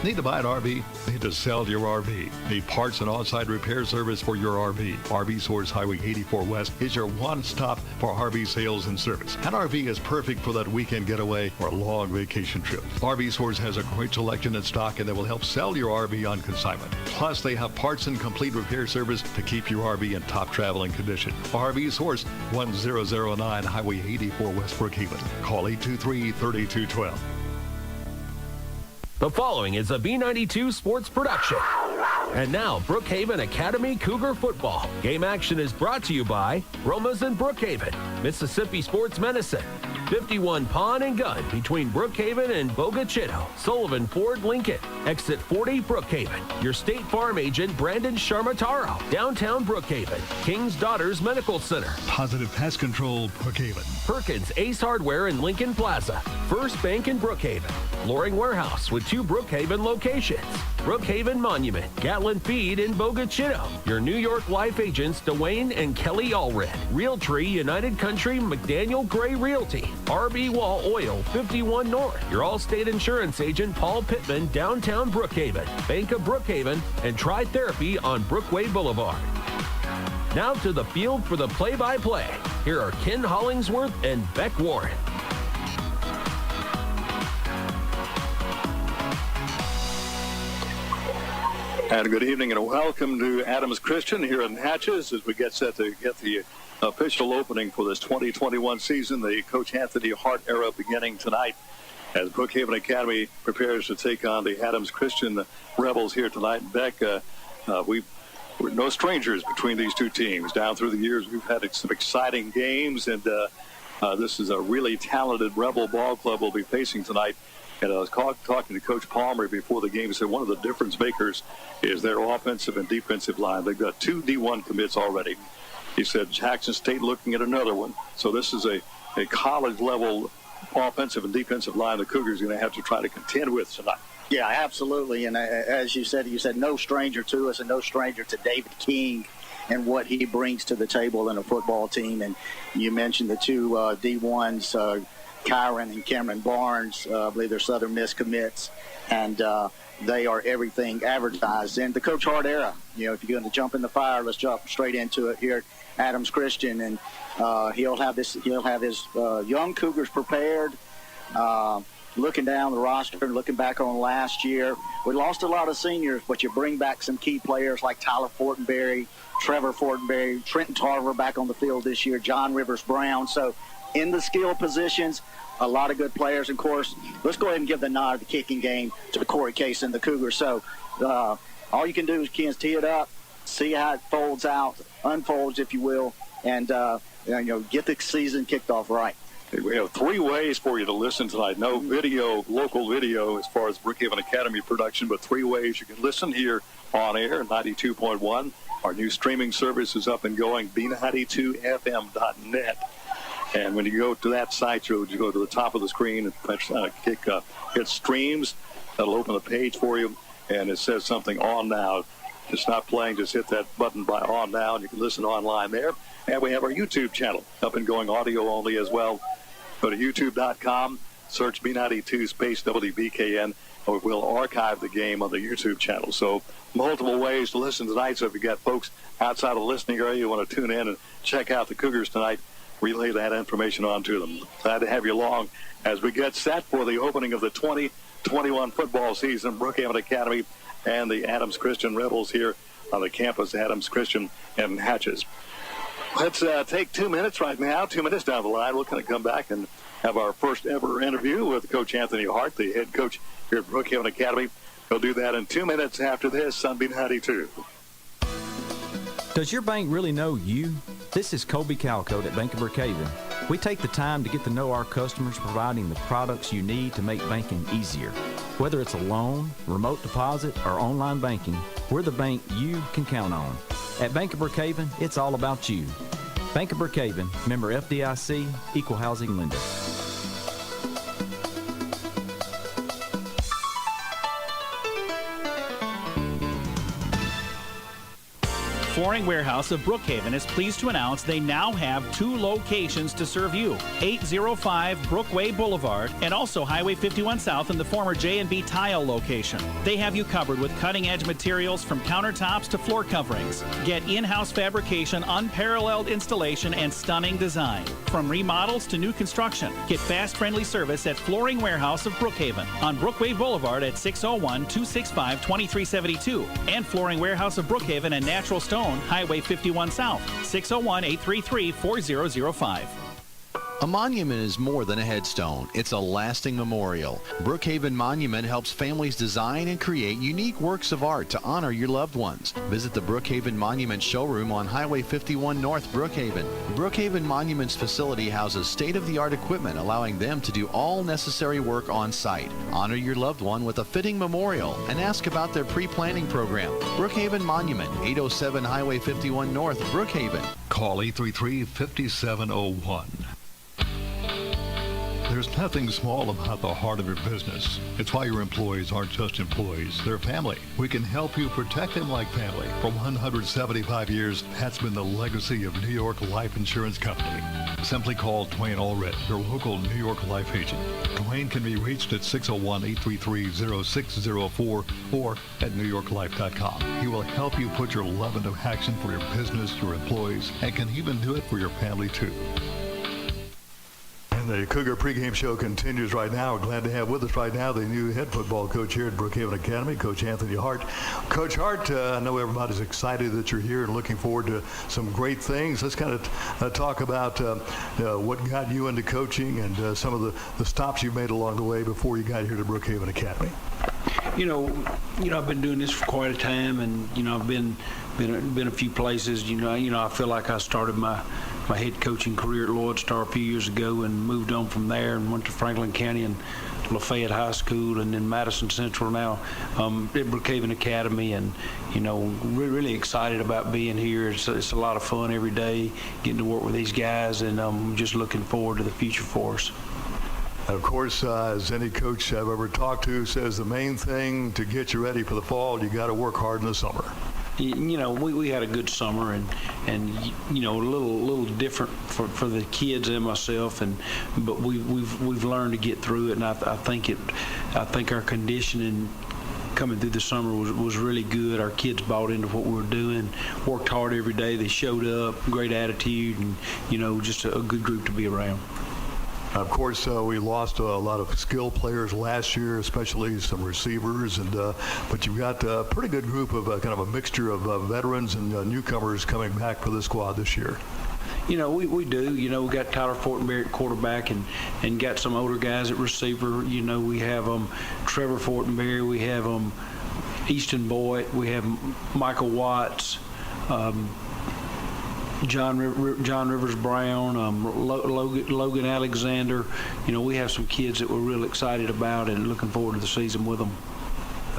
Need to buy an RV? Need to sell your RV? Need parts and on-site repair service for your RV? RV Source Highway 84 West is your one-stop for RV sales and service. An RV is perfect for that weekend getaway or long vacation trip. RV Source has a great selection in stock and they will help sell your RV on consignment. Plus, they have parts and complete repair service to keep your RV in top traveling condition. RV Source, 1009 Highway 84 West Brookhaven. Call 823-3212. The following is a B92 Sports production. And now, Brookhaven Academy Cougar Football. Game action is brought to you by Roma's in Brookhaven, Mississippi Sports Medicine, 51 Pawn and Gun between Brookhaven and Boga Chitto, Sullivan Ford Lincoln, Exit 40 Brookhaven, your State Farm agent Brandon Sharmataro, Downtown Brookhaven, King's Daughters Medical Center, Positive Pest Control Brookhaven, Perkins Ace Hardware in Lincoln Plaza, First Bank in Brookhaven, Loring Warehouse with 2 Brookhaven locations, Brookhaven Monument, Gatlin Feed in Boga Chitto, your New York Life agents Dwayne and Kelly Allred, Realtree United Country McDaniel Gray Realty, RB Wall Oil 51 North, your Allstate Insurance agent Paul Pittman, Downtown Brookhaven, Bank of Brookhaven, and Tri Therapy on Brookway Boulevard. Now to the field for the play-by-play. Here are Ken Hollingsworth and Beck Warren. And good evening and welcome to Adams Christian here in Natchez as we get set to get the official opening for this 2021 season. The Coach Anthony Hart era beginning tonight as Brookhaven Academy prepares to take on the Adams Christian Rebels here tonight. Beck, we're no strangers between these two teams. Down through the years, we've had some exciting games, and this is a really talented Rebel ball club we'll be facing tonight. And I was talking to Coach Palmer before the game. He said one of the difference makers is their offensive and defensive line. They've got 2 D1 commits already. He said Jackson State looking at another one. So this is a college-level offensive and defensive line the Cougars are going to have to try to contend with tonight. Yeah, absolutely. And as you said no stranger to us and no stranger to David King and what he brings to the table in a football team. And you mentioned the 2 D1s, Kyron and Cameron Barnes. I believe they're Southern Miss commits. And they are everything advertised. And the Coach Hart era, if you're going to jump in the fire, let's jump straight into it here at Adams Christian. And he'll have his young Cougars prepared. Looking down the roster and looking back on last year, we lost a lot of seniors, but you bring back some key players like Tyler Fortenberry, Trevor Fortenberry, Trenton Tarver back on the field this year, John Rivers Brown. So in the skill positions, a lot of good players. And, of course, let's go ahead and give the nod of the kicking game to Corey Case and the Cougars. So all you can do is tee it up, see how it folds out, unfolds, if you will, and get the season kicked off right. We have 3 ways for you to listen tonight. No video, local video as far as Brookhaven Academy production, but 3 ways you can listen here on air, 92.1. Our new streaming service is up and going, B92FM.net. And when you go to that site, you go to the top of the screen and hit streams. That'll open the page for you, and it says something on now. It's not playing, just hit that button by on now, and you can listen online there. And we have our YouTube channel up and going, audio only as well. Go to youtube.com, search B92 space WBKN, or we'll archive the game on the YouTube channel. So multiple ways to listen tonight. So if you got folks outside of the listening area you want to tune in and check out the Cougars tonight, relay that information on to them. Glad to have you along as we get set for the opening of the 2021 football season. Brookhaven Academy and the Adams Christian Rebels here on the campus, Adams Christian in Natchez. Let's take 2 minutes right now, 2 minutes down the line. We're going to come back and have our first ever interview with Coach Anthony Hart, the head coach here at Brookhaven Academy. We'll do that in 2 minutes after this on B92. Does your bank really know you? This is Colby Calcote at Bank of Brookhaven. We take the time to get to know our customers, providing the products you need to make banking easier. Whether it's a loan, remote deposit, or online banking, we're the bank you can count on. At Bank of Brookhaven, it's all about you. Bank of Brookhaven, member FDIC, equal housing lender. Flooring Warehouse of Brookhaven is pleased to announce they now have 2 locations to serve you. 805 Brookway Boulevard and also Highway 51 South in the former J&B Tile location. They have you covered with cutting-edge materials from countertops to floor coverings. Get in-house fabrication, unparalleled installation, and stunning design. From remodels to new construction, get fast, friendly service at Flooring Warehouse of Brookhaven on Brookway Boulevard at 601-265-2372 and Flooring Warehouse of Brookhaven and Natural Stone, Highway 51 South, 601-833-4005. A monument is more than a headstone. It's a lasting memorial. Brookhaven Monument helps families design and create unique works of art to honor your loved ones. Visit the Brookhaven Monument showroom on Highway 51 North Brookhaven. Brookhaven Monument's facility houses state-of-the-art equipment, allowing them to do all necessary work on site. Honor your loved one with a fitting memorial and ask about their pre-planning program. Brookhaven Monument, 807 Highway 51 North, Brookhaven. Call 833-5701. There's nothing small about the heart of your business. It's why your employees aren't just employees, they're family. We can help you protect them like family. For 175 years, that's been the legacy of New York Life Insurance Company. Simply call Dwayne Allred, your local New York life agent. Dwayne can be reached at 601-833-0604 or at newyorklife.com. He will help you put your love into action for your business, your employees, and can even do it for your family too. And the Cougar pregame show continues right now. We're glad to have with us right now the new head football coach here at Brookhaven Academy, Coach Anthony Hart. Coach Hart, I know everybody's excited that you're here and looking forward to some great things. Let's kind of talk about what got you into coaching and some of the stops you made along the way before you got here to Brookhaven Academy. You know, I've been doing this for quite a time, and I've been a few places. I feel like I started my head coaching career at Lloyd Star a few years ago and moved on from there and went to Franklin County and Lafayette High School and then Madison Central now at Brookhaven Academy, and really excited about being here. It's a lot of fun every day getting to work with these guys, and I'm just looking forward to the future for us. Of course, as any coach I've ever talked to says, the main thing to get you ready for the fall, you got to work hard in the summer. We had a good summer and a little different for the kids and myself, but we've learned to get through it, and I think our conditioning coming through the summer was really good. Our kids bought into what we were doing, worked hard every day. They showed up, great attitude, and just a good group to be around. Of course, we lost a lot of skilled players last year, especially some receivers, but you've got a pretty good group of kind of a mixture of veterans and newcomers coming back for the squad this year. We do. We got Tyler Fortenberry at quarterback and got some older guys at receiver. We have Trevor Fortenberry, we have Easton Boyd, we have Michael Watts, John Rivers Brown, Logan Alexander. We have some kids that we're real excited about and looking forward to the season with them.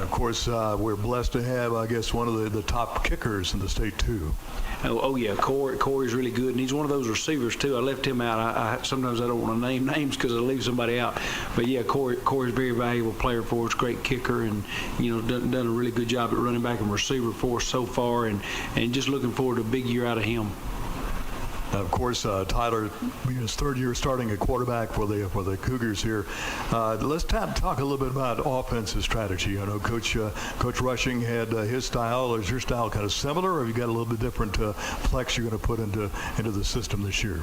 Of course, we're blessed to have, I guess, one of the top kickers in the state too. Oh yeah, Corey's really good, and he's one of those receivers too. I left him out. Sometimes I don't want to name names because I leave somebody out. But yeah, Corey's a very valuable player for us, great kicker, and done a really good job at running back and receiver for us so far, and just looking forward to a big year out of him. Of course, Tyler, his third year starting at quarterback for the Cougars here. Let's talk a little bit about offensive strategy. I know Coach Rushing had his style. Is your style kind of similar, or have you got a little bit different flex you're going to put into the system this year?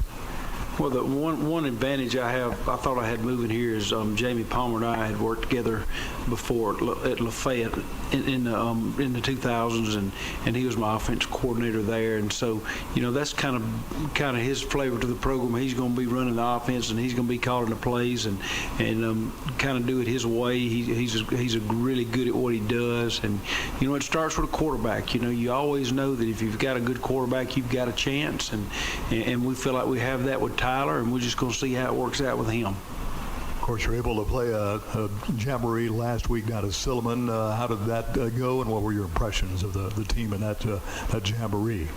Well, the one advantage I thought I had moving here is Jamie Palmer and I had worked together before at Lafayette in the 2000s, and he was my offensive coordinator there, and so that's kind of his flavor to the program. He's going to be running the offense, and he's going to be calling the plays, and kind of do it his way. He's really good at what he does, and it starts with a quarterback. You always know that if you've got a good quarterback, you've got a chance, and we feel like we have that with Tyler, and we're just going to see how it works out with him. Of course, you're able to play a jamboree last week down at Silliman. How did that go, and what were your impressions of the team in that jamboree?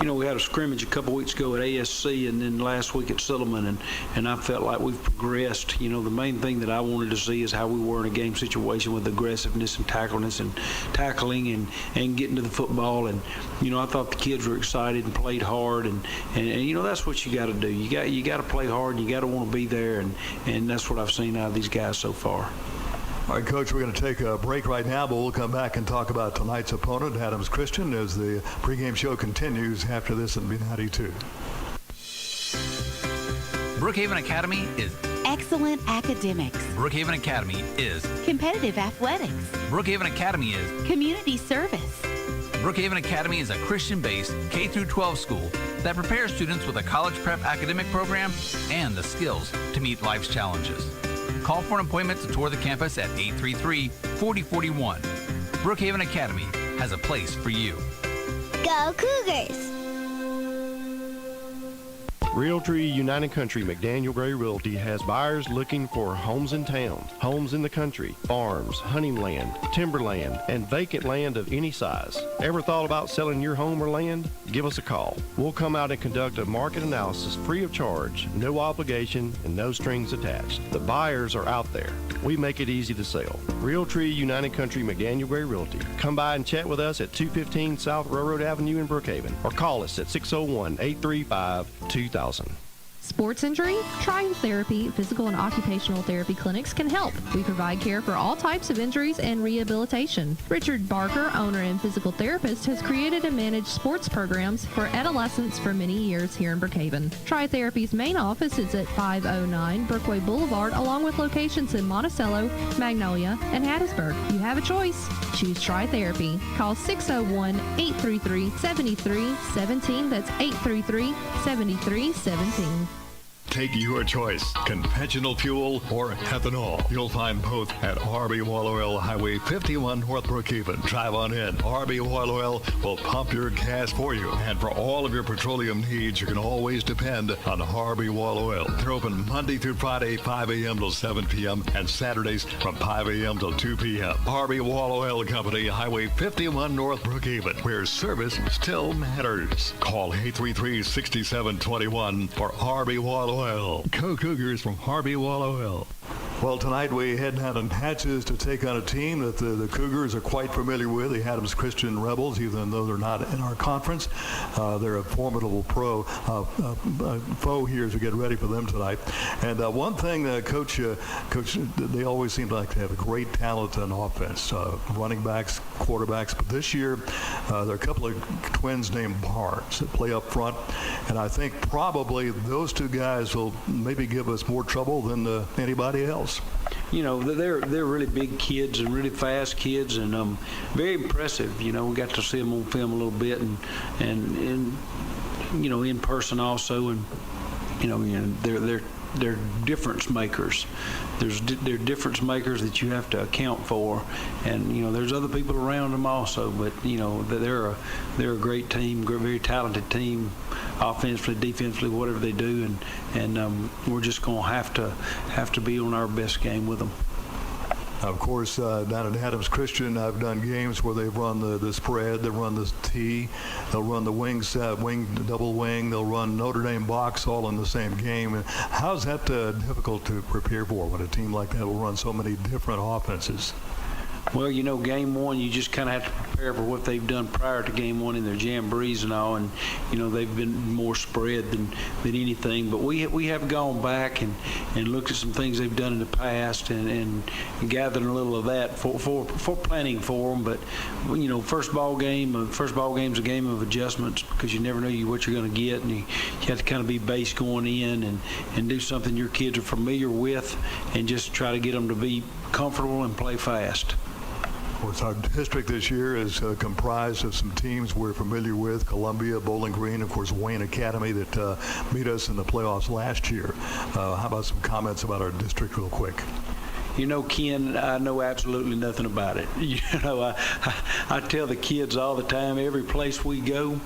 we had a scrimmage a couple weeks ago at ASC and then last week at Silliman, and I felt like we've progressed. The main thing that I wanted to see is how we were in a game situation with aggressiveness and tackling and getting to the football. And, I thought the kids were excited and played hard, and that's what you got to do. You got to play hard, and you got to want to be there, and that's what I've seen out of these guys so far. All right, Coach, we're going to take a break right now, but we'll come back and talk about tonight's opponent, Adams Christian, as the pregame show continues after this in B92. Brookhaven Academy is excellent academics. Brookhaven Academy is Competitive athletics. Brookhaven Academy is Community service. Brookhaven Academy is a Christian-based K-12 school that prepares students with a college prep academic program and the skills to meet life's challenges. Call for an appointment to tour the campus at 833-4041. Brookhaven Academy has a place for you. Go Cougars! Realtree United Country McDaniel Gray Realty has buyers looking for homes in town, homes in the country, farms, hunting land, timberland, and vacant land of any size. Ever thought about selling your home or land? Give us a call. We'll come out and conduct a market analysis free of charge, no obligation, and no strings attached. The buyers are out there. We make it easy to sell. Realtree United Country McDaniel Gray Realty. Come by and chat with us at 215 South Railroad Avenue in Brookhaven, or call us at 601-835-2000. Sports injury? Trying Therapy Physical and Occupational Therapy clinics can help. We provide care for all types of injuries and rehabilitation. Richard Barker, owner and physical therapist, has created and managed sports programs for adolescents for many years here in Brookhaven. Tri Therapy's main office is at 509 Brookway Boulevard, along with locations in Monticello, Magnolia, and Hattiesburg. You have a choice. Choose Tri Therapy. Call 601-833-7317. That's 833-7317. Take your choice, conventional fuel or ethanol. You'll find both at RB Oil Oil, Highway 51 North Brookhaven. Drive on in. RB Oil Oil will pump your gas for you. And for all of your petroleum needs, you can always depend on RB Oil Oil. They're open Monday through Friday, 5 a.m. till 7 p.m. and Saturdays from 5 a.m. till 2 p.m. RB Oil Oil Company, Highway 51 North Brookhaven, where service still matters. Call 833-6721 for RB Oil Oil. Go Cougars from Harvey Wall Oil. Well, tonight we head down in Hatches to take on a team that the Cougars are quite familiar with, the Adams Christian Rebels, even though they're not in our conference. They're a formidable foe here as we get ready for them tonight. And one thing, Coach, they always seem like to have a great talent on offense, running backs, quarterbacks. But this year, there are a couple of twins named Barnes that play up front. And I think probably those two guys will maybe give us more trouble than anybody else. They're really big kids and really fast kids, and very impressive. We got to see them on film a little bit, and in person also, and they're difference makers. They're difference makers that you have to account for, and there's other people around them also. But they're a great team, very talented team, offensively, defensively, whatever they do, and we're just going to have to be on our best game with them. Of course, down at Adams Christian, I've done games where they've run the spread, they run the T, they'll run the wing set, double wing, they'll run Notre Dame box all in the same game. And how's that difficult to prepare for when a team like that will run so many different offenses? Well, game one, you just kind of have to prepare for what they've done prior to game one in their jamborees and all, and they've been more spread than anything. But we have gone back and looked at some things they've done in the past and gathered a little of that for planning for them. But first ball game's a game of adjustments, because you never know what you're going to get, and you have to kind of be base going in and do something your kids are familiar with, and just try to get them to be comfortable and play fast. Of course, our district this year is comprised of some teams we're familiar with: Columbia, Bowling Green, of course, Wayne Academy that beat us in the playoffs last year. How about some comments about our district real quick? Ken, I know absolutely nothing about it. I tell the kids all the time, every place we go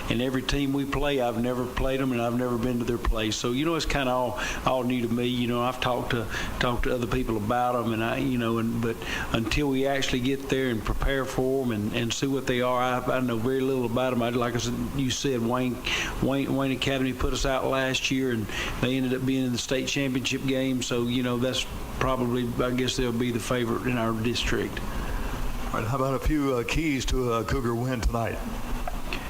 and every team we play, I've never played them and I've never been to their place. So, it's kind of all new to me. I've talked to other people about them, and but until we actually get there and prepare for them and see what they are, I know very little about them. Like you said, Wayne Academy put us out last year, and they ended up being in the state championship game. So, that's probably, I guess they'll be the favorite in our district. All right, how about a few keys to a Cougar win tonight?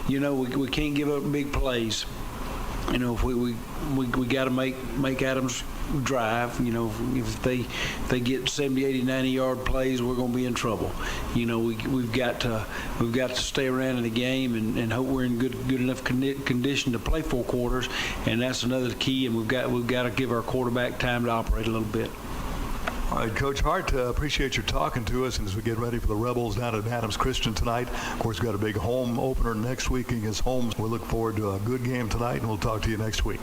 We can't give up big plays. If we got to make Adams drive. If they get 70, 80, 90-yard plays, we're going to be in trouble. We've got to stay around in the game and hope we're in good enough condition to play 4 quarters, and that's another key. And we've got to give our quarterback time to operate a little bit. All right, Coach Hart, appreciate your talking to us. And as we get ready for the Rebels down at Adams Christian tonight, of course, we've got a big home opener next week against Holmes. We look forward to a good game tonight, and we'll talk to you next week.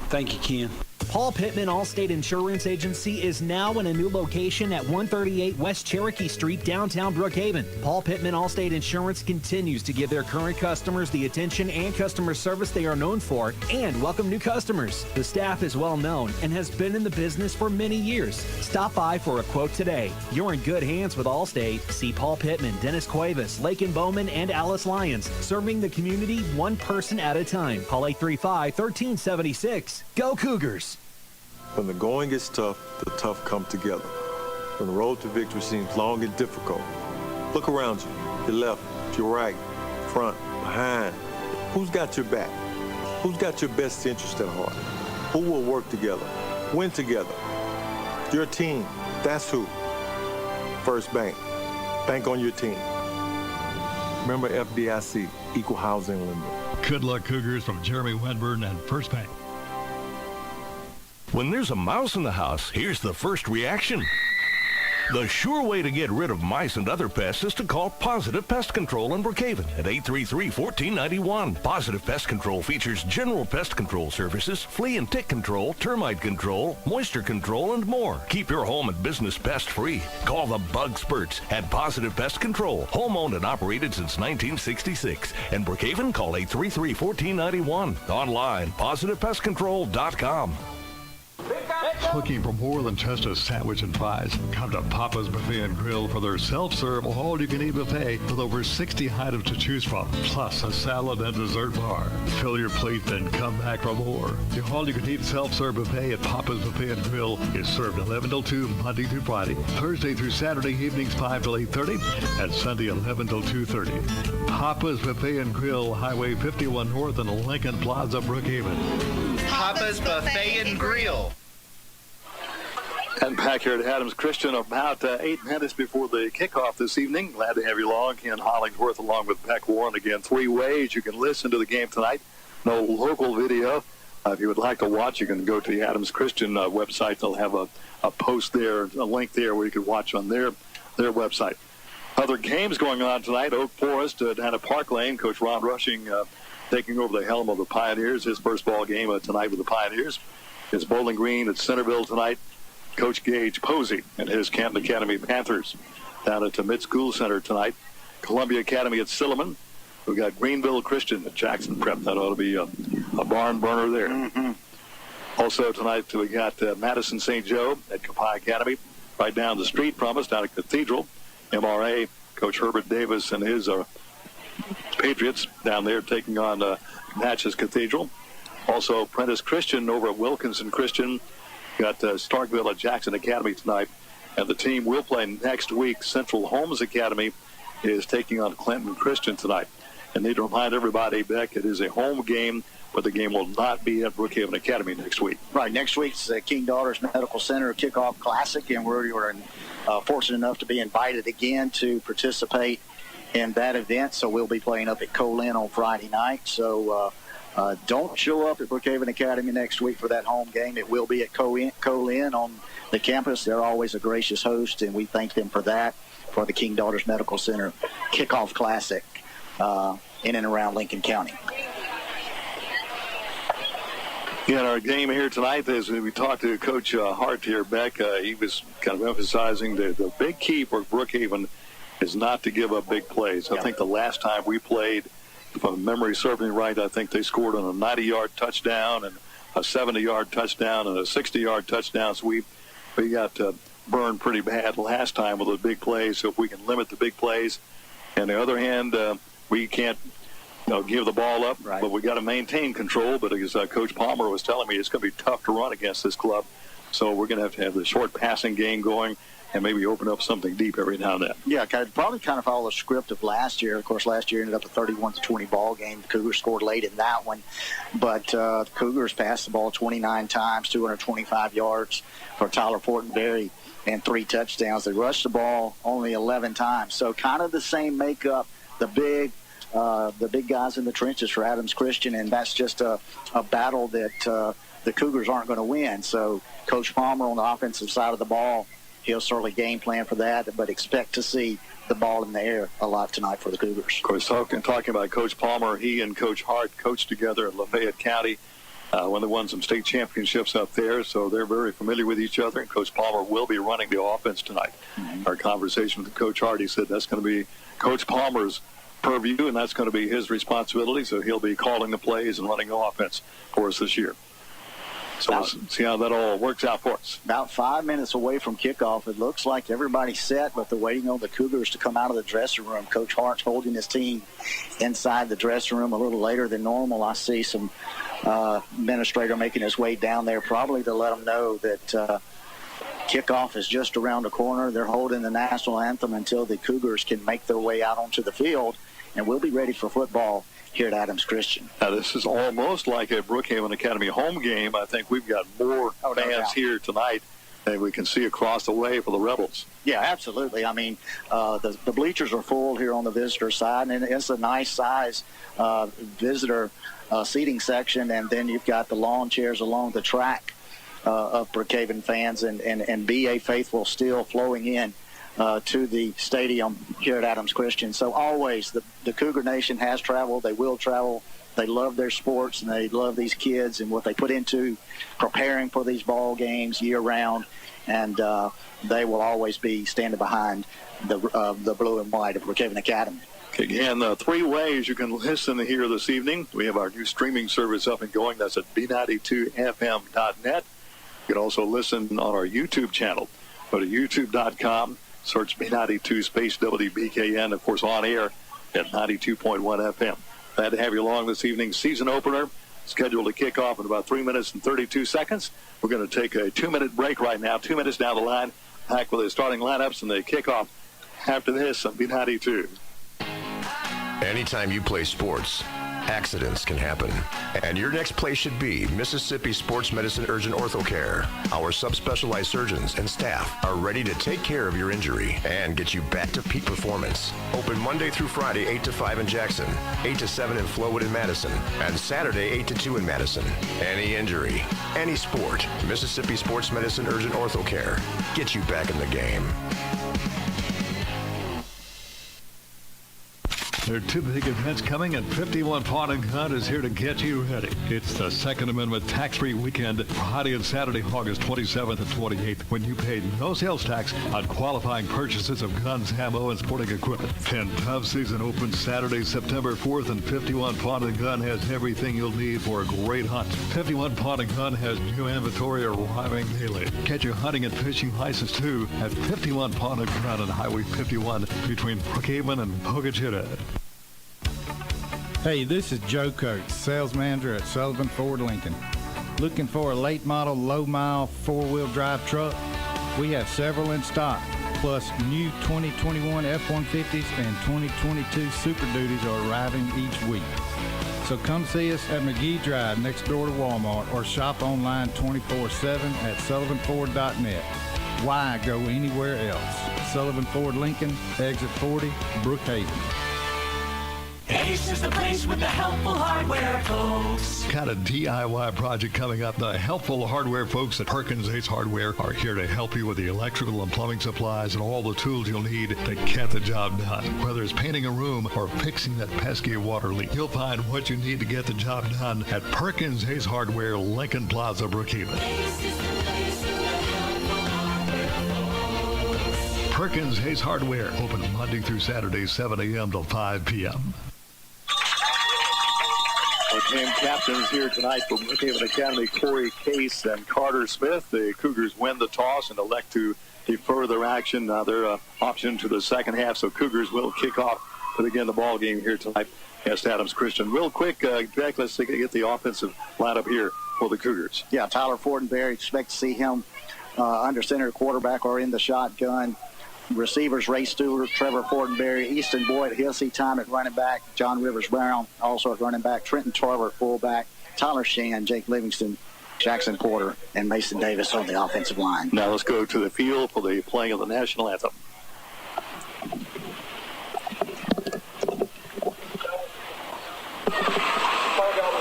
Thank you, Ken. Paul Pittman Allstate Insurance Agency is now in a new location at 138 West Cherokee Street, downtown Brookhaven. Paul Pittman Allstate Insurance continues to give their current customers the attention and customer service they are known for and welcome new customers. The staff is well known and has been in the business for many years. Stop by for a quote today. You're in good hands with Allstate. See Paul Pittman, Dennis Cuevas, Lakin Bowman, and Alice Lyons, serving the community one person at a time. Call 835-1376. Go Cougars! When the going gets tough, the tough come together. When the road to victory seems long and difficult, look around you, your left, your right, front, behind. Who's got your back? Who's got your best interest at heart? Who will work together, win together? Your team, that's who. First Bank, bank on your team. Remember FDIC, Equal Housing Lender. Good luck, Cougars, from Jeremy Wedburn and First Bank. When there's a mouse in the house, here's the first reaction. The sure way to get rid of mice and other pests is to call Positive Pest Control in Brookhaven at 833-1491. Positive Pest Control features general pest control services, flea and tick control, termite control, moisture control, and more. Keep your home and business pest-free. Call the Bug Spurts at Positive Pest Control, home-owned and operated since 1966. In Brookhaven, call 833-1491. Online, positivepestcontrol.com. Looking for more than just a sandwich and fries? Come to Papa's Buffet and Grill for their self-serve, all-you-can-eat buffet with over 60 items to choose from, plus a salad and dessert bar. Fill your plate, then come back for more. The all-you-can-eat self-serve buffet at Papa's Buffet and Grill is served 11 till 2 Monday through Friday, Thursday through Saturday evenings 5 till 8:30, and Sunday 11 till 2:30. Papa's Buffet and Grill, Highway 51 North in Lincoln Plaza, Brookhaven. Papa's Buffet and Grill. And back here at Adams Christian about 8 minutes before the kickoff this evening. Glad to have you along. Ken Hollingsworth along with Beck Warren. Again, 3 ways you can listen to the game tonight. No local video. If you would like to watch, you can go to the Adams Christian website. They'll have a post there, a link there where you can watch on their website. Other games going on tonight. Oak Forest down at Park Lane. Coach Ron Rushing taking over the helm of the Pioneers. His first ball game tonight with the Pioneers. It's Bowling Green at Centerville tonight. Coach Gage Posey and his Canton Academy Panthers down at the Mid-School Center tonight. Columbia Academy at Silliman. We've got Greenville Christian at Jackson Prep. That ought to be a barn burner there. Mm-hmm. Also tonight we got Madison St. Joe at Copi Academy. Right down the street from us, down at Cathedral. MRA, Coach Herbert Davis and his Patriots down there taking on Natchez Cathedral. Also Prentice Christian over at Wilkinson Christian. Got Starkville at Jackson Academy tonight. And the team will play next week. Central Holmes Academy is taking on Clinton Christian tonight. And need to remind everybody, Beck, it is a home game, but the game will not be at Brookhaven Academy next week. Right. Next week's the King Daughters Medical Center Kickoff Classic, and we're fortunate enough to be invited again to participate in that event. So we'll be playing up at Colin on Friday night. So don't show up at Brookhaven Academy next week for that home game. It will be at Colin on the campus. They're always a gracious host, and we thank them for that, for the King Daughters Medical Center Kickoff Classic in and around Lincoln County. Yeah, in our game here tonight, as we talked to Coach Hart here, Beck, he was kind of emphasizing the big key for Brookhaven is not to give up big plays. I think the last time we played, if my memory serves me right, I think they scored on a 90-yard touchdown and a 70-yard touchdown and a 60-yard touchdown. So we got burned pretty bad last time with those big plays. So if we can limit the big plays, and on the other hand, we can't give the ball up, but we got to maintain control. But as Coach Palmer was telling me, it's going to be tough to run against this club. So we're going to have the short passing game going and maybe open up something deep every now and then. Yeah, probably kind of follow the script of last year. Of course, last year ended up a 31-20 ball game. The Cougars scored late in that one. But the Cougars passed the ball 29 times, 225 yards for Tyler Fortenberry and 3 touchdowns. They rushed the ball only 11 times. So kind of the same makeup, the big guys in the trenches for Adams Christian, and that's just a battle that the Cougars aren't going to win. So Coach Palmer on the offensive side of the ball, he'll certainly game plan for that, but expect to see the ball in the air a lot tonight for the Cougars. Of course, talking about Coach Palmer, he and Coach Hart coached together in Lafayette County when they won some state championships up there, so they're very familiar with each other, and Coach Palmer will be running the offense tonight. Our conversation with Coach Hart, he said that's going to be Coach Palmer's purview, and that's going to be his responsibility, so he'll be calling the plays and running the offense for us this year. So we'll see how that all works out for us. About 5 minutes away from kickoff, it looks like everybody's set, but they're waiting on the Cougars to come out of the dressing room. Coach Hart's holding his team inside the dressing room a little later than normal. I see some administrator making his way down there, probably to let them know that kickoff is just around the corner. They're holding the national anthem until the Cougars can make their way out onto the field, and we'll be ready for football here at Adams Christian. Now, this is almost like a Brookhaven Academy home game. I think we've got more fans here tonight than we can see across the way for the Rebels. Yeah, absolutely. I mean, the bleachers are full here on the visitor side, and it's a nice size visitor seating section, and then you've got the lawn chairs along the track of Brookhaven fans and BA faithful still flowing in to the stadium here at Adams Christian. So always the Cougar Nation has traveled. They will travel. They love their sports, and they love these kids and what they put into preparing for these ball games year-round. And they will always be standing behind the blue and white of Brookhaven Academy. Again, 3 ways you can listen here this evening. We have our new streaming service up and going. That's at B92FM.net. You can also listen on our YouTube channel. Go to youtube.com. Search B92 space WBKN, of course, on air at 92.1 FM. Glad to have you along this evening's season opener, scheduled to kick off in about 3 minutes and 32 seconds. We're going to take a 2-minute break right now, 2 minutes down the line, back with the starting lineups and the kickoff after this on B92. Anytime you play sports, accidents can happen. And your next place should be Mississippi Sports Medicine Urgent Ortho Care. Our subspecialized surgeons and staff are ready to take care of your injury and get you back to peak performance. Open Monday through Friday, 8 to 5 in Jackson, 8 to 7 in Flowood and Madison, and Saturday, 8 to 2 in Madison. Any injury, any sport, Mississippi Sports Medicine Urgent Ortho Care. Get you back in the game. There are 2 big events coming, and 51 Pawn and Gun is here to get you ready. It's the Second Amendment tax-free weekend, Friday and Saturday, August 27th and 28th, when you pay no sales tax on qualifying purchases of guns, ammo, and sporting equipment. 10 Tough season opens Saturday, September 4th, and 51 Pawn and Gun has everything you'll need for a great hunt. 51 Pawn and Gun has new inventory arriving daily. Get your hunting and fishing license, too, at 51 Pawn and Gun on Highway 51 between Brookhaven and Pocahontas. Hey, this is Joe Coates, sales manager at Sullivan Ford Lincoln. Looking for a late model, low mile, 4-wheel drive truck? We have several in stock, plus new 2021 F-150s and 2022 Super Duties are arriving each week. So come see us at McGee Drive next door to Walmart, or shop online 24/7 at sullivanford.net. Why go anywhere else? Sullivan Ford Lincoln, exit 40, Brookhaven. Ace is the place with the helpful hardware, folks. Got a DIY project coming up. The helpful hardware folks at Perkins Ace Hardware are here to help you with the electrical and plumbing supplies and all the tools you'll need to get the job done. Whether it's painting a room or fixing that pesky water leak, you'll find what you need to get the job done at Perkins Ace Hardware, Lincoln Plaza, Brookhaven. Perkins Hayes Hardware, open Monday through Saturday, 7 a.m. till 5 p.m. Our team captains here tonight from Brookhaven Academy, Corey Case and Carter Smith. The Cougars win the toss and elect to defer their action. Now they're option to the second half, so Cougars will kick off to begin the ball game here tonight against Adams Christian. Real quick, Jack, let's get the offensive lineup here for the Cougars. Yeah, Tyler Fortenberry, expect to see him under center quarterback or in the shotgun. Receivers, Ray Stewart, Trevor Fortenberry, Easton Boyd. He'll see time at running back. John Rivers Brown also at running back. Trenton Tarver at fullback. Tyler Shan, Jake Livingston, Jackson Porter, and Mason Davis on the offensive line. Now let's go to the field for the playing of the national anthem.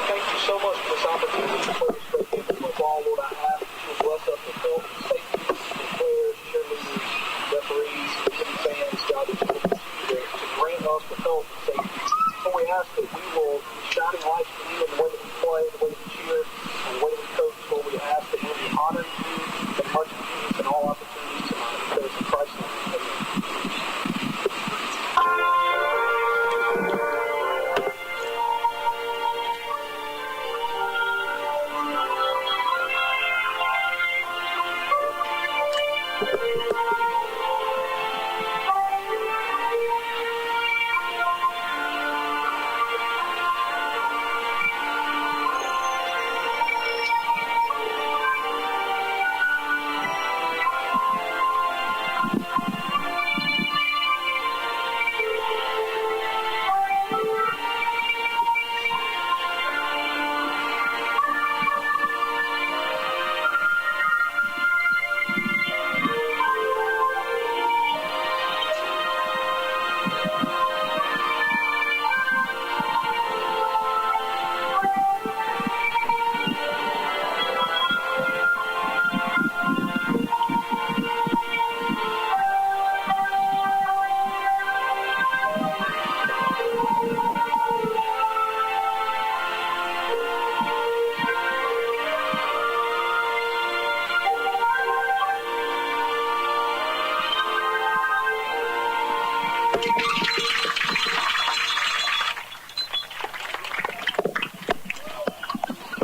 Thank you so much for this opportunity to play this great game of football. Lord, I ask that you bless us with health, safety, players, cheerleaders, referees, fans, God, that you will continue to grant us with health and safety. So we ask that we will be shining lights for you in the way that we play, the way that we cheer, and the way that we coach. Lord, we ask that we'll be honoring you and marching peace and all opportunities tonight. Because in Christ's name, amen.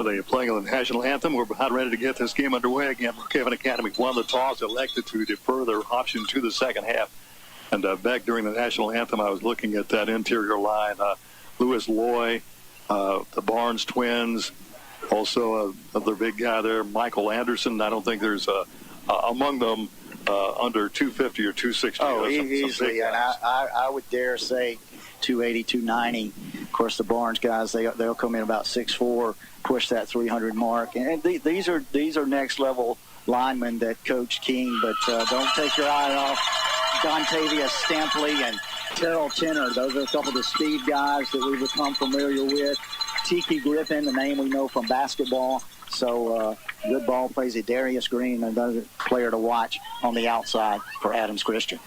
They're playing the national anthem. We're about ready to get this game underway again. Brookhaven Academy won the toss, elected to defer their option to the second half. And back during the national anthem, I was looking at that interior line. Lewis Loy, the Barnes twins, also their big guy there, Michael Anderson. I don't think there's among them under 250 or 260. Oh, easily. And I would dare say 280, 290. Of course, the Barnes guys, they'll come in about 6'4", push that 300 mark. And these are next level linemen that Coach King, but don't take your eye off Dontavius Stampley and Terrell Tenner. Those are a couple of the speed guys that we've become familiar with. Tiki Griffin, the name we know from basketball. So good ball plays. Darius Green, another player to watch on the outside for Adams Christian.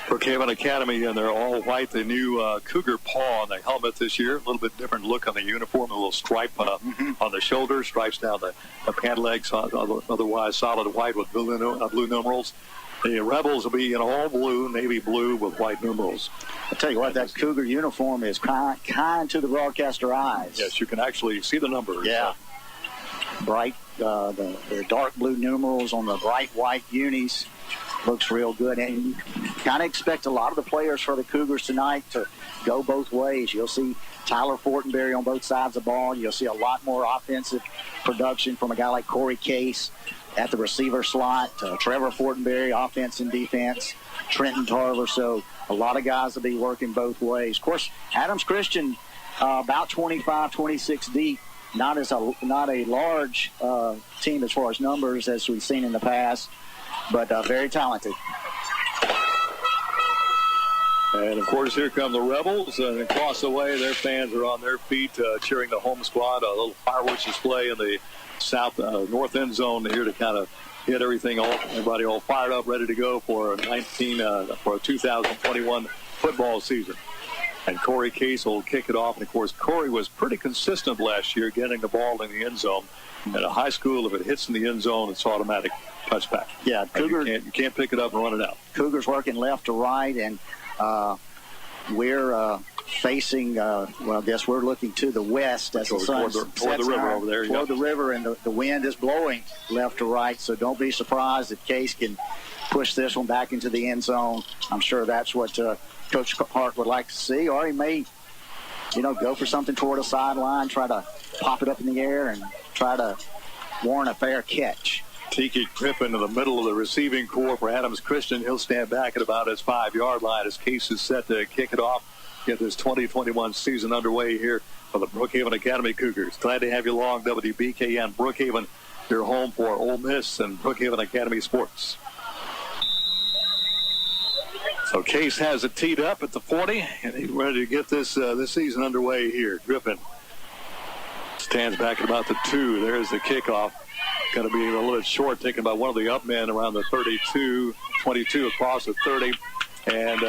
Brookhaven Academy, and they're all white. The new Cougar paw on the helmet this year. A little bit different look on the uniform. A little stripe on the shoulder, stripes down the pant legs. Otherwise solid white with blue numerals. The Rebels will be in all blue, navy blue with white numerals. I'll tell you what, that Cougar uniform is kind to the broadcaster eyes. Yes, you can actually see the numbers. Yeah. Bright, the dark blue numerals on the bright white unis. Looks real good. And you kind of expect a lot of the players for the Cougars tonight to go both ways. You'll see Tyler Fortenberry on both sides of the ball. You'll see a lot more offensive production from a guy like Corey Case at the receiver slot. Trevor Fortenberry, offense and defense. Trenton Tarver. So a lot of guys will be working both ways. Of course, Adams Christian about 25, 26 deep. Not a large team as far as numbers as we've seen in the past, but very talented. And, of course, here come the Rebels. And across the way, their fans are on their feet cheering the home squad. A little fireworks display in the north end zone here to kind of get everybody all fired up, ready to go for a 2021 football season. And Corey Case will kick it off. And, of course, Corey was pretty consistent last year getting the ball in the end zone. At a high school, if it hits in the end zone, it's automatic touchback. Yeah, Cougar, you can't pick it up and run it out. Cougars working left to right, and we're facing, I guess we're looking to the west as the sun toward the river over there. Toward the river, and the wind is blowing left to right, so don't be surprised if Case can push this one back into the end zone. I'm sure that's what Coach Hart would like to see, or he may, go for something toward a sideline, try to pop it up in the air and try to warrant a fair catch. Tiki Griffin in the middle of the receiving core for Adams Christian. He'll stand back at about his 5-yard line as Case is set to kick it off, get this 2021 season underway here for the Brookhaven Academy Cougars. Glad to have you along, WBKN Brookhaven, your home for Ole Miss and Brookhaven Academy Sports. So Case has it teed up at the 40, and he's ready to get this season underway here. Griffin stands back at about the 2. There's the kickoff. Going to be a little bit short, taken by one of the up men around the 32, 22 across the 30, and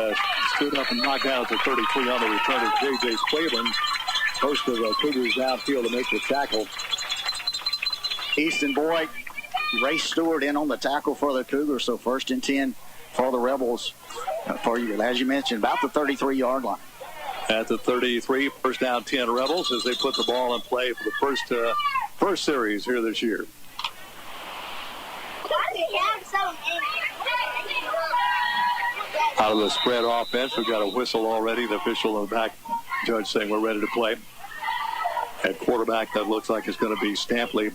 stood up and knocked out at the 33 on the return of J.J. Claiborne. Host of Cougars downfield to make the tackle. Easton Boyd, Ray Stewart in on the tackle for the Cougars, so 1st and 10 for the Rebels. For you, as you mentioned, about the 33-yard line. At the 33, first down 10 Rebels as they put the ball in play for the first series here this year. Out of the spread offense, we've got a whistle already. The official in the back, judge saying we're ready to play. At quarterback, that looks like it's going to be Stampley.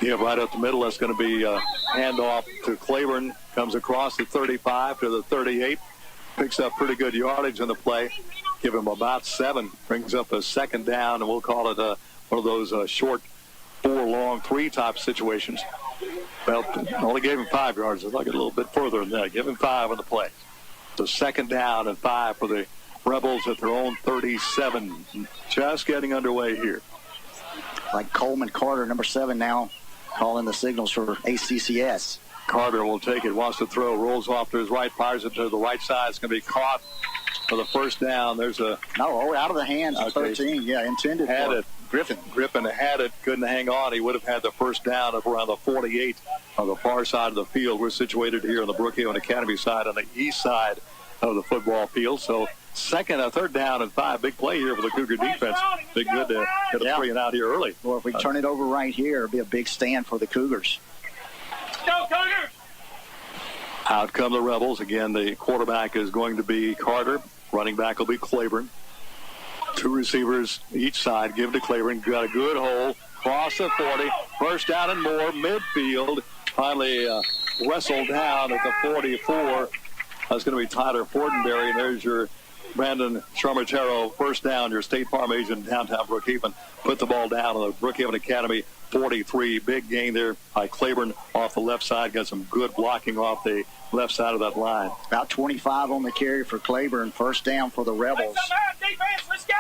Yeah, right up the middle, that's going to be handoff to Claiborne. Comes across the 35 to the 38. Picks up pretty good yardage in the play. Give him about 7. Brings up a second down, and we'll call it one of those short 4-long 3 type situations. Well, only gave him 5 yards. I'd like it a little bit further than that. Give him 5 on the play. So second down and 5 for the Rebels at their own 37. Just getting underway here. Like Coleman Carter, number 7 now, calling the signals for ACCS. Carter will take it, wants to throw, rolls off to his right, fires it to the right side. It's going to be caught for the first down. There's a... No, out of the hands of 13. Yeah, intended had for it. Griffin had it, couldn't hang on. He would have had the first down of around the 48 on the far side of the field. We're situated here on the Brookhaven Academy side on the east side of the football field. So third down and 5. Big play here for the Cougar defense. Big good to get a 3 and out here early. Well, if we turn it over right here, it'll be a big stand for the Cougars. Go Cougars! Out come the Rebels. Again, the quarterback is going to be Carter. Running back will be Claiborne. 2 receivers each side. Give to Claiborne. Got a good hole. Cross the 40. First down and more. Midfield. Finally wrestled down at the 44. That's going to be Tyler Fortenberry. And there's your Brandon Charmatero. First down, your State Farm agent downtown Brookhaven. Put the ball down on the Brookhaven Academy 43. Big gain there by Claiborne off the left side. Got some good blocking off the left side of that line. About 25 on the carry for Claiborne. First down for the Rebels. Let's go!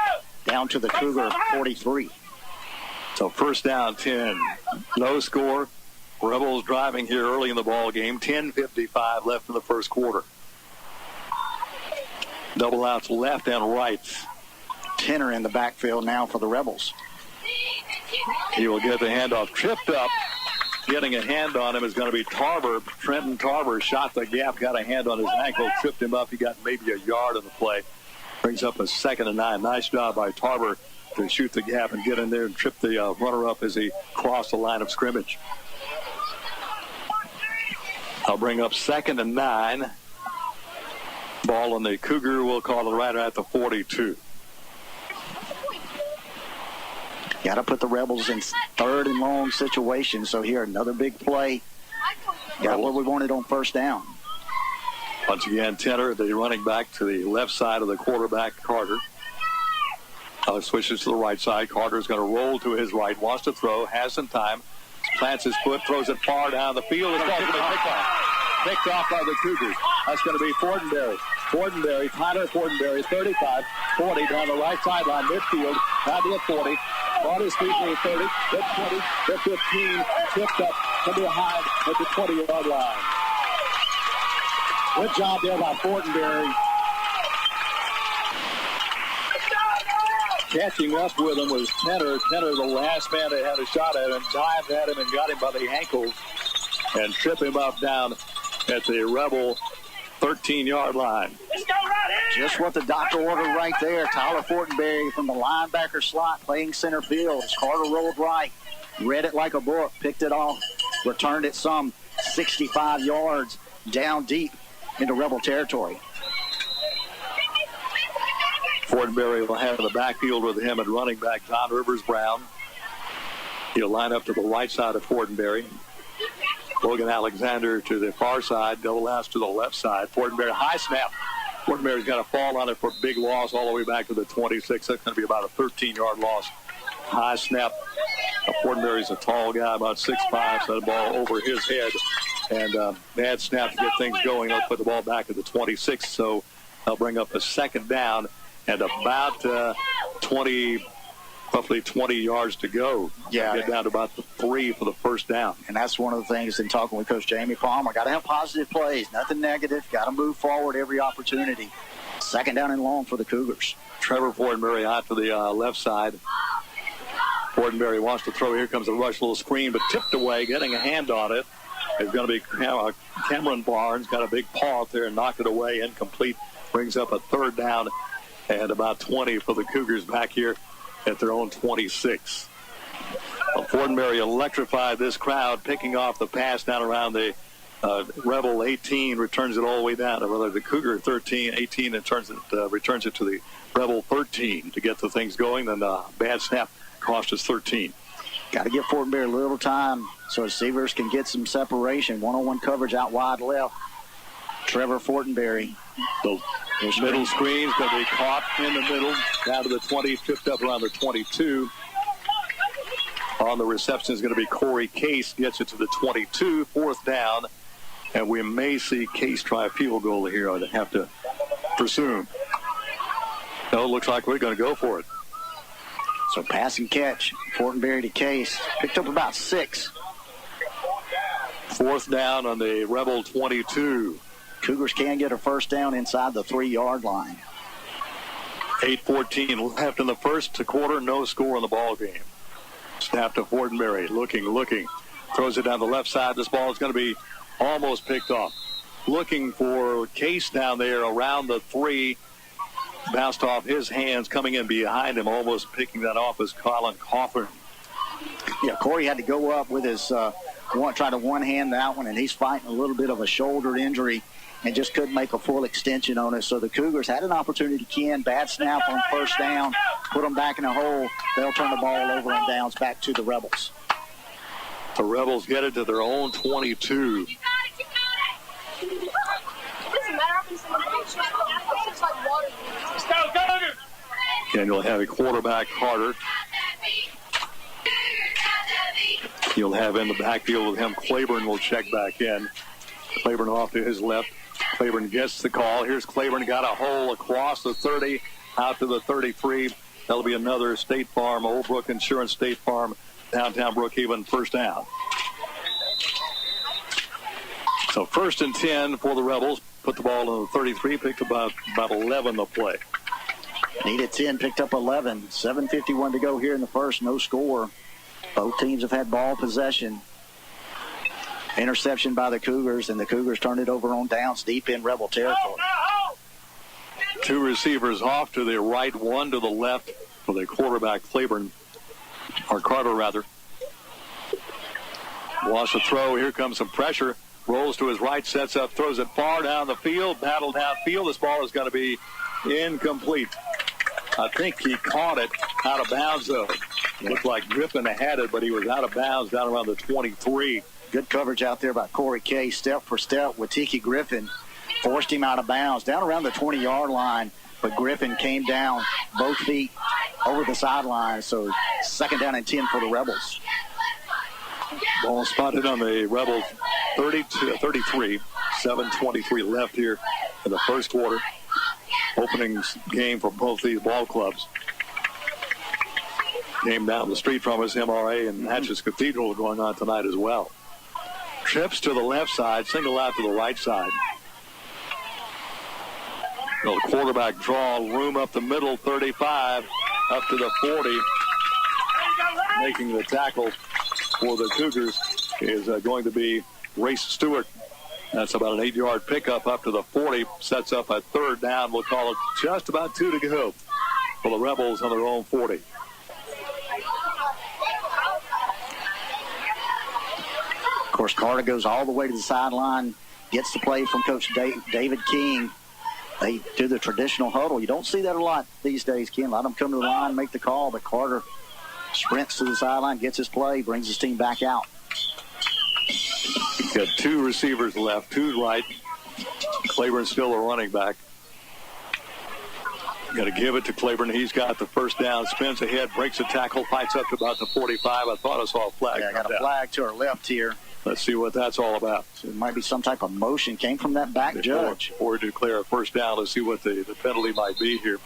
Down to the Cougar 43. So first down 10. No score. Rebels driving here early in the ball game. 10:55 left in the first quarter. Double outs left and right. Tenor in the backfield now for the Rebels. He will get the handoff. Tripped up. Getting a hand on him is going to be Tarver. Trenton Tarver shot the gap, got a hand on his ankle, tripped him up. He got maybe a yard on the play. Brings up a 2nd and 9. Nice job by Tarver to shoot the gap and get in there and trip the runner up as he crossed the line of scrimmage. I'll bring up 2nd and 9. Ball on the Cougar. We'll call it right at the 42. Got to put the Rebels in 3rd and long situations. So here, another big play. Got what we wanted on first down. Once again, Tenor, the running back to the left side of the quarterback, Carter. Switches to the right side. Carter's going to roll to his right. Wants to throw. Has some time. Plants his foot. Throws it far down the field. It's going to be picked off. Picked off by the Cougars. That's going to be Fortenberry. Fortenberry, Tyler Fortenberry, 35, 40 down the right sideline, midfield, down to the 40. On his feet to the 30, the 20, the 15, tipped up from behind at the 20-yard line. Good job there by Fortenberry. Catching up with him was Tenner. Tenner, the last man that had a shot at him, dived at him and got him by the ankles and tripped him up down at the Rebel 13-yard line. Just what the doctor ordered right there. Tyler Fortenberry from the linebacker slot playing center field. As Carter rolled right, read it like a book, picked it off, returned it some 65 yards down deep into Rebel territory. Fortenberry will have the backfield with him at running back Don Rivers Brown. He'll line up to the right side of Fortenberry. Logan Alexander to the far side, Double S to the left side. Fortenberry, high snap. Fortenberry's got a fall on it for a big loss all the way back to the 26. That's going to be about a 13-yard loss. High snap. Fortenberry's a tall guy, about 6'5", so the ball over his head. And bad snap to get things going. They'll put the ball back at the 26, so they'll bring up a second down and about roughly 20 yards to go. Yeah. Get down to about the 3 for the first down. And that's one of the things in talking with Coach Jamie Palmer. Got to have positive plays, nothing negative. Got to move forward every opportunity. Second down and long for the Cougars. Trevor Fortenberry out to the left side. Fortenberry wants to throw. Here comes a rush, little screen, but tipped away, getting a hand on it. It's going to be Cameron Barnes. Got a big paw out there and knocked it away. Incomplete. Brings up a third down and about 20 for the Cougars back here at their own 26. Fortenberry electrified this crowd, picking off the pass down around the Rebel 18, returns it all the way down to the Cougar 13, 18, and returns it to the Rebel 13 to get the things going. Then the bad snap cost us 13. Got to give Fortenberry a little time so receivers can get some separation. One-on-one coverage out wide left. Trevor Fortenberry. The middle screen's going to be caught in the middle, down to the 20, tipped up around the 22. On the reception is going to be Corey Case, gets it to the 22, fourth down, and we may see Case try a field goal here. I'd have to presume. No, it looks like we're going to go for it. So pass and catch, Fortenberry to Case, picked up about 6. Fourth down on the Rebel 22. Cougars can get a first down inside the 3-yard line. 8:14 left in the first quarter. No score in the ball game. Snap to Fortenberry. Looking. Throws it down the left side. This ball is going to be almost picked off. Looking for Case down there around the 3. Bounced off his hands. Coming in behind him. Almost picking that off is Colin Coffin. Yeah, Corey had to go up with his try to one-hand that one, and he's fighting a little bit of a shoulder injury and just couldn't make a full extension on it. So the Cougars had an opportunity to key in. Bad snap on first down. Put them back in a hole. They'll turn the ball over and downs back to the Rebels. The Rebels get it to their own 22. And you'll have a quarterback, Carter. You'll have in the backfield with him, Claiborne will check back in. Claiborne off to his left. Claiborne gets the call. Here's Claiborne, got a hole across the 30, out to the 33. That'll be another State Farm, Old Brook Insurance State Farm, downtown Brookhaven, first down. So first and 10 for the Rebels. Put the ball in the 33, picked about 11 to play. Needed 10, picked up 11. 7:51 to go here in the first, no score. Both teams have had ball possession. Interception by the Cougars, and the Cougars turned it over on downs deep in Rebel territory. Two receivers off to the right, one to the left for the quarterback, Claiborne, or Carter, rather. Wants to throw. Here comes some pressure. Rolls to his right, sets up, throws it far down the field, battle downfield. This ball is going to be incomplete. I think he caught it out of bounds, though. Looked like Griffin had it, but he was out of bounds down around the 23. Good coverage out there by Corey Kay, step for step with Tiki Griffin. Forced him out of bounds, down around the 20-yard line, but Griffin came down both feet over the sideline, so second down and 10 for the Rebels. Ball spotted on the Rebels 33, 7:23 left here in the first quarter. Opening game for both these ball clubs. Game down the street from us, MRA and Natchez Cathedral going on tonight as well. Trips to the left side, single out to the right side. The quarterback draw, room up the middle, 35, up to the 40. Making the tackle for the Cougars is going to be Race Stewart. That's about an 8-yard pickup up to the 40. Sets up a third down. We'll call it just about 2 to go for the Rebels on their own 40. Of course, Carter goes all the way to the sideline, gets the play from Coach David King. They do the traditional huddle. You don't see that a lot these days, Ken. A lot of them come to the line, make the call, but Carter sprints to the sideline, gets his play, brings his team back out. Got 2 receivers left, 2 right. Claiborne's still a running back. Got to give it to Claiborne. He's got the first down, spins ahead, breaks a tackle, fights up to about the 45. I thought I saw a flag. Yeah, I got a flag to our left here. Let's see what that's all about. So it might be some type of motion came from that back judge. Or declare a first down. Let's see what the penalty might be here.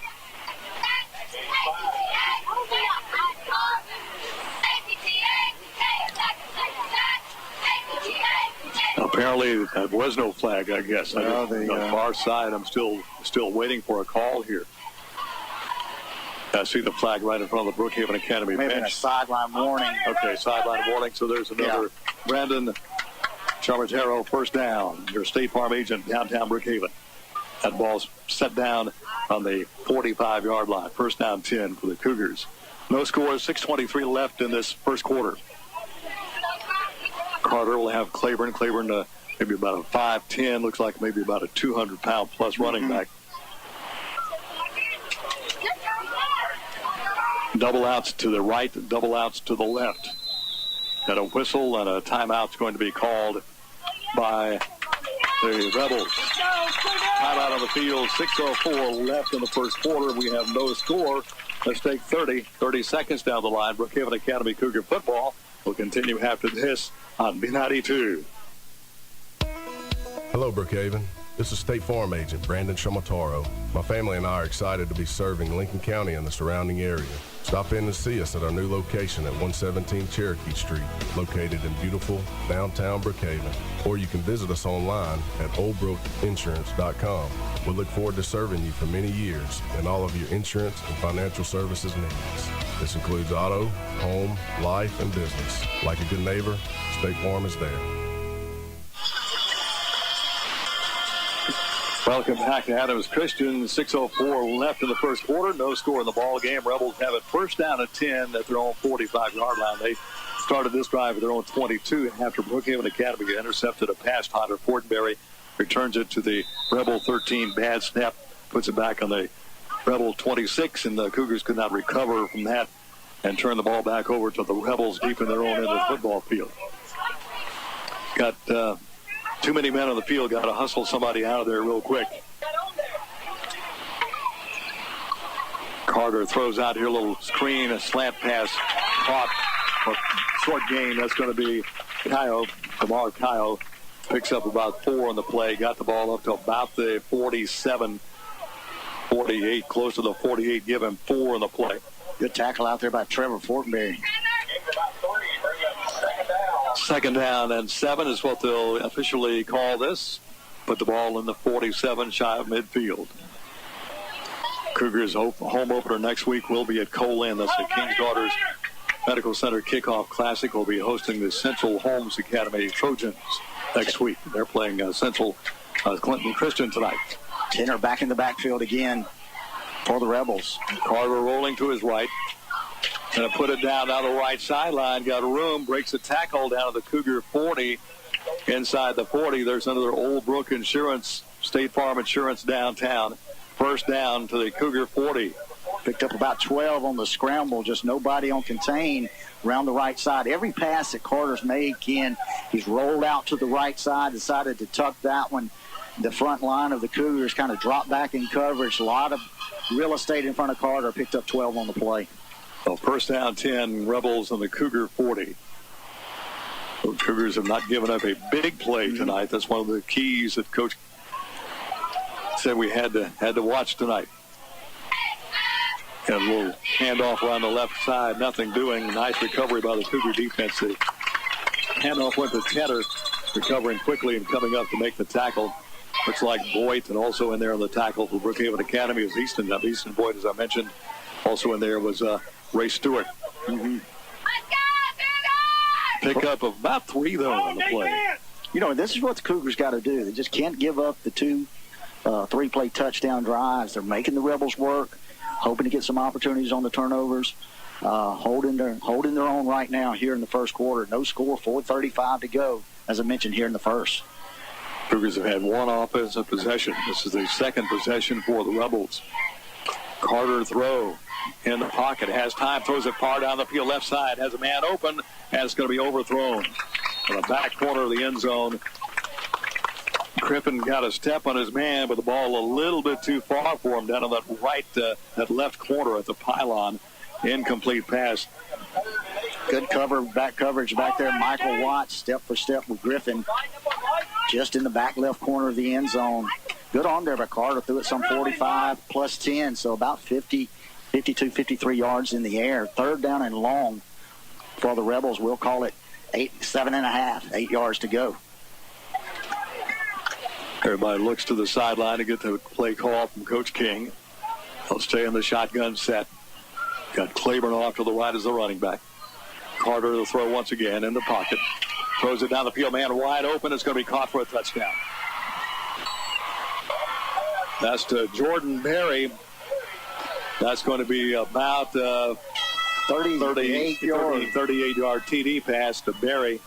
Apparently, that was no flag, I guess. On the far side, I'm still waiting for a call here. I see the flag right in front of the Brookhaven Academy Maybe bench. a sideline warning. Okay, sideline warning. So there's another Brandon Charmatero first down. Your State Farm agent downtown Brookhaven. That ball's set down on the 45-yard line. First down 10 for the Cougars. No score, 6:23 left in this first quarter. Carter will have Claiborne. Claiborne maybe about a 5'10", looks like maybe about a 200-pound plus running back. Double outs to the right, double outs to the left. Got a whistle and a timeout's going to be called by the Rebels. Timeout on the field, 6:04 left in the first quarter. We have no score. Let's take 30 seconds down the line. Brookhaven Academy Cougar football will continue after this on B92. Hello, Brookhaven. This is State Farm agent Brandon Charmatero. My family and I are excited to be serving Lincoln County and the surrounding area. Stop in and see us at our new location at 117 Cherokee Street, located in beautiful downtown Brookhaven. Or you can visit us online at oldbrookinsurance.com. We look forward to serving you for many years in all of your insurance and financial services needs. This includes auto, home, life, and business. Like a good neighbor, State Farm is there. Welcome back to Adams Christian. 6:04 left in the first quarter. No score in the ball game. Rebels have it first down at 10 at their own 45-yard line. They started this drive at their own 22 after Brookhaven Academy intercepted a pass. Hunter Fortenberry returns it to the Rebel 13. Bad snap, puts it back on the Rebel 26, and the Cougars could not recover from that and turn the ball back over to the Rebels deep in their own end of the football field. Got too many men on the field. Got to hustle somebody out of there real quick. Carter throws out here a little screen, a slant pass, caught for short gain. That's going to be Kyle. Kamar Kyle picks up about 4 on the play. Got the ball up to about the 47, 48, close to the 48. Give him 4 on the play. Good tackle out there by Trevor Fortenberry. Second down and 7 is what they'll officially call this. Put the ball in the 47, shy of midfield. Cougars' home opener next week will be at Colin. That's the King's Daughters Medical Center Kickoff Classic. Will be hosting the Central Holmes Academy Trojans next week. They're playing Central Clinton Christian tonight. Tenor back in the backfield again for the Rebels. Carter rolling to his right. Going to put it down the right sideline. Got room. Breaks a tackle down to the Cougar 40. Inside the 40, there's another Old Brook Insurance, State Farm Insurance downtown. First down to the Cougar 40. Picked up about 12 on the scramble. Just nobody on contain around the right side. Every pass that Carter's made, Ken, he's rolled out to the right side, decided to tuck that one. The front line of the Cougars kind of dropped back in coverage. A lot of real estate in front of Carter. Picked up 12 on the play. So first down 10, Rebels on the Cougar 40. The Cougars have not given up a big play tonight. That's one of the keys that Coach said we had to watch tonight. And a little handoff around the left side, nothing doing. Nice recovery by the Cougar defense. The handoff went to Tedder, recovering quickly and coming up to make the tackle. Looks like Boyd, and also in there on the tackle for Brookhaven Academy is Easton. Easton Boyd, as I mentioned. Also in there was Ray Stewart. Pickup of about 3, though, on the play. You know, this is what the Cougars got to do. They just can't give up the 2 3-play touchdown drives. They're making the Rebels work, hoping to get some opportunities on the turnovers, holding their own right now here in the first quarter. No score, 4:35 to go, as I mentioned, here in the first. Cougars have had 1 offensive possession. This is the 2nd possession for the Rebels. Carter throw in the pocket, has time, throws it far down the field left side, has a man open, and it's going to be overthrown. In the back corner of the end zone, Crippen got a step on his man, but the ball a little bit too far for him down on that left corner at the pylon. Incomplete pass. Good back coverage back there. Michael Watts, step for step with Griffin, just in the back left corner of the end zone. Good on there by Carter. Threw it some 45 plus 10, so about 50, 52, 53 yards in the air. 3rd down and long for the Rebels. We'll call it 7.5, 8 yards to go. Everybody looks to the sideline to get the play call from Coach King. They'll stay in the shotgun set. Got Claiborne off to the right as the running back. Carter to throw once again in the pocket. Throws it down the field, man wide open. It's going to be caught for a touchdown. That's to Jordan Berry. That's going to be about 38-yard TD pass to Berry.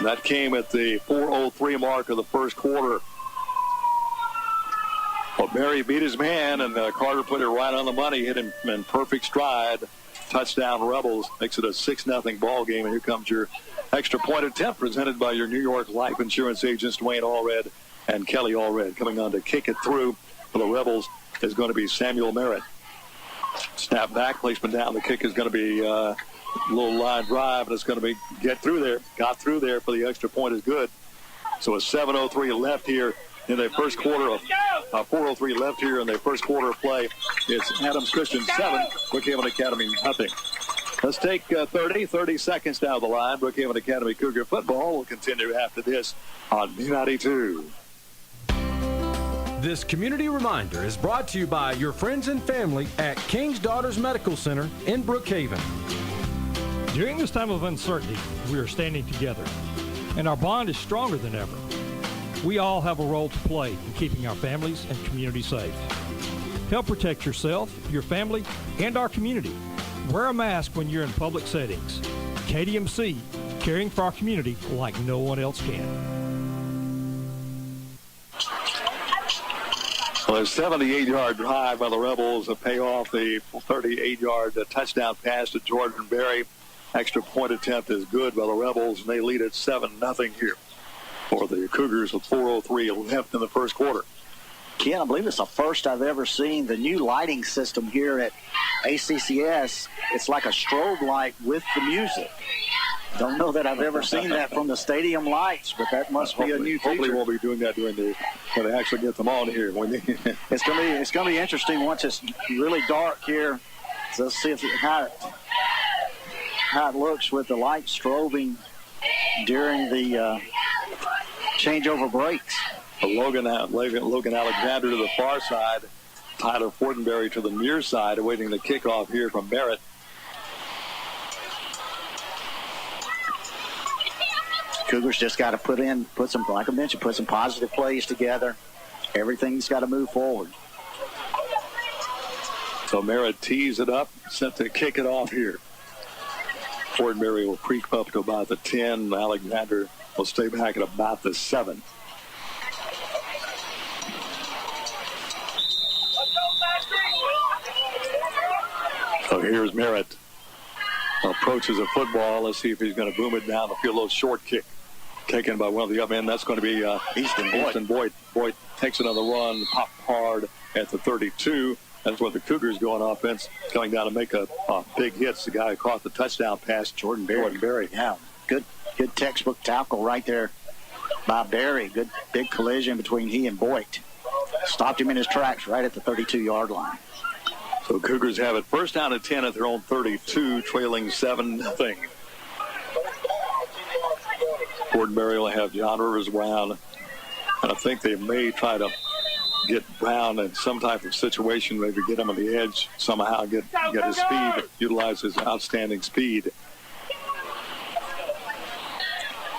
That came at the 4:03 mark of the first quarter. Well, Berry beat his man, and Carter put it right on the money, hit him in perfect stride. Touchdown Rebels. Makes it a 6-0 ball game, and here comes your extra point attempt presented by your New York life insurance agents, Dwayne Allred and Kelly Allred. Coming on to kick it through for the Rebels is going to be Samuel Merritt. Snap back, placement down. The kick is going to be a little line drive, and it's going to be get through there. Got through there for the extra point is good. So a 7:03 left here in the first quarter of 4:03 left here in the first quarter of play. It's Adams Christian 7, Brookhaven Academy nothing. Let's take 30 seconds down the line. Brookhaven Academy Cougar football will continue after this on B92. This community reminder is brought to you by your friends and family at King's Daughters Medical Center in Brookhaven. During this time of uncertainty, we are standing together, and our bond is stronger than ever. We all have a role to play in keeping our families and community safe. Help protect yourself, your family, and our community. Wear a mask when you're in public settings. KDMC, caring for our community like no one else can. Well, a 78-yard drive by the Rebels to pay off the 38-yard touchdown pass to Jordan Berry. Extra point attempt is good by the Rebels, and they lead at 7-0 here for the Cougars with 4:03 left in the first quarter. Ken, I believe it's the first I've ever seen the new lighting system here at ACCS. It's like a strobe light with the music. Don't know that I've ever seen that from the stadium lights, but that must be a new feature. Hopefully we'll be doing that when they actually get them on here. It's going to be interesting once it's really dark here. So let's see how it looks with the light strobing during the changeover breaks. Logan Alexander to the far side. Tyler Fortenberry to the near side, awaiting the kickoff here from Barrett. Cougars just got to put some, like I mentioned, put some positive plays together. Everything's got to move forward. So Merritt tees it up, set to kick it off here. Fortenberry will creep up to about the 10. Alexander will stay back at about the 7. So here's Merritt. Approaches a football. Let's see if he's going to boom it down the field. A little short kick taken by one of the up men. That's going to be Easton Boyd. Boyd takes another run, pop hard at the 32. That's where the Cougars go on offense, coming down to make a big hit. It's the guy who caught the touchdown pass, Jordan Berry. Yeah, good textbook tackle right there by Berry. Good big collision between he and Boyd. Stopped him in his tracks right at the 32-yard line. So Cougars have it first down and 10 at their own 32, trailing 7-0. Fortenberry will have John Rivers Brown. And I think they may try to get Brown in some type of situation, maybe get him on the edge somehow, get his speed, utilize his outstanding speed.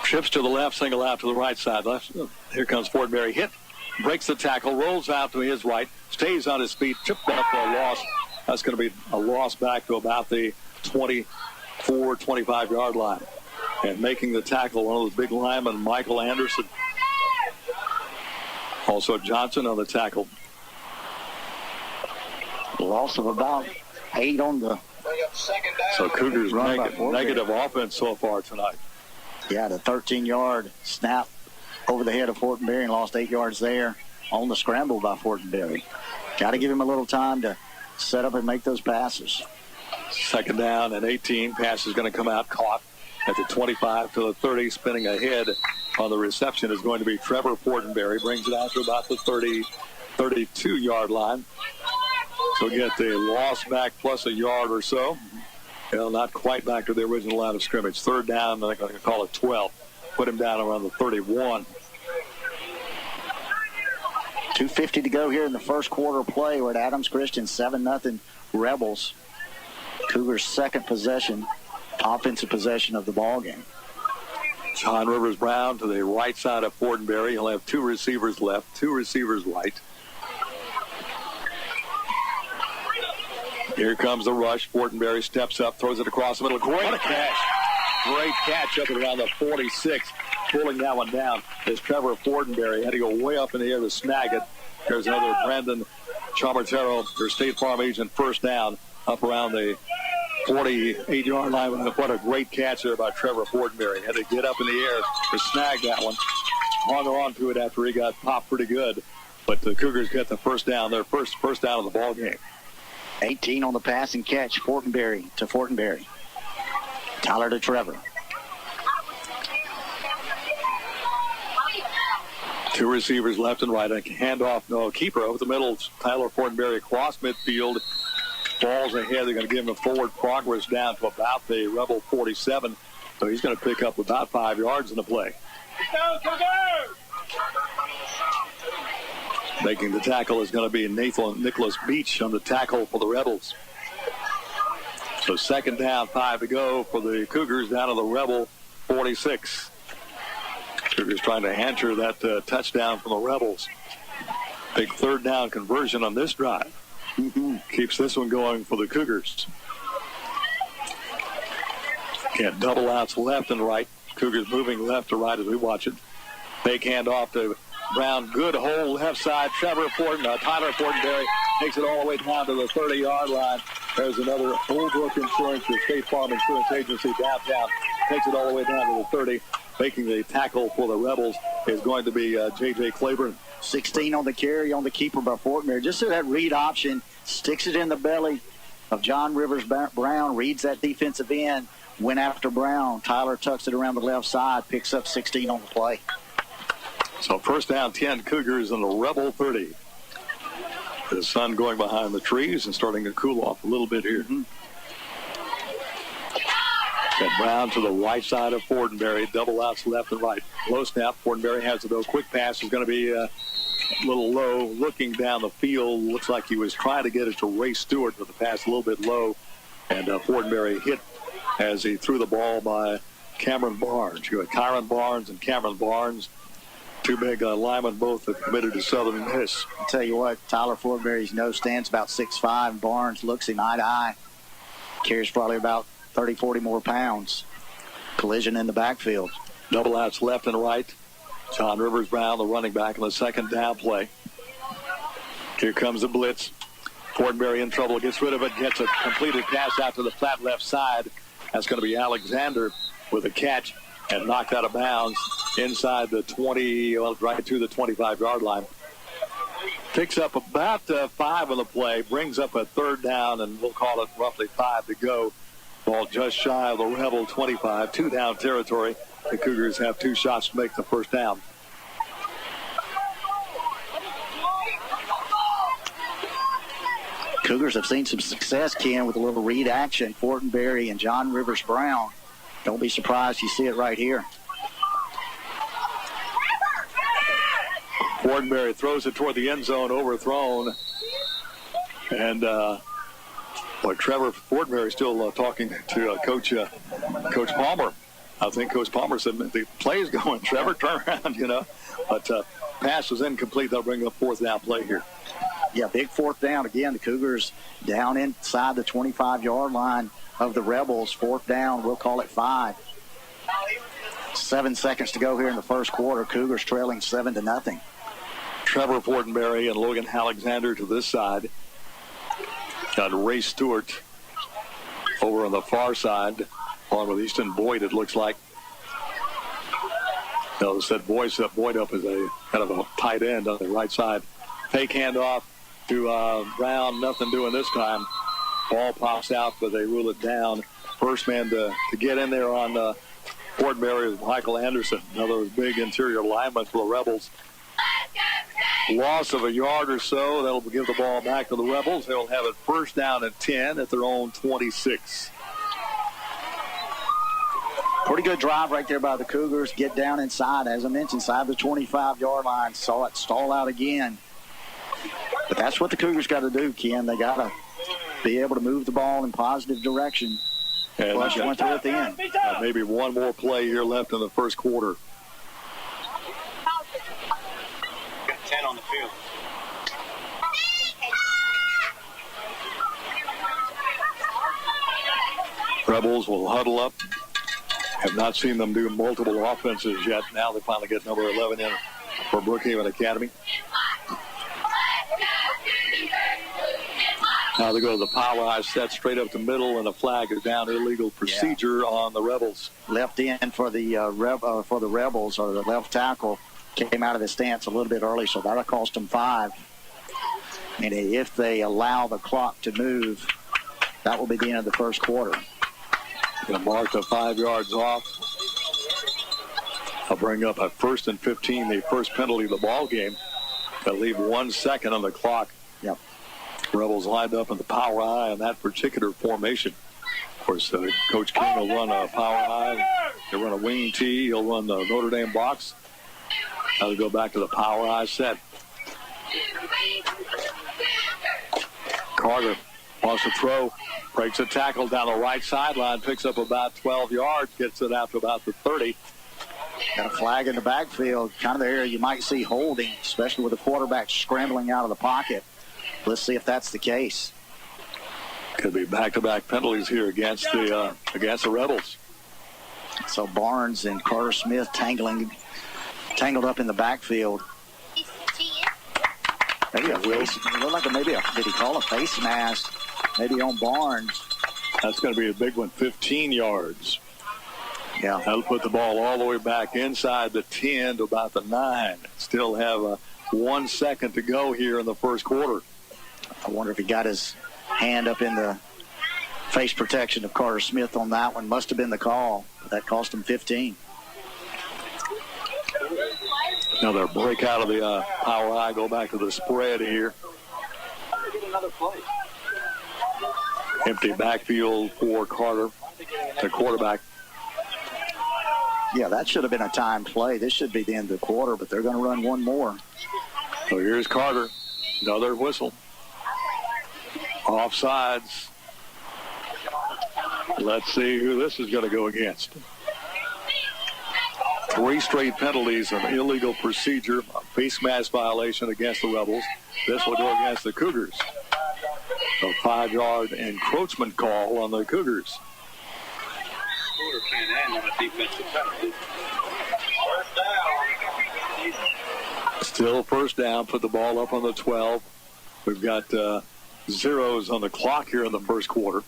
Trips to the left, single out to the right side. Here comes Fortenberry. Hit, breaks the tackle, rolls out to his right, stays on his feet, tripped up for a loss. That's going to be a loss back to about the 24, 25-yard line. And making the tackle, one of those big linemen, Michael Anderson. Also Johnson on the tackle. Loss of about 8 on the... So Cougars negative offense so far tonight. Yeah, the 13-yard snap over the head of Fortenberry and lost 8 yards there on the scramble by Fortenberry. Got to give him a little time to set up and make those passes. Second down and 18. Pass is going to come out caught at the 25 to the 30. Spinning ahead on the reception is going to be Trevor Fortenberry. Brings it out to about the 32-yard line. So get the loss back plus a yard or so. Well, not quite back to the original line of scrimmage. Third down, they're going to call it 12. Put him down around the 31. 2:50 to go here in the first quarter play. We're at Adams Christian, 7-0 Rebels. Cougars' second possession, offensive possession of the ball game. John Rivers Brown to the right side of Fortenberry. He'll have 2 receivers left, 2 receivers right. Here comes the rush. Fortenberry steps up, throws it across the middle. Great catch. Great catch up at around the 46. Pulling that one down is Trevor Fortenberry. Had to go way up in the air to snag it. There's another Brandon Chamartero, their State Farm agent, first down up around the 48-yard line. What a great catch there by Trevor Fortenberry. Had to get up in the air to snag that one. Hung on to it after he got popped pretty good. But the Cougars get the first down, their first down of the ball game. 18 on the pass and catch. Fortenberry to Fortenberry. Tyler to Trevor. 2 receivers left and right. A handoff, no keeper over the middle. Tyler Fortenberry across midfield. Balls ahead. They're going to give him a forward progress down to about the Rebel 47. So he's going to pick up about 5 yards in the play. Making the tackle is going to be Nicholas Beach on the tackle for the Rebels. So second down, 5 to go for the Cougars down to the Rebel 46. Cougars trying to answer that touchdown from the Rebels. Big third down conversion on this drive. Keeps this one going for the Cougars. Get double outs left and right. Cougars moving left to right as we watch it. Fake handoff to Brown. Good hole left side. Tyler Fortenberry takes it all the way down to the 30-yard line. There's another Oldbrook Insurance, the State Farm Insurance Agency downtown. Takes it all the way down to the 30. Making the tackle for the Rebels is going to be J.J. Claiborne. 16 on the carry on the keeper by Fortenberry. Just so that read option, sticks it in the belly of John Rivers Brown, reads that defensive end, went after Brown. Tyler tucks it around the left side, picks up 16 on the play. So first down, 10 Cougars in the Rebel 30. The sun going behind the trees and starting to cool off a little bit here. Got Brown to the right side of Fortenberry. Double outs left and right. Low snap. Fortenberry has it, though. Quick pass is going to be a little low. Looking down the field, looks like he was trying to get it to Ray Stewart, but the pass a little bit low. And Fortenberry hit as he threw the ball by Cameron Barnes. You got Kyron Barnes and Cameron Barnes. 2 big linemen, both have committed to Southern Miss. I'll tell you what, Tyler Fortenberry's nose stands about 6'5". Barnes looks him eye to eye. Carries probably about 30, 40 more pounds. Collision in the backfield. Double outs left and right. John Rivers Brown, the running back, in the second down play. Here comes the blitz. Fortenberry in trouble, gets rid of it, gets a completed pass out to the flat left side. That's going to be Alexander with a catch and knocked out of bounds inside the 20, right to the 25-yard line. Picks up about 5 on the play, brings up a third down, and we'll call it roughly 5 to go. Ball just shy of the Rebel 25, 2 down territory. The Cougars have 2 shots to make the first down. Cougars have seen some success, Ken, with a little read action. Fortenberry and John Rivers Brown. Don't be surprised you see it right here. Fortenberry throws it toward the end zone, overthrown. And Trevor Fortenberry still talking to Coach Palmer. I think Coach Palmer said the play is going. Trevor, turn around, But pass was incomplete. They'll bring up fourth down play here. Yeah, big fourth down. Again, the Cougars down inside the 25-yard line of the Rebels. Fourth down, we'll call it 5. 7 seconds to go here in the first quarter. Cougars trailing 7-0. Trevor Fortenberry and Logan Alexander to this side. Got Ray Stewart over on the far side, along with Easton Boyd, it looks like. They'll set Boyd up as a kind of a tight end on the right side. Fake handoff to Brown. Nothing doing this time. Ball pops out, but they rule it down. First man to get in there on Fortenberry is Michael Anderson, another big interior lineman for the Rebels. Loss of a yard or so. That'll give the ball back to the Rebels. They'll have it first down and 10 at their own 26. Pretty good drive right there by the Cougars. Get down inside, as I mentioned, inside the 25-yard line. Saw it stall out again. But that's what the Cougars got to do, Ken. They got to be able to move the ball in positive direction. And plus, you went through at the end. Maybe one more play here left in the first quarter. 10 on the field. Rebels will huddle up. Have not seen them do multiple offenses yet. Now they finally get number 11 in for Brookhaven Academy. Now they go to the power high set straight up the middle, and a flag is down. Illegal procedure on the Rebels. Left in for the Rebels, or the left tackle, came out of the stance a little bit early, so that'll cost them 5. And if they allow the clock to move, that will be the end of the first quarter. Going to mark the 5 yards off. I'll bring up a 1st and 15, the first penalty of the ball game. They'll leave 1 second on the clock. Yep. Rebels lined up in the power eye on that particular formation. Of course, Coach King will run a power eye. He'll run a wing tee. He'll run the Notre Dame box. Now they go back to the power eye set. Carter wants to throw. Breaks a tackle down the right sideline. Picks up about 12 yards. Gets it out to about the 30. Got a flag in the backfield. Kind of the area you might see holding, especially with the quarterback scrambling out of the pocket. Let's see if that's the case. Could be back-to-back penalties here against the Rebels. So Barnes and Carter Smith tangled up in the backfield. Maybe a face. It looked like did he call a face mask? Maybe on Barnes. That's going to be a big one, 15 yards. Yeah. That'll put the ball all the way back inside the 10 to about the 9. Still have 1 second to go here in the first quarter. I wonder if he got his hand up in the face protection of Carter Smith on that one. Must have been the call. But that cost him 15. Now they'll break out of the power eye, go back to the spread here. Empty backfield for Carter, the quarterback. Yeah, that should have been a timed play. This should be the end of the quarter, but they're going to run one more. So here's Carter. Another whistle. Offsides. Let's see who this is going to go against. 3 straight penalties, an illegal procedure, a face mask violation against the Rebels. This will go against the Cougars. A 5-yard encroachment call on the Cougars. Still first down, put the ball up on the 12. We've got zeros on the clock here in the first quarter.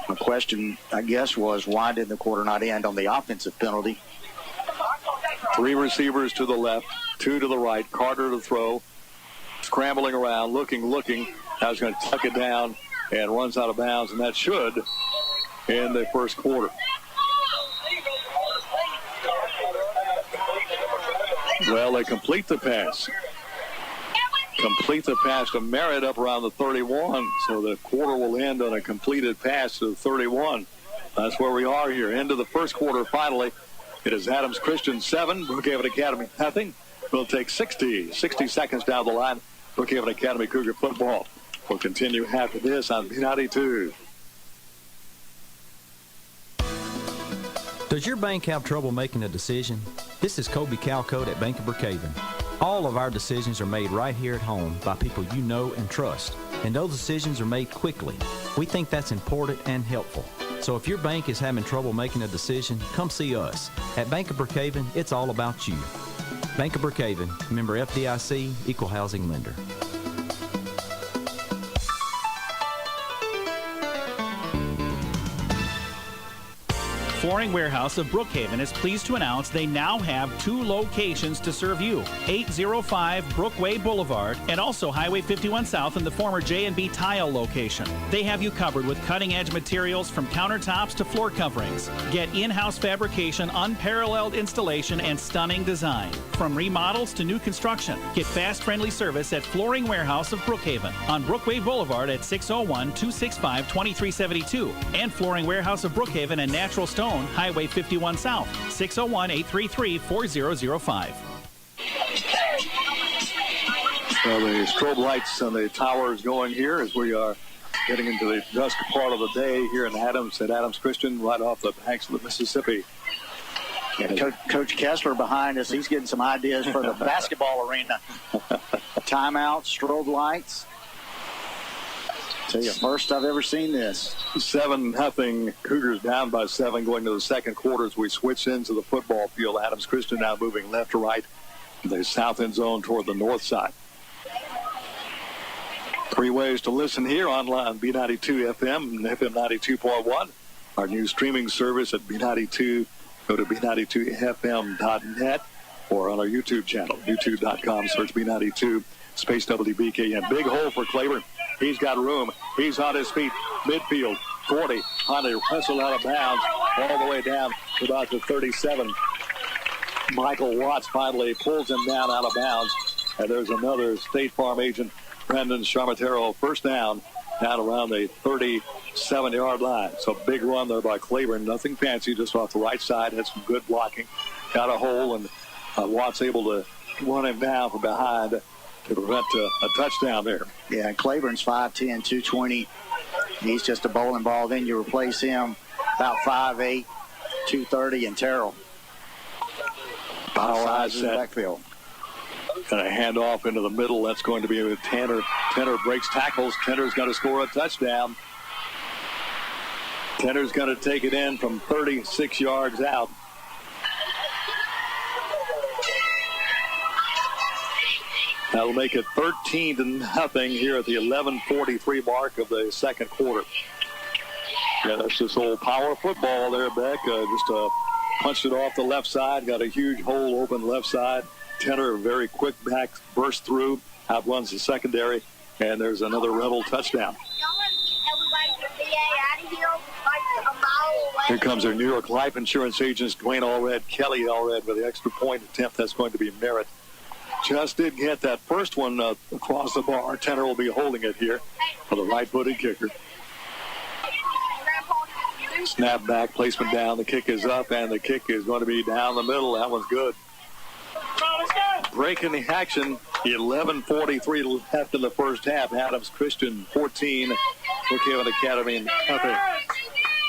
My question, I guess, was why did the quarter not end on the offensive penalty? 3 receivers to the left, 2 to the right. Carter to throw, scrambling around, looking. Now he's going to tuck it down and runs out of bounds, and that should end the first quarter. Well, they complete the pass. complete the pass to Merritt up around the 31. So the quarter will end on a completed pass to the 31. That's where we are here. End of the first quarter finally. It is Adams Christian 7, Brookhaven Academy nothing. We'll take 60 seconds down the line. Brookhaven Academy Cougar football will continue after this on B92. Does your bank have trouble making a decision? This is Kobe Calcote at Bank of Brookhaven. All of our decisions are made right here at home by people you know and trust, and those decisions are made quickly. We think that's important and helpful. So if your bank is having trouble making a decision, come see us. At Bank of Brookhaven, it's all about you. Bank of Brookhaven, member FDIC, equal housing lender. Flooring Warehouse of Brookhaven is pleased to announce they now have 2 locations to serve you. 805 Brookway Boulevard and also Highway 51 South in the former J&B Tile location. They have you covered with cutting-edge materials from countertops to floor coverings. Get in-house fabrication, unparalleled installation, and stunning design. From remodels to new construction, get fast, friendly service at Flooring Warehouse of Brookhaven on Brookway Boulevard at 601-265-2372 and Flooring Warehouse of Brookhaven and Natural Stone, Highway 51 South, 601-833-4005. Well, the strobe lights on the towers going here as we are getting into the dusk part of the day here in Adams at Adams Christian, right off the banks of the Mississippi. And Coach Kessler behind us, he's getting some ideas for the basketball arena. Timeouts, strobe lights. Tell you, first I've ever seen this. 7-0. Cougars down by 7 going to the second quarter as we switch into the football field. Adams Christian now moving left to right. The south end zone toward the north side. 3 ways to listen here online, B92 FM and FM 92.1. Our new streaming service at B92. Go to B92FM.net or on our YouTube channel, youtube.com. Search B92 space WBKM. Big hole for Claiborne. He's got room. He's on his feet. Midfield, 40. On the wrestle out of bounds all the way down to about the 37. Michael Watts finally pulls him down out of bounds. And there's another State Farm agent, Brandon Charmatero, first down around the 37-yard line. So big run there by Claiborne. Nothing fancy, just off the right side. Had some good blocking. Got a hole, and Watts able to run him down from behind to prevent a touchdown there. Yeah, and Claiborne's 5'10", 220. He's just a bowling ball. Then you replace him about 5'8", 230, and Terrell. Power in the backfield. And a handoff into the middle. That's going to be with Tanner. Tanner breaks tackles. Tanner's going to score a touchdown. Tanner's going to take it in from 36 yards out. That'll make it 13-0 here at the 11:43 mark of the second quarter. Yeah, that's just old power football there, Beck. Just punched it off the left side. Got a huge hole open left side. Tanner, very quick back burst through. Outruns the secondary. And there's another Rebel touchdown. Here comes our New York Life Insurance agents, Dwayne Allred, Kelly Allred with the extra point attempt. That's going to be Merritt. Just did get that first one across the bar. Tanner will be holding it here for the right-footed kicker. Snap back, placement down. The kick is up, and the kick is going to be down the middle. That one's good. Breaking the action. 11:43 left in the first half. Adams Christian 14. Brookhaven Academy nothing.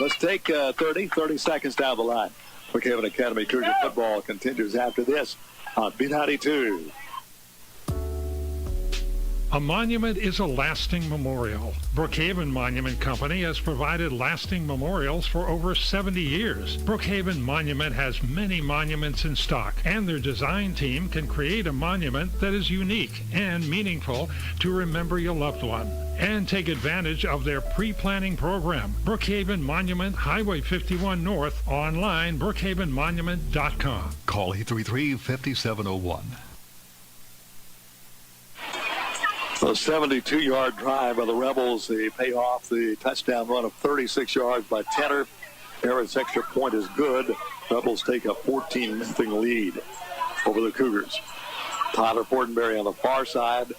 Let's take 30 seconds down the line. Brookhaven Academy Cougar football continues after this on B92. A monument is a lasting memorial. Brookhaven Monument Company has provided lasting memorials for over 70 years. Brookhaven Monument has many monuments in stock, and their design team can create a monument that is unique and meaningful to remember your loved one. And take advantage of their pre-planning program. Brookhaven Monument, Highway 51 North, online, brookhavenmonument.com. Call 833-5701. A 72-yard drive by the Rebels. They pay off the touchdown run of 36 yards by Tanner. Merritt's extra point is good. Rebels take a 14-0 lead over the Cougars. Tyler Fortenberry on the far side.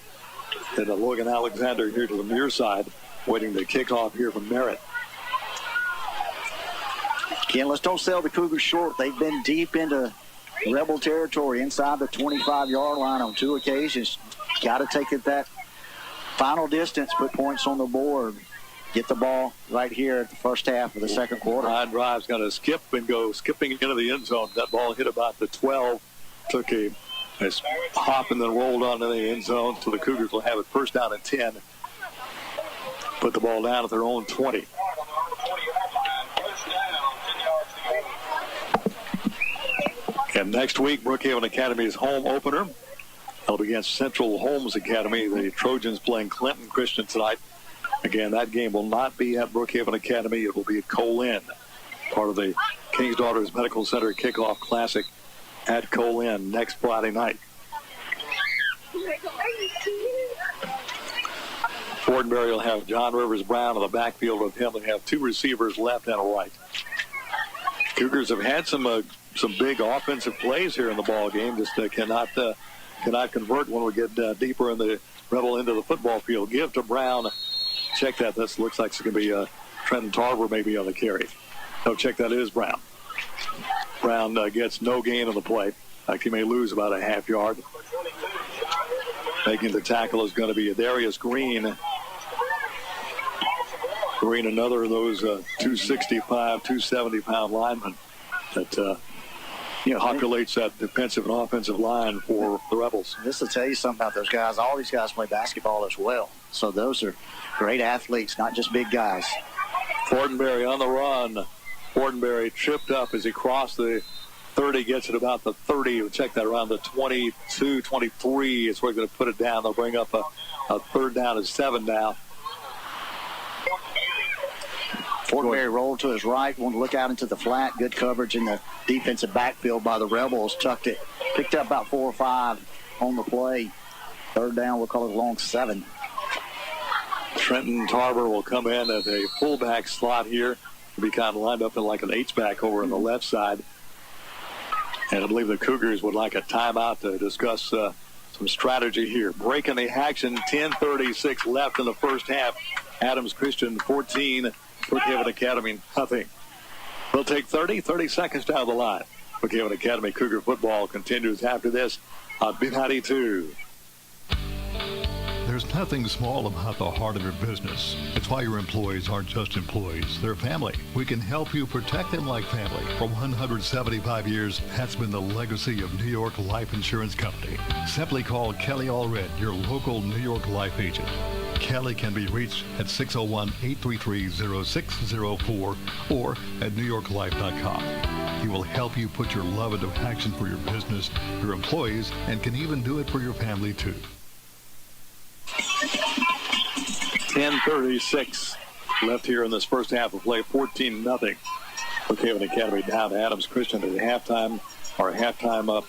And Logan Alexander here to the near side, waiting to kick off here from Merritt. Ken, let's don't sell the Cougars short. They've been deep into Rebel territory inside the 25-yard line on 2 occasions. Got to take it that final distance, put points on the board, get the ball right here at the first half of the second quarter. Line drive's going to skip and go skipping into the end zone. That ball hit about the 12, took a hop and then rolled onto the end zone. So the Cougars will have it first down at 10. Put the ball down at their own 20. And next week, Brookhaven Academy's home opener. That'll be against Central Holmes Academy. The Trojans playing Clinton Christian tonight. Again, that game will not be at Brookhaven Academy. It will be at Cole-Inn, part of the King's Daughters Medical Center Kickoff Classic at Cole-Inn next Friday night. Fortenberry will have John Rivers Brown in the backfield with him. They have 2 receivers left and a right. Cougars have had some big offensive plays here in the ball game. Just cannot convert when we get deeper in the Rebel into the football field. Give to Brown. Check that. This looks like it's going to be Trenton Tarver maybe on the carry. No, check that. It is Brown. Brown gets no gain on the play. In fact, he may lose about a half yard. Making the tackle is going to be Darius Green. Green, another of those 265, 270-pound linemen that populates that defensive and offensive line for the Rebels. This will tell you something about those guys. All these guys play basketball as well. So those are great athletes, not just big guys. Fortenberry on the run. Fortenberry tripped up as he crossed the 30, gets it about the 30. We'll check that around the 22, 23 is where they're going to put it down. They'll bring up a third down and 7 now. Fortenberry rolled to his right, wanted to look out into the flat. Good coverage in the defensive backfield by the Rebels. Tucked it, picked up about 4 or 5 on the play. Third down, we'll call it long 7. Trenton Tarver will come in at a fullback slot here. He'll be kind of lined up in like an H-back over on the left side. And I believe the Cougars would like a timeout to discuss some strategy here. Breaking the action, 10:36 left in the first half. Adams Christian 14, Brookhaven Academy nothing. They'll take 30 seconds down the line. Brookhaven Academy Cougar football continues after this on B92. There's nothing small about the heart of your business. It's why your employees aren't just employees, they're family. We can help you protect them like family. For 175 years, that's been the legacy of New York Life Insurance Company. Simply call Kelly Allred, your local New York Life agent. Kelly can be reached at 601-833-0604 or at newyorklife.com. He will help you put your love into action for your business, your employees, and can even do it for your family too. 10:36 left here in this first half of play. 14-0. Brookhaven Academy down to Adams Christian at the halftime. Our halftime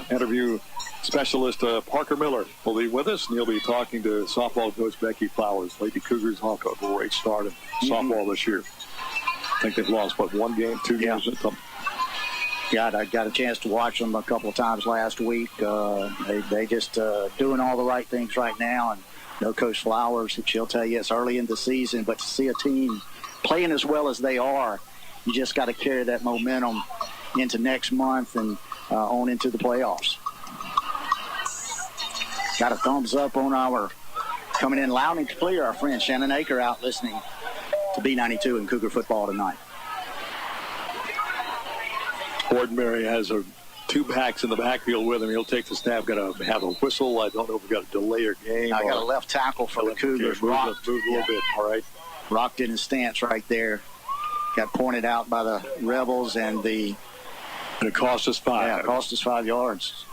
interview specialist Parker Miller will be with us, and he'll be talking to softball coach Becky Flowers. Lady Cougars off to a great start in softball this year. I think they've lost, what, 1 game, 2 games? Yeah, I got a chance to watch them a couple of times last week. They just doing all the right things right now. And Coach Flowers, she'll tell you it's early in the season, but to see a team playing as well as they are, you just got to carry that momentum into next month and on into the playoffs. Got a thumbs up on our coming in loud and clear, our friend Shannon Aker out listening to B92 and Cougar football tonight. Fortenberry has 2 backs in the backfield with him. He'll take the snap. Got to have a whistle. I don't know if we've got a delay or game. I got a left tackle for the Cougars. Moved a little bit. All right. Rocked in his stance right there. Got pointed out by the Rebels, and it cost us 5. Yeah, it cost us 5 yards.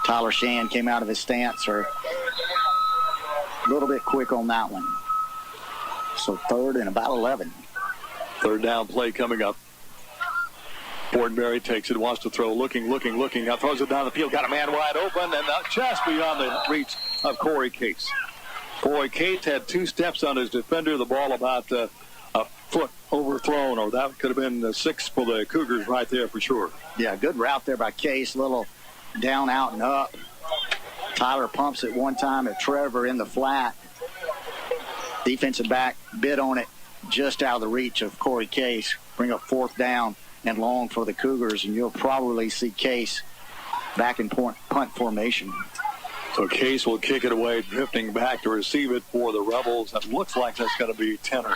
Tyler Shan came out of his stance, or a little bit quick on that one. So 3rd and about 11. Third down play coming up. Fortenberry takes it, wants to throw, looking. Now throws it down the field, got a man wide open, and just beyond the reach of Corey Cates. Corey Cates had 2 steps on his defender. The ball about a foot overthrown, or that could have been 6 for the Cougars right there for sure. Yeah, good route there by Case. Little down, out, and up. Tyler pumps it one time at Trevor in the flat. Defensive back bit on it just out of the reach of Corey Case. Bring up 4th down and long for the Cougars, and you'll probably see Case back in punt formation. So Case will kick it away, drifting back to receive it for the Rebels. It looks like that's going to be Tenor.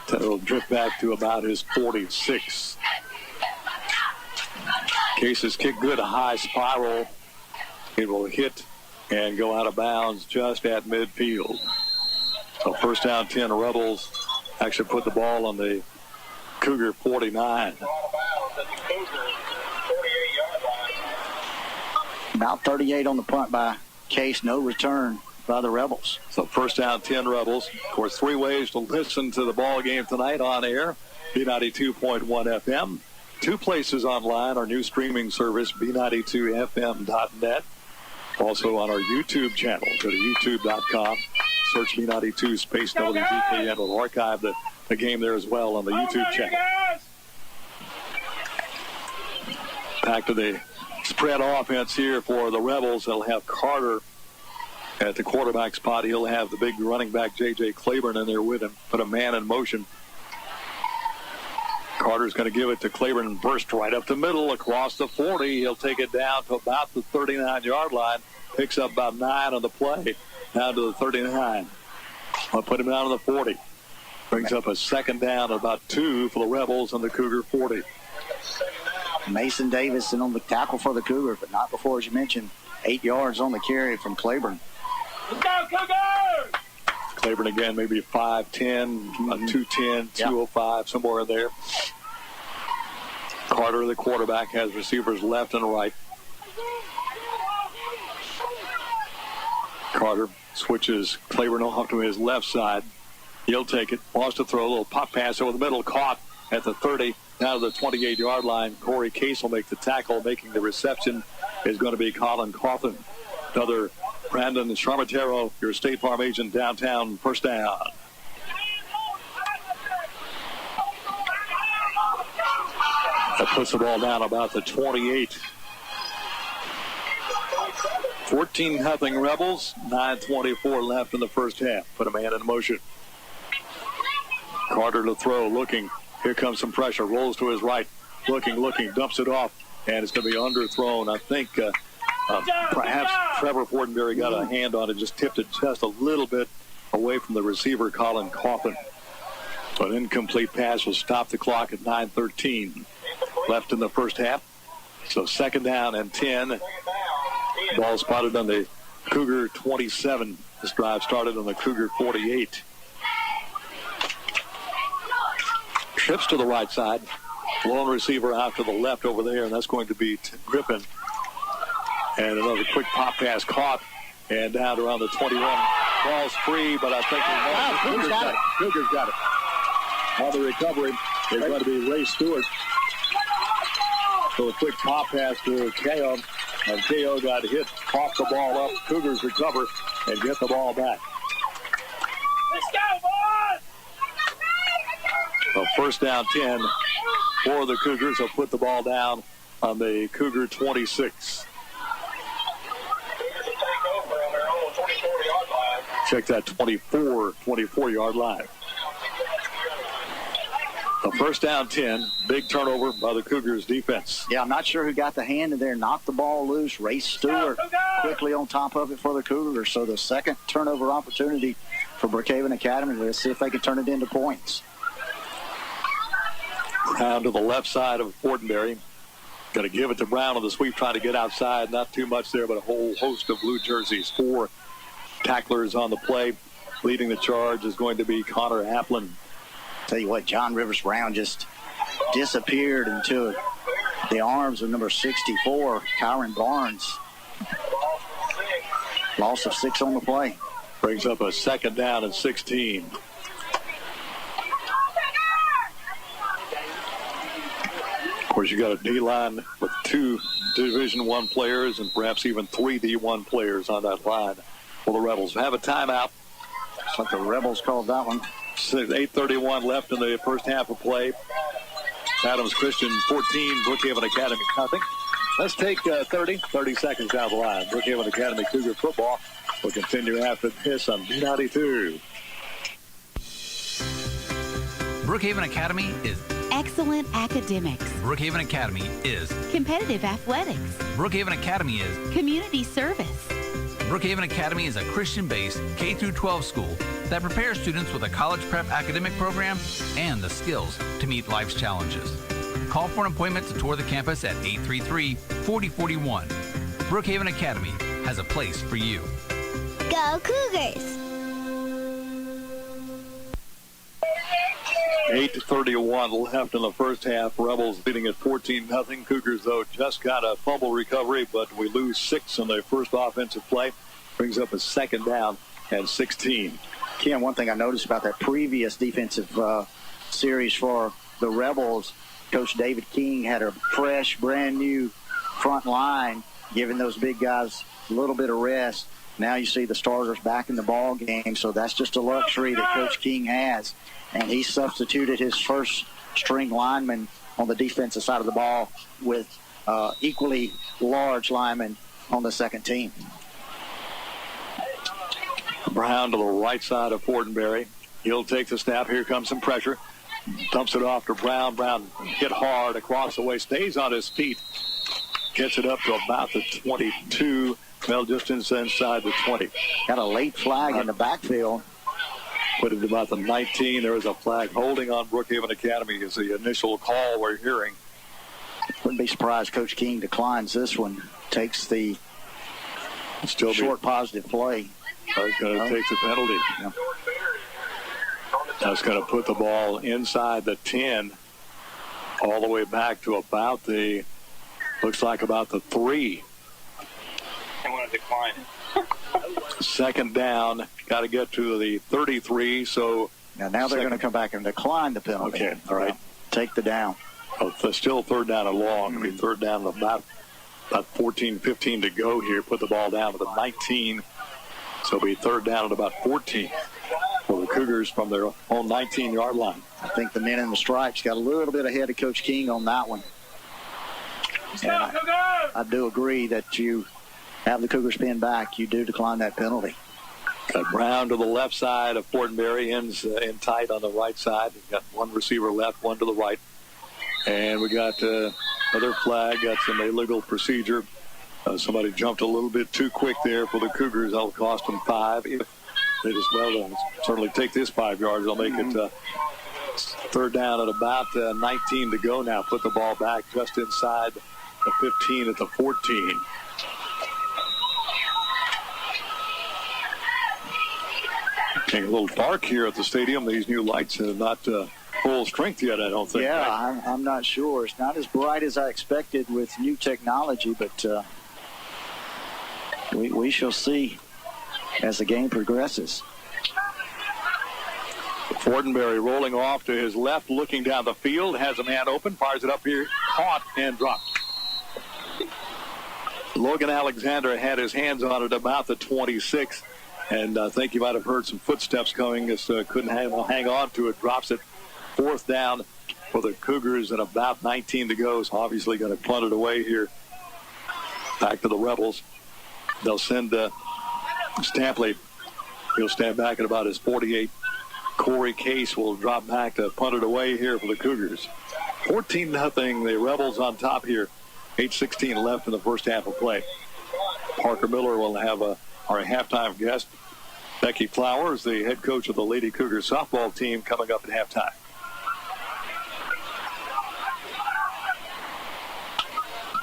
Tenor will drift back to about his 46. Case's kick good, a high spiral. It will hit and go out of bounds just at midfield. So first down, 10 Rebels. Actually put the ball on the Cougar 49. About 38 on the punt by Case. No return by the Rebels. So first down, 10 Rebels. Of course, 3 ways to listen to the ball game tonight on air. B92.1 FM. 2 places online, our new streaming service, B92FM.net. Also on our YouTube channel. Go to youtube.com. Search B92 space WVKN. We'll archive the game there as well on the YouTube channel. Back to the spread offense here for the Rebels. They'll have Carter at the quarterback spot. He'll have the big running back, J.J. Claiborne, in there with him. Put a man in motion. Carter's going to give it to Claiborne and burst right up the middle across the 40. He'll take it down to about the 39-yard line. Picks up about 9 on the play. Down to the 39. I'll put him down to the 40. Brings up a second down, about 2 for the Rebels on the Cougar 40. Mason Davidson on the tackle for the Cougar, but not before, as you mentioned, 8 yards on the carry from Claiborne. Let's go, Cougars! Claiborne again, maybe 5'10", 210, 205, somewhere in there. Carter, the quarterback, has receivers left and right. Carter switches Claiborne off to his left side. He'll take it. Wants to throw a little pop pass over the middle. Caught at the 30. Down to the 28-yard line. Corey Case will make the tackle. Making the reception is going to be Colin Coffin. Another Brandon Charmatero, your State Farm agent downtown, first down. That puts the ball down about the 28. 14-0 Rebels. 9:24 left in the first half. Put a man in motion. Carter to throw, looking. Here comes some pressure. Rolls to his right. Looking, dumps it off. And it's going to be underthrown. I think perhaps Trevor Fortenberry got a hand on it, just tipped it just a little bit away from the receiver, Colin Coffin. So an incomplete pass will stop the clock at 9:13 left in the first half. So second down and 10. Ball spotted on the Cougar 27. This drive started on the Cougar 48. Trips to the right side. Lone receiver out to the left over there, and that's going to be Griffin. And another quick pop pass caught, and down around the 21. Ball's free, but I think Cougars got it. Cougars got it. On the recovery is going to be Ray Stewart. So a quick pop pass to K.O. And K.O. got hit, popped the ball up. Cougars recover and get the ball back. Let's go, boys! So first down 10 for the Cougars. They'll put the ball down on the Cougar 26. Check that 24-yard line. The first down 10, big turnover by the Cougars defense. Yeah, I'm not sure who got the hand in there, knocked the ball loose. Ray Stewart quickly on top of it for the Cougars. So the second turnover opportunity for Brookhaven Academy. Let's see if they can turn it into points. Brown to the left side of Fortenberry. Going to give it to Brown on the sweep, trying to get outside. Not too much there, but a whole host of blue jerseys. 4 tacklers on the play. Leading the charge is going to be Connor Applin. Tell you what, John Rivers Brown just disappeared into the arms of number 64, Kyron Barnes. Loss of 6 on the play. Brings up a second down and 16. Of course, you got a D-line with 2 Division I players and perhaps even 3 D1 players on that line for the Rebels. Have a timeout. Looks like the Rebels called that one. 8:31 left in the first half of play. Adams Christian 14, Brookhaven Academy nothing. Let's take 30 seconds down the line. Brookhaven Academy Cougar football will continue after this on B92. Brookhaven Academy is excellent academics. Brookhaven Academy is Competitive athletics. Brookhaven Academy is Community service. Brookhaven Academy is a Christian-based K-12 school that prepares students with a college prep academic program and the skills to meet life's challenges. Call for an appointment to tour the campus at 833-4041. Brookhaven Academy has a place for you. Go Cougars! 8:31 left in the first half. Rebels leading at 14-0. Cougars, though, just got a fumble recovery, but we lose 6 in their first offensive play. Brings up a second down and 16. Ken, one thing I noticed about that previous defensive series for the Rebels, Coach David King had a fresh, brand-new front line, giving those big guys a little bit of rest. Now you see the starters back in the ball game, so that's just a luxury that Coach King has. And he substituted his first-string lineman on the defensive side of the ball with equally large linemen on the second team. Brown to the right side of Fortenberry. He'll take the snap. Here comes some pressure. Dumps it off to Brown. Brown hit hard across the way. Stays on his feet. Gets it up to about the 22. Well, just inside the 20. Got a late flag in the backfield. Put it about the 19. There is a flag holding on Brookhaven Academy is the initial call we're hearing. Wouldn't be surprised Coach King declines this one. Takes the short positive play. He's going to take the penalty. Yeah. That's going to put the ball inside the 10 all the way back to about the, looks like about the 3. I want to decline it. Second down, got to get to the 33. So now they're going to come back and decline the penalty. Okay, all right. Take the down. Oh, still third down and long. I mean, third down about 14, 15 to go here. Put the ball down to the 19. So it'll be third down at about 14 for the Cougars from their own 19-yard line. I think the men in the stripes got a little bit ahead of Coach King on that one. And I do agree that you have the Cougars pinned back. You do decline that penalty. Got Brown to the left side of Fortenberry, ends in tight on the right side. We've got one receiver left, one to the right. And we got another flag. That's an illegal procedure. Somebody jumped a little bit too quick there for the Cougars. That'll cost them 5. If they just, well, they'll certainly take this 5 yards. They'll make it third down at about 19 to go now. Put the ball back just inside the 15 at the 14. Getting a little dark here at the stadium. These new lights are not full strength yet, I don't think. Yeah, right? I'm not sure. It's not as bright as I expected with new technology, but we shall see as the game progresses. Fortenberry rolling off to his left, looking down the field, has a man open, fires it up here, caught and dropped. Logan Alexander had his hands on it about the 26, and I think you might have heard some footsteps coming. Just couldn't hang on to it, drops it. Fourth down for the Cougars and about 19 to go. So obviously going to punt it away here. Back to the Rebels. They'll send Stampley. He'll stand back at about his 48. Corey Case will drop back to punt it away here for the Cougars. 14-0. The Rebels on top here. 8:16 left in the first half of play. Parker Miller will have our halftime guest, Becky Flowers, the head coach of the Lady Cougars softball team, coming up at halftime.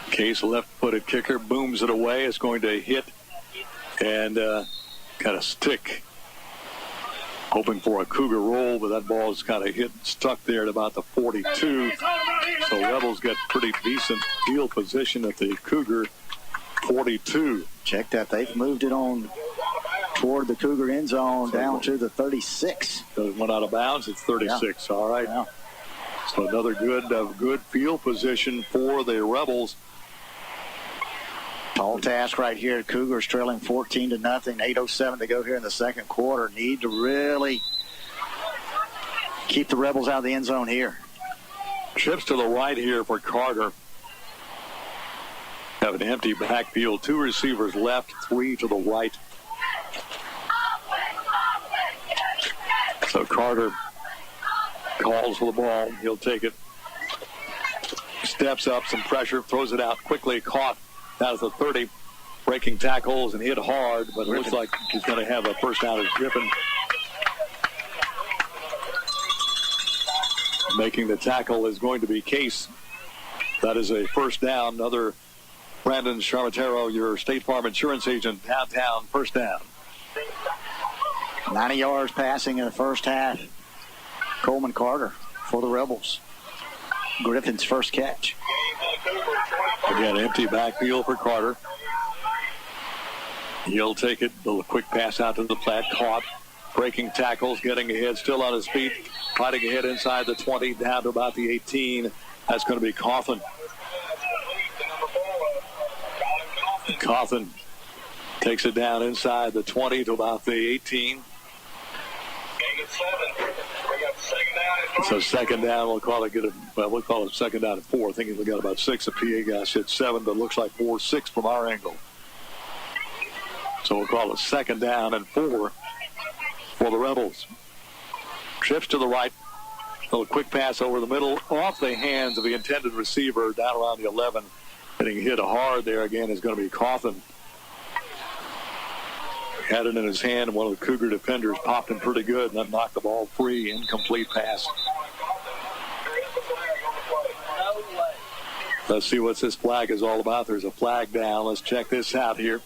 Case, left-footed kicker, booms it away. It's going to hit and kind of stick. Hoping for a Cougar roll, but that ball is kind of hit and stuck there at about the 42. So Rebels get pretty decent field position at the Cougar 42. Check that. They've moved it on toward the Cougar end zone down to the 36. So it went out of bounds. It's 36. Yeah. All right. Yeah. So another good field position for the Rebels. Tall task right here. Cougars trailing 14-0. 8:07 to go here in the second quarter. Need to really keep the Rebels out of the end zone here. Trips to the right here for Carter. have an empty backfield. 2 receivers left, 3 to the right. So Carter calls for the ball. He'll take it. Steps up, some pressure, throws it out quickly, caught out of the 30. Breaking tackles and hit hard, but it looks like he's going to have a first down as Griffin. Making the tackle is going to be Case. That is a first down. Another Brandon Charmatero, your State Farm insurance agent, downtown, first down. 90 yards passing in the first half. Coleman Carter for the Rebels. Griffin's first catch. Again, empty backfield for Carter. He'll take it. A quick pass out to the flat. Caught. Breaking tackles. Getting ahead. Still on his feet. Fighting ahead inside the 20. Down to about the 18. That's going to be Coughlin. Coughlin takes it down inside the 20 to about the 18. So second down, we'll call it second down and 4. I think we got about 6. The PA guys hit 7, but it looks like 4-6 from our angle. So we'll call it second down and 4 for the Rebels. Trips to the right. A little quick pass over the middle, off the hands of the intended receiver, down around the 11. Getting hit hard there again is going to be Coughlin. Had it in his hand, and one of the Cougar defenders popped him pretty good, and then knocked the ball free. Incomplete pass. Let's see what this flag is all about. There's a flag down. Let's check this out here.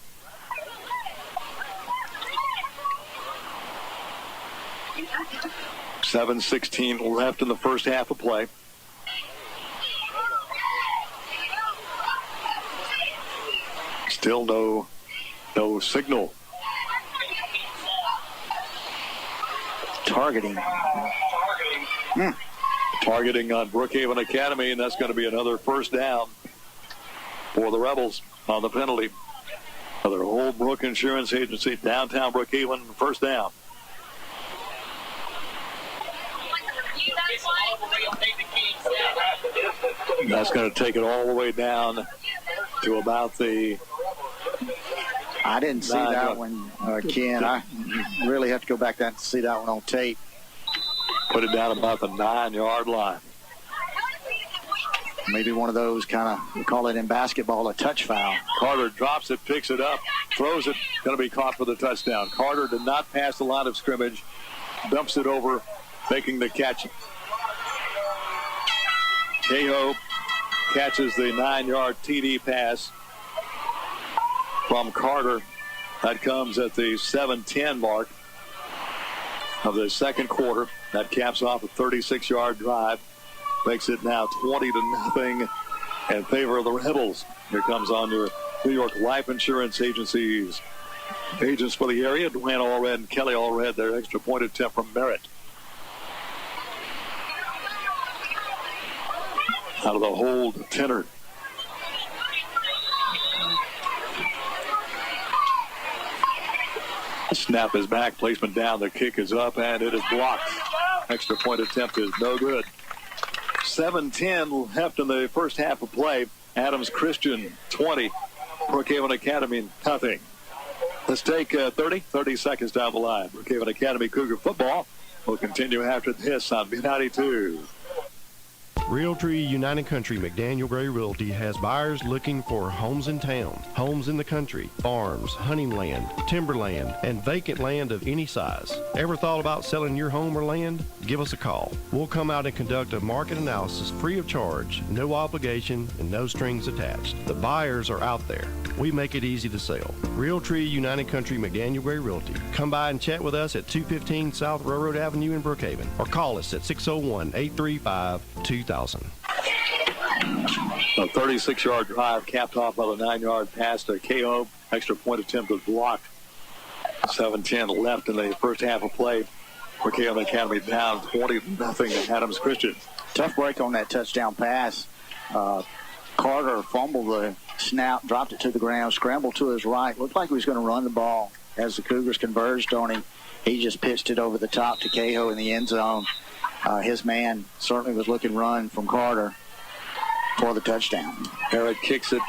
$7:16 left in the first half of play. Still no signal. Targeting. Targeting on Brookhaven Academy, and that's going to be another first down for the Rebels on the penalty. Another Old Brook Insurance Agency, downtown Brookhaven, first down. That's going to take it all the way down to about the... I didn't see that one, Ken. I really have to go back and see that one on tape. Put it down about the 9-yard line. Maybe one of those kind of, we call it in basketball, a touch foul. Carter drops it, picks it up, throws it, going to be caught for the touchdown. Carter did not pass the line of scrimmage, dumps it over, making the catch. Cahoe catches the 9-yard TD pass from Carter. That comes at the 7:10 mark of the second quarter. That caps off a 36-yard drive. Makes it now 20-0 in favor of the Rebels. Here comes on your New York Life Insurance Agency's agents for the area. Dwayne Allred and Kelly Allred, their extra point attempt from Merritt. Out of the hold, Tenor. Snap is back, placement down, the kick is up, and it is blocked. Extra point attempt is no good. 7:10 left in the first half of play. Adams Christian 20, Brookhaven Academy nothing. Let's take 30 seconds down the line. Brookhaven Academy Cougar football will continue after this on B92. Realtree United Country McDaniel Gray Realty has buyers looking for homes in town, homes in the country, farms, hunting land, timberland, and vacant land of any size. Ever thought about selling your home or land? Give us a call. We'll come out and conduct a market analysis free of charge, no obligation, and no strings attached. The buyers are out there. We make it easy to sell. Realtree United Country McDaniel Gray Realty. Come by and chat with us at 215 South Railroad Avenue in Brookhaven, or call us at 601-835-2000. A 36-yard drive capped off by the 9-yard pass to Cahoe. Extra point attempt was blocked. 7:10 left in the first half of play. Brookhaven Academy down 20-0 at Adams Christian. Tough break on that touchdown pass. Carter fumbled the snap, dropped it to the ground, scrambled to his right. Looked like he was going to run the ball. As the Cougars converged on him, he just pitched it over the top to Cahoe in the end zone. His man certainly was looking run from Carter for the touchdown. Barrett kicks it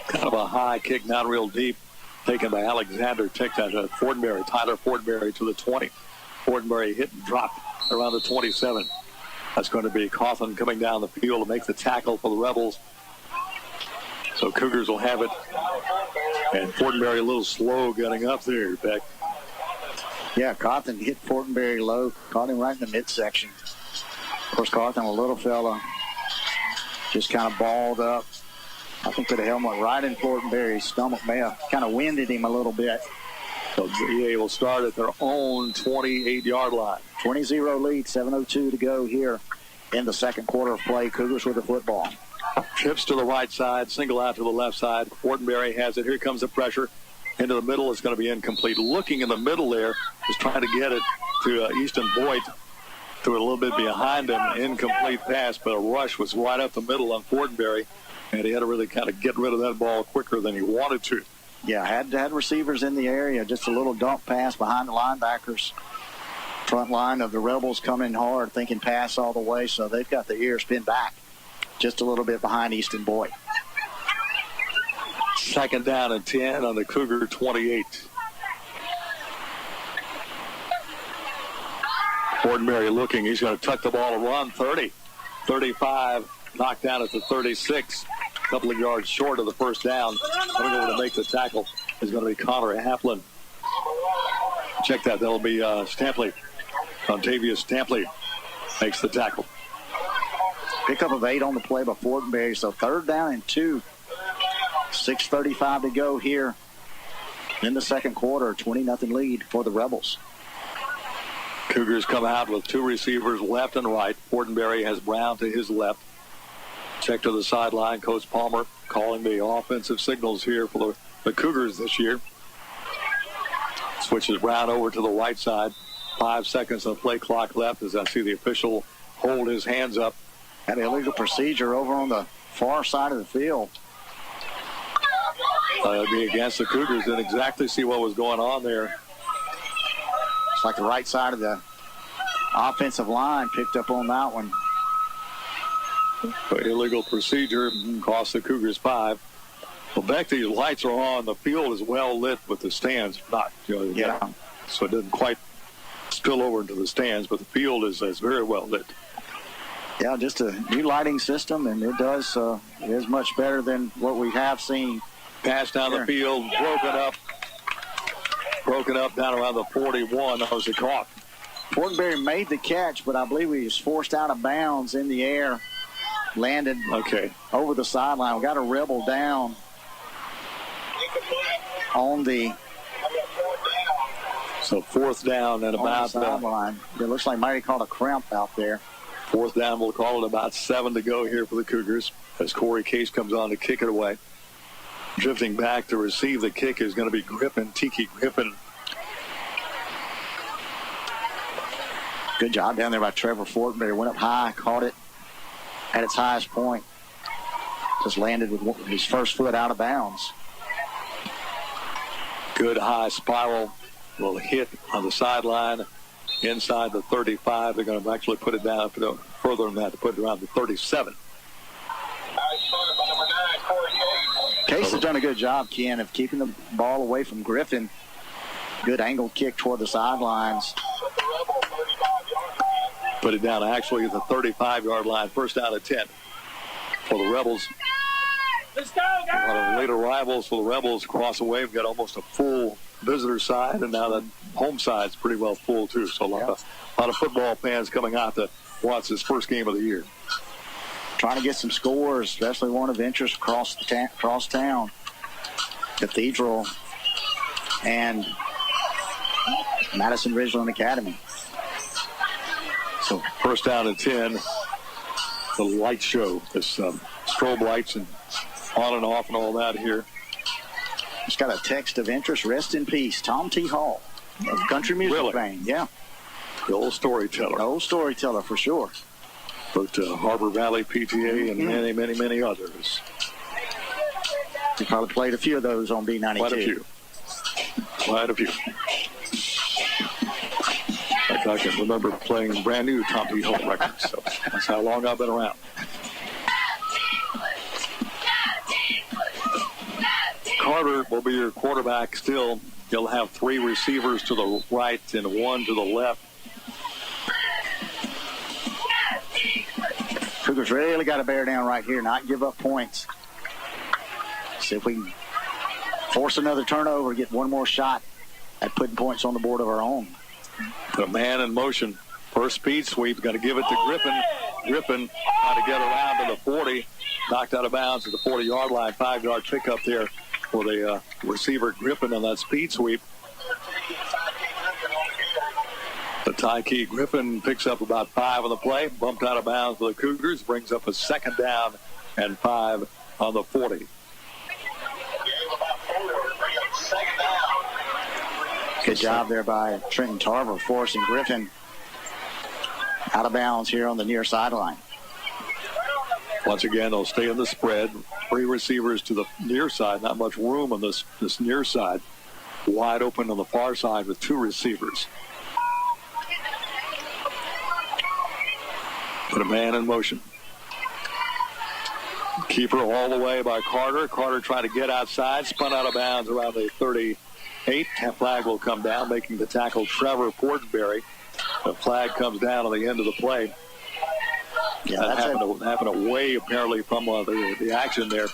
Kind of a high kick, not real deep. Taken by Alexander. Take that Fortenberry. Tyler Fortenberry to the 20. Fortenberry hit and dropped around the 27. That's going to be Coughlin coming down the field to make the tackle for the Rebels. So Cougars will have it. And Fortenberry a little slow getting up there, Beck. Yeah, Coughlin hit Fortenberry low, caught him right in the midsection. Of course, Coughlin, a little fella, just kind of balled up. I think with the helmet right in Fortenberry's stomach, may have kind of winded him a little bit. So EA will start at their own 28-yard line. 20-0 lead, 7:02 to go here in the second quarter of play. Cougars with the football. Trips to the right side, single out to the left side. Fortenberry has it. Here comes the pressure. Into the middle, it's going to be incomplete. Looking in the middle there, is trying to get it to Easton Boyd. Threw it a little bit behind him. Incomplete pass, but a rush was right up the middle on Fortenberry. And he had to really kind of get rid of that ball quicker than he wanted to. Yeah, had receivers in the area. Just a little dump pass behind the linebackers. Front line of the Rebels coming hard, thinking pass all the way, so they've got the ears pinned back just a little bit behind Easton Boyd. Second down and 10 on the Cougar 28. Fortenberry looking. He's going to tuck the ball and run. 30, 35, knocked down at the 36. A couple of yards short of the first down. Coming over to make the tackle is going to be Connor Haplin. Check that. That'll be Stampley. Contavious Stampley makes the tackle. Pickup of 8 on the play by Fortenberry. So third down and 2. 6:35 to go here in the second quarter. 20-0 lead for the Rebels. Cougars come out with 2 receivers left and right. Fortenberry has Brown to his left. Check to the sideline. Coach Palmer calling the offensive signals here for the Cougars this year. Switches Brown over to the right side. 5 seconds of play clock left as I see the official hold his hands up. An illegal procedure over on the far side of the field. It'll be against the Cougars. Didn't exactly see what was going on there. It's like the right side of the offensive line picked up on that one. Illegal procedure cost the Cougars 5. Well, back these lights are on. The field is well lit with the stands not. Yeah. So it doesn't quite spill over into the stands, but the field is very well lit. Yeah, just a new lighting system, and it is much better than what we have seen. Pass down the field, broken up down around the 41. That was a caught. Fortenberry made the catch, but I believe he was forced out of bounds in the air. Landed over the sideline. We got a Rebel down on the. So fourth down and about the sideline. It looks like Mary caught a cramp out there. Fourth down, we'll call it about 7 to go here for the Cougars as Corey Case comes on to kick it away. Drifting back to receive the kick is going to be Tiki Griffin. Good job down there by Trevor Fortenberry. Went up high, caught it at its highest point. Just landed with his first foot out of bounds. Good high spiral. Will hit on the sideline inside the 35. They're going to actually put it down further than that to put it around the 37. Case has done a good job, Ken, of keeping the ball away from Griffin. Good angled kick toward the sidelines. Put it down actually at the 35-yard line. First down at 10 for the Rebels. Let's go, guys! A lot of late arrivals for the Rebels across the way. We've got almost a full visitor side, and now the home side's pretty well full, too. So a lot of football fans coming out to watch this first game of the year. Trying to get some scores, especially one of interest across town. Cathedral and Madison Ridgeland Academy. So first down at 10. The light show, this strobe lights and on and off and all that here. Just got a text of interest. Rest in peace, Tom T. Hall of country music fame. Yeah. The old storyteller. The old storyteller for sure. But Harbor Valley PTA and many, many, many others. You probably played a few of those on B92. Quite a few. I can remember playing brand new Tom T. Hall records. So that's how long I've been around. Carter will be your quarterback still. He'll have 3 receivers to the right and 1 to the left. Cougars really got to bear down right here, not give up points. See if we can force another turnover, get one more shot at putting points on the board of our own. Put a man in motion. First speed sweep, got to give it to Griffin. Griffin trying to get around to the 40. Knocked out of bounds at the 40-yard line. 5-yard pickup there for the receiver Griffin on that speed sweep. The Tyke Griffin picks up about 5 on the play. Bumped out of bounds for the Cougars. Brings up a 2nd down and 5 on the 40. Good job there by Trenton Tarver, forcing Griffin out of bounds here on the near sideline. Once again, they'll stay in the spread. 3 receivers to the near side. Not much room on this near side. Wide open on the far side with 2 receivers. Put a man in motion. Keeper all the way by Carter. Carter trying to get outside. Spun out of bounds around the 38. Flag will come down, making the tackle Trevor Portenberry. The flag comes down on the end of the play. Yeah, that happened away apparently from the action there.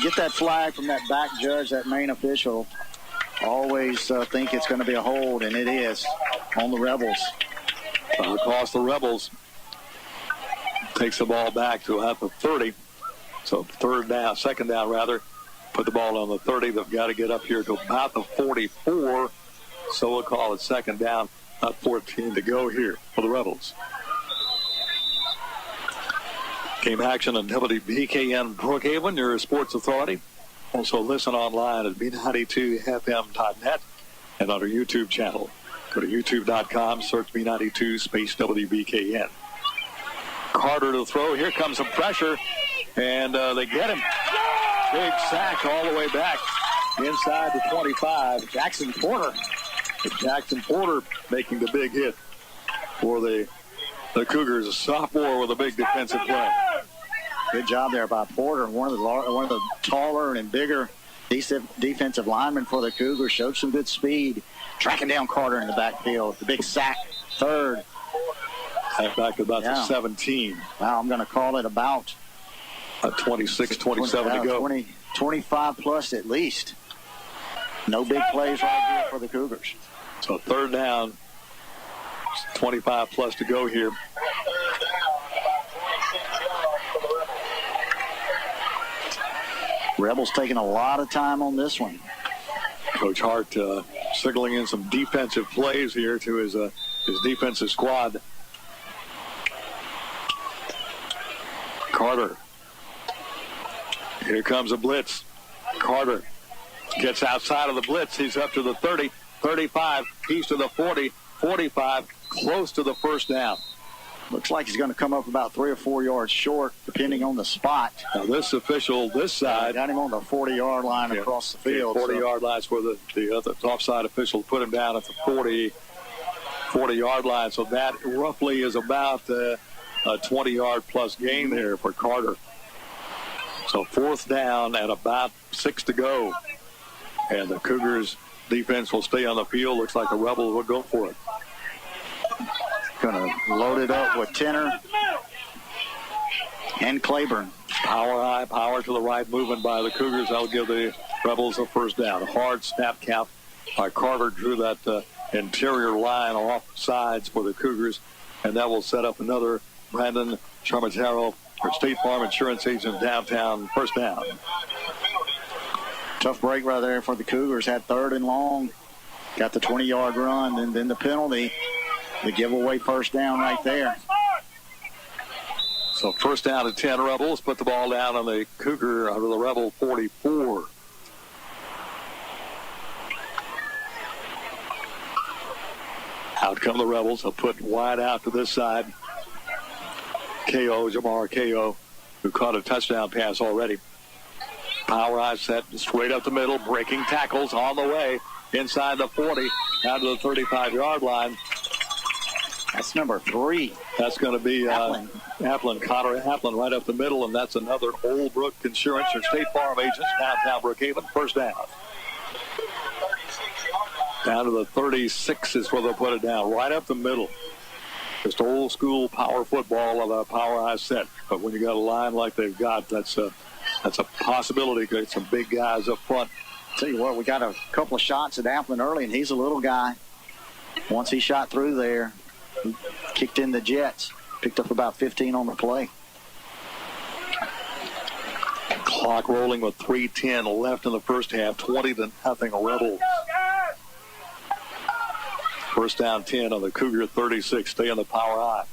Get that flag from that back judge, that main official. Always think it's going to be a hold, and it is on the Rebels. Across the Rebels. Takes the ball back to about the 30. So 2nd down rather. Put the ball on the 30. They've got to get up here to about the 44. So we'll call it 2nd down. About 14 to go here for the Rebels. Game action on WBKN Brookhaven, your sports authority. Also listen online at B92FM.net and on our YouTube channel. Go to youtube.com, search B92 space WBKN. Carter to throw. Here comes some pressure, and they get him. Big sack all the way back inside the 25. Jackson Porter making the big hit for the Cougars. A sophomore with a big defensive play. Good job there by Porter, one of the taller and bigger defensive linemen for the Cougars. Showed some good speed, tracking down Carter in the backfield. The big sack, 3rd. Back to about the 17. Wow, I'm going to call it about 26, 27 to go. 25 plus at least. No big plays right here for the Cougars. So 3rd down, 25 plus to go here. Rebels taking a lot of time on this one. Coach Hart signaling in some defensive plays here to his defensive squad. Carter. Here comes a blitz. Carter gets outside of the blitz. He's up to the 30, 35. He's to the 40, 45, close to the 1st down. Looks like he's going to come up about 3 or 4 yards short, depending on the spot. Now this official, this side. Got him on the 40-yard line across the field. 40-yard line's where the other offside official put him down at the 40-yard line. So that roughly is about a 20-yard plus gain there for Carter. So 4th down and about 6 to go. And the Cougars defense will stay on the field. Looks like the Rebels will go for it. Going to load it up with Tenner and Claiborne. Power high, power to the right, movement by the Cougars. That'll give the Rebels a 1st down. A hard snap count by Carter. Drew that interior line off sides for the Cougars. And that will set up another Brandon Charmatero, our State Farm Insurance agent downtown, 1st down. Tough break right there for the Cougars. Had 3rd and long. Got the 20-yard run, and then the penalty. The giveaway 1st down right there. So 1st down and 10 Rebels. Put the ball down on the Cougar under the Rebel 44. Out come the Rebels. They'll put wide out to this side. Jamar Ko, who caught a touchdown pass already. Power eye set straight up the middle. Breaking tackles on the way. Inside the 40. Out to the 35-yard line. That's number 3. That's going to be Applin, Connor Applin right up the middle, and that's another Old Brook Insurance or State Farm agents, downtown Brookhaven. First down. Down to the 36 is where they'll put it down, right up the middle. Just old school power football of a power-high set. But when you got a line like they've got, that's a possibility. Get some big guys up front. Tell you what, we got a couple of shots at Applin early, and he's a little guy. Once he shot through there, he kicked in the jets, picked up about 15 on the play. Clock rolling with 3:10 left in the first half, 20-0 Rebels. First down 10 on the Cougar 36. Stay on the power high.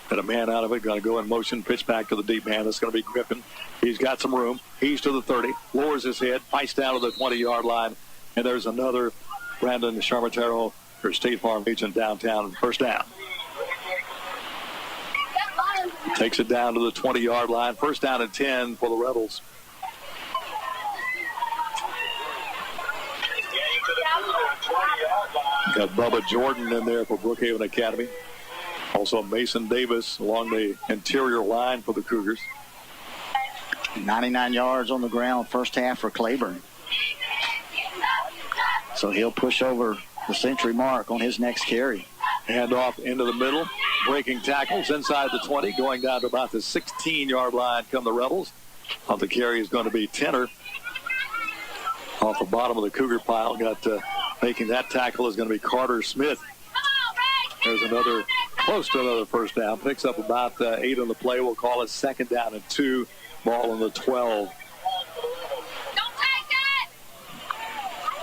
Got a man out of it. Going to go in motion. Pitch back to the deep man. That's going to be Griffin. He's got some room. He's to the 30. Lowers his head. Fights down to the 20-yard line. And there's another Brandon Charmatero, or State Farm agent, downtown. First down. Takes it down to the 20-yard line. First down and 10 for the Rebels. Got Bubba Jordan in there for Brookhaven Academy. Also Mason Davis along the interior line for the Cougars. 99 yards on the ground first half for Claiborne. So he'll push over the century mark on his next carry. Hand off into the middle. Breaking tackles inside the 20. Going down to about the 16-yard line come the Rebels. Off the carry is going to be Tenner. Off the bottom of the Cougar pile. Got making that tackle is going to be Carter Smith. There's another, close to another first down. Picks up about 8 on the play. We'll call it second down and 2. Ball on the 12.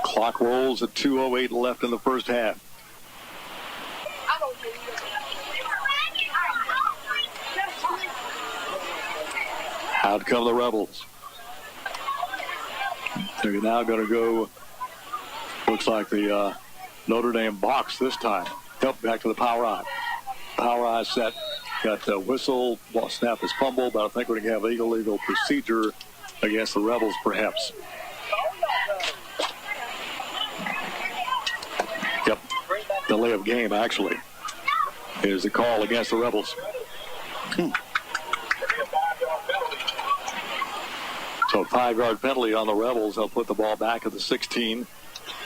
Clock rolls at 2:08 left in the first half. Out come the Rebels. They're now going to go, looks like the Notre Dame box this time. Yep, back to the power eye. Power eye set. Got the whistle, ball snap is fumbled, but I think we're going to have illegal procedure against the Rebels, perhaps. Yep, delay of game, actually, is the call against the Rebels. So 5-yard penalty on the Rebels. They'll put the ball back at the 16.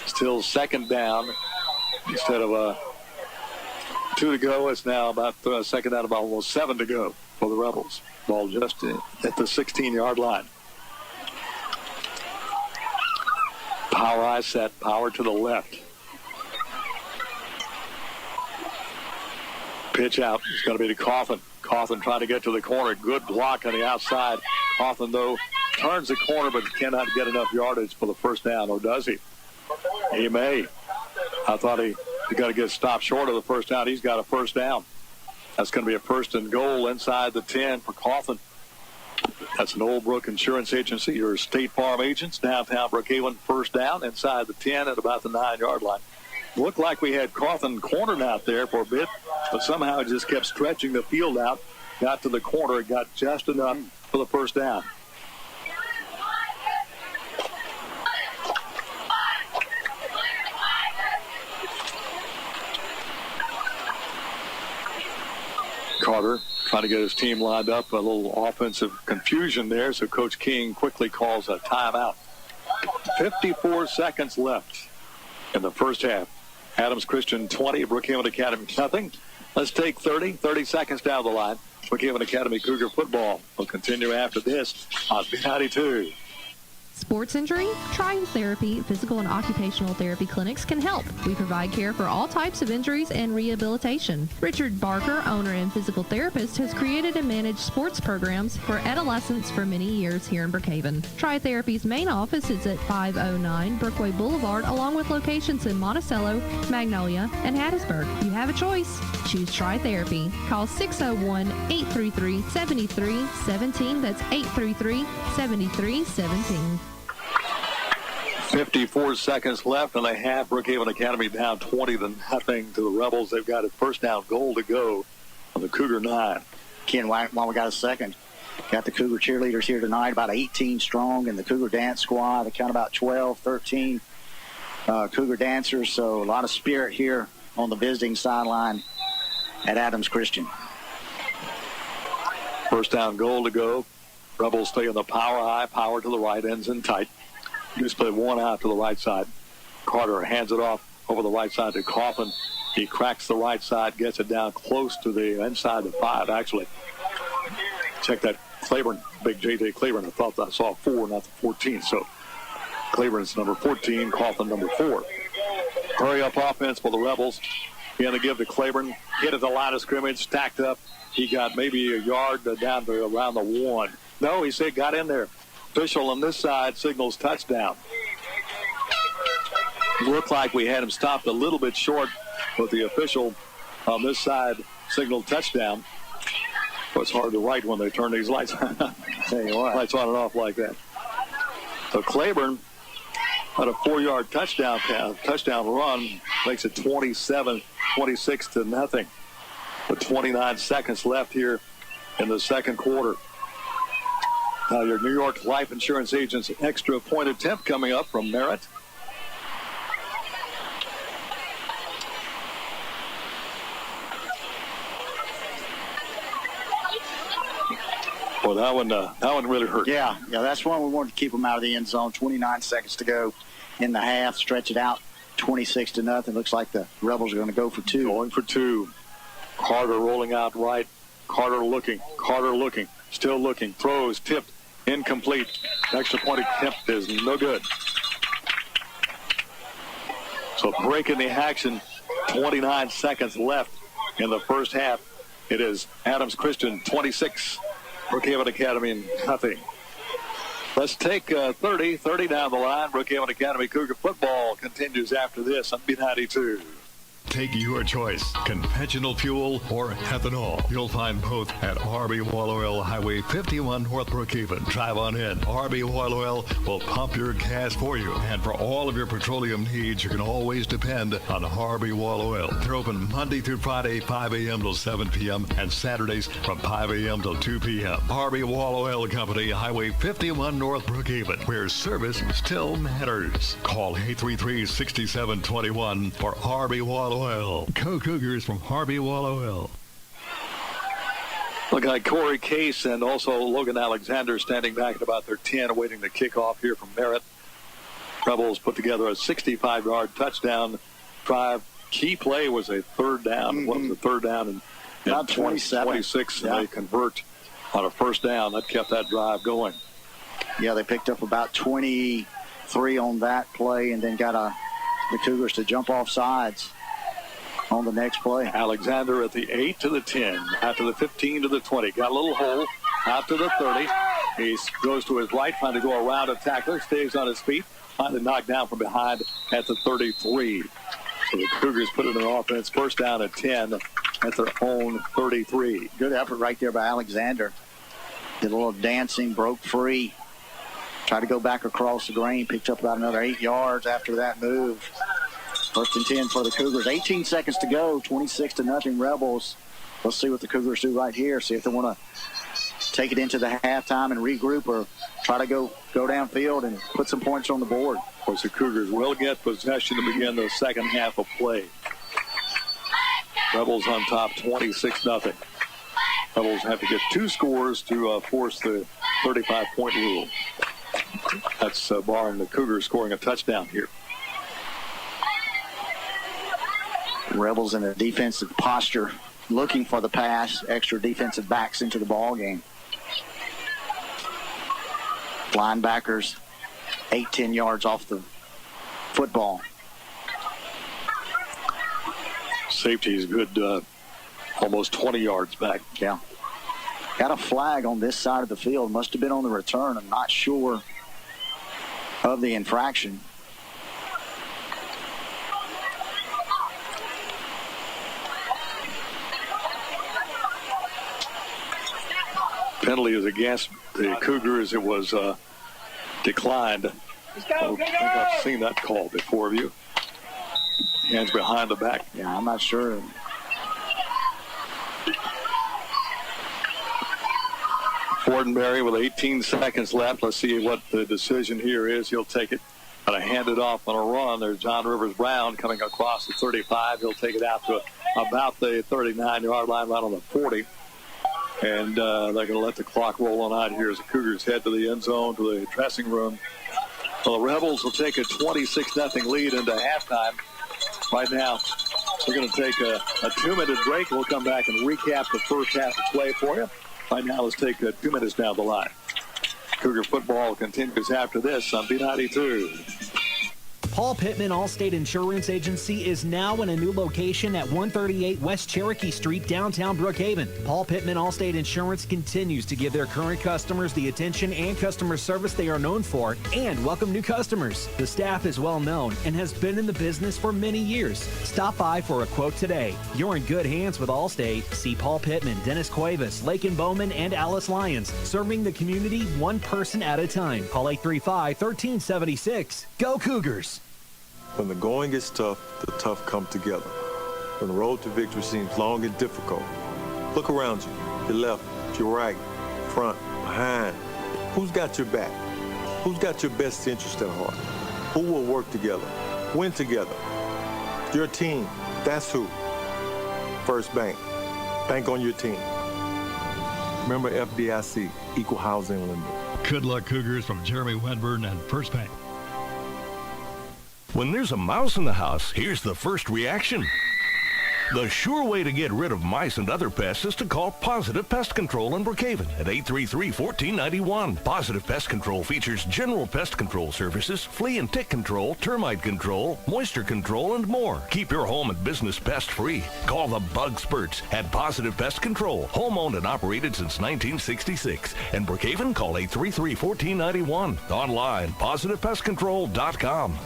Still second down instead of 2 to go. It's now about second down, about almost 7 to go for the Rebels. Ball just at the 16-yard line. Power eye set, power to the left. Pitch out. It's going to be to Coffin. Coffin trying to get to the corner. Good block on the outside. Coffin, though, turns the corner but cannot get enough yardage for the first down, or does he? He may. I thought he got to get stopped short of the first down. He's got a first down. That's going to be a first and goal inside the 10 for Coffin. That's an Old Brook Insurance Agency. Your State Farm agents, downtown Brookhaven, first down inside the 10 at about the 9-yard line. Looked like we had Coffin cornered out there for a bit, but somehow it just kept stretching the field out. Got to the corner, got just enough for the first down. Carter trying to get his team lined up. A little offensive confusion there, so Coach King quickly calls a timeout. 54 seconds left in the first half. Adams Christian 20, Brookhaven Academy nothing. Let's take 30 seconds down the line. Brookhaven Academy Cougar football will continue after this on B92. Sports injury? Trying Therapy Physical and Occupational Therapy clinics can help. We provide care for all types of injuries and rehabilitation. Richard Barker, owner and physical therapist, has created and managed sports programs for adolescents for many years here in Brookhaven. Try Therapy's main office is at 509 Brookway Boulevard, along with locations in Monticello, Magnolia, and Hattiesburg. You have a choice. Choose Try Therapy. Call 601-833-7317. That's 833-7317. 54 seconds left and a half. Brookhaven Academy down 20-0 to the Rebels. They've got a first down goal to go on the Cougar 9. Ken, while we got a second, got the Cougar cheerleaders here tonight, about 18 strong, and the Cougar dance squad. They count about 12, 13 Cougar dancers, so a lot of spirit here on the visiting sideline at Adams Christian. First down goal to go. Rebels stay on the power high, power to the right, ends in tight. Just play one out to the right side. Carter hands it off over the right side to Coughlin. He cracks the right side, gets it down close to the inside the 5, actually. Check that Claiborne, big J.J. Claiborne. I thought I saw 4, not the 14. So Claiborne's number 14, Coughlin number 4. Hurry up offense for the Rebels. Going to give to Claiborne. Hit at the line of scrimmage, stacked up. He got maybe a yard down to around the 1. No, he said got in there. Official on this side signals touchdown. It looked like we had him stopped a little bit short, but the official on this side signaled touchdown. Well, it's hard to write when they turn these lights on. Lights on and off like that. So Claiborne had a 4-yard touchdown run, makes it 26 to nothing. With 29 seconds left here in the second quarter. Now your New York Life Insurance Agent's extra point attempt coming up from Merritt. Well, that one really hurt. Yeah, that's one we wanted to keep them out of the end zone. 29 seconds to go in the half. Stretch it out, 26 to nothing. Looks like the Rebels are going to go for 2. Going for 2. Carter rolling out right. Carter looking, still looking. Throws, tipped, incomplete. Extra point attempt is no good. So breaking the action, 29 seconds left in the first half. It is Adams Christian 26, Brookhaven Academy nothing. Let's take 30 down the line. Brookhaven Academy Cougar football continues after this on B92. Take your choice, conventional fuel or ethanol. You'll find both at RB Oil Oil, Highway 51 North Brookhaven. Drive on in. RB Oil Oil will pump your gas for you. And for all of your petroleum needs, you can always depend on RB Oil Oil. They're open Monday through Friday, 5 a.m. till 7 p.m. and Saturdays from 5 a.m. till 2 p.m. RB Oil Oil Company, Highway 51 North Brookhaven, where service still matters. Call 833-6721 for RB Oil Oil. Go Cougars from Harvey Wall Oil. Look like Corey Case and also Logan Alexander standing back at about their 10, awaiting the kickoff here from Merritt. Rebels put together a 65-yard touchdown drive. Key play was a third down. What was the third down? And about 27. 26, and they convert on a first down. That kept that drive going. Yeah, they picked up about 23 on that play and then got the Cougars to jump off sides on the next play. Alexander at the 8 to the 10, out to the 15 to the 20. Got a little hole, out to the 30. He goes to his right, trying to go around a tackler, stays on his feet, finally knocked down from behind at the 33. So the Cougars put it in offense, first down at 10 at their own 33. Good effort right there by Alexander. Did a little dancing, broke free, tried to go back across the grain, picked up about another 8 yards after that move. First and 10 for the Cougars. 18 seconds to go, 26 to nothing Rebels. Let's see what the Cougars do right here. See if they want to take it into the halftime and regroup or try to go downfield and put some points on the board. Of course, the Cougars will get possession to begin the second half of play. Rebels on top, 26-0. Rebels have to get 2 scores to force the 35-point rule. That's barring the Cougars scoring a touchdown here. Rebels in a defensive posture, looking for the pass, extra defensive backs into the ball game. Linebackers 8-10 yards off the football. Safety is good, almost 20 yards back. Yeah. Got a flag on this side of the field. Must have been on the return. I'm not sure of the infraction. Penalty is against the Cougars. It was declined. I think I've seen that call before. Have you? Hands behind the back. Yeah, I'm not sure. Fortenberry with 18 seconds left. Let's see what the decision here is. He'll take it. Going to hand it off on a run. There's John Rivers Brown coming across the 35. He'll take it out to about the 39-yard line, right on the 40. And they're going to let the clock roll on out here as the Cougars head to the end zone, to the dressing room. Well, the Rebels will take a 26-0 lead into halftime. Right now, we're going to take a 2-minute break. We'll come back and recap the first half of play for you. Right now, let's take 2 minutes down the line. Cougar football continues after this on B92. Paul Pittman Allstate Insurance Agency is now in a new location at 138 West Cherokee Street, downtown Brookhaven. Paul Pittman Allstate Insurance continues to give their current customers the attention and customer service they are known for and welcome new customers. The staff is well known and has been in the business for many years. Stop by for a quote today. You're in good hands with Allstate. See Paul Pittman, Dennis Cuevas, Lakin Bowman, and Alice Lyons, serving the community one person at a time. Call 835-1376. Go Cougars! When the going gets tough, the tough come together. When the road to victory seems long and difficult, look around you, your left, your right, front, behind. Who's got your back? Who's got your best interest at heart? Who will work together, win together? Your team, that's who. First Bank, bank on your team. Remember FDIC, Equal Housing Lender. Good luck, Cougars, from Jeremy Wedburn and First Bank. When there's a mouse in the house, here's the first reaction. The sure way to get rid of mice and other pests is to call Positive Pest Control in Brookhaven at 833-1491. Positive Pest Control features general pest control services, flea and tick control, termite control, moisture control, and more. Keep your home and business pest-free. Call the Bug Spurts at Positive Pest Control, home-owned and operated since 1966. In Brookhaven, call 833-1491. Online, positivepestcontrol.com.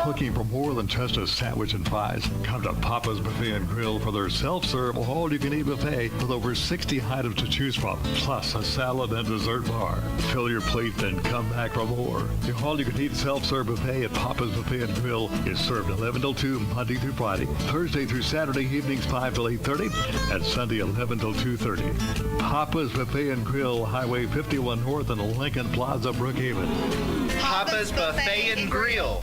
Looking for more than just a sandwich and fries? Come to Papa's Buffet and Grill for their self-serve, all-you-can-eat buffet with over 60 items to choose from, plus a salad and dessert bar. Fill your plate, then come back for more. The all-you-can-eat self-serve buffet at Papa's Buffet and Grill is served 11 till 2 Monday through Friday, Thursday through Saturday evenings 5 till 8:30, and Sunday 11 till 2:30. Papa's Buffet and Grill, Highway 51 North in Lincoln Plaza, Brookhaven. Papa's Buffet and Grill.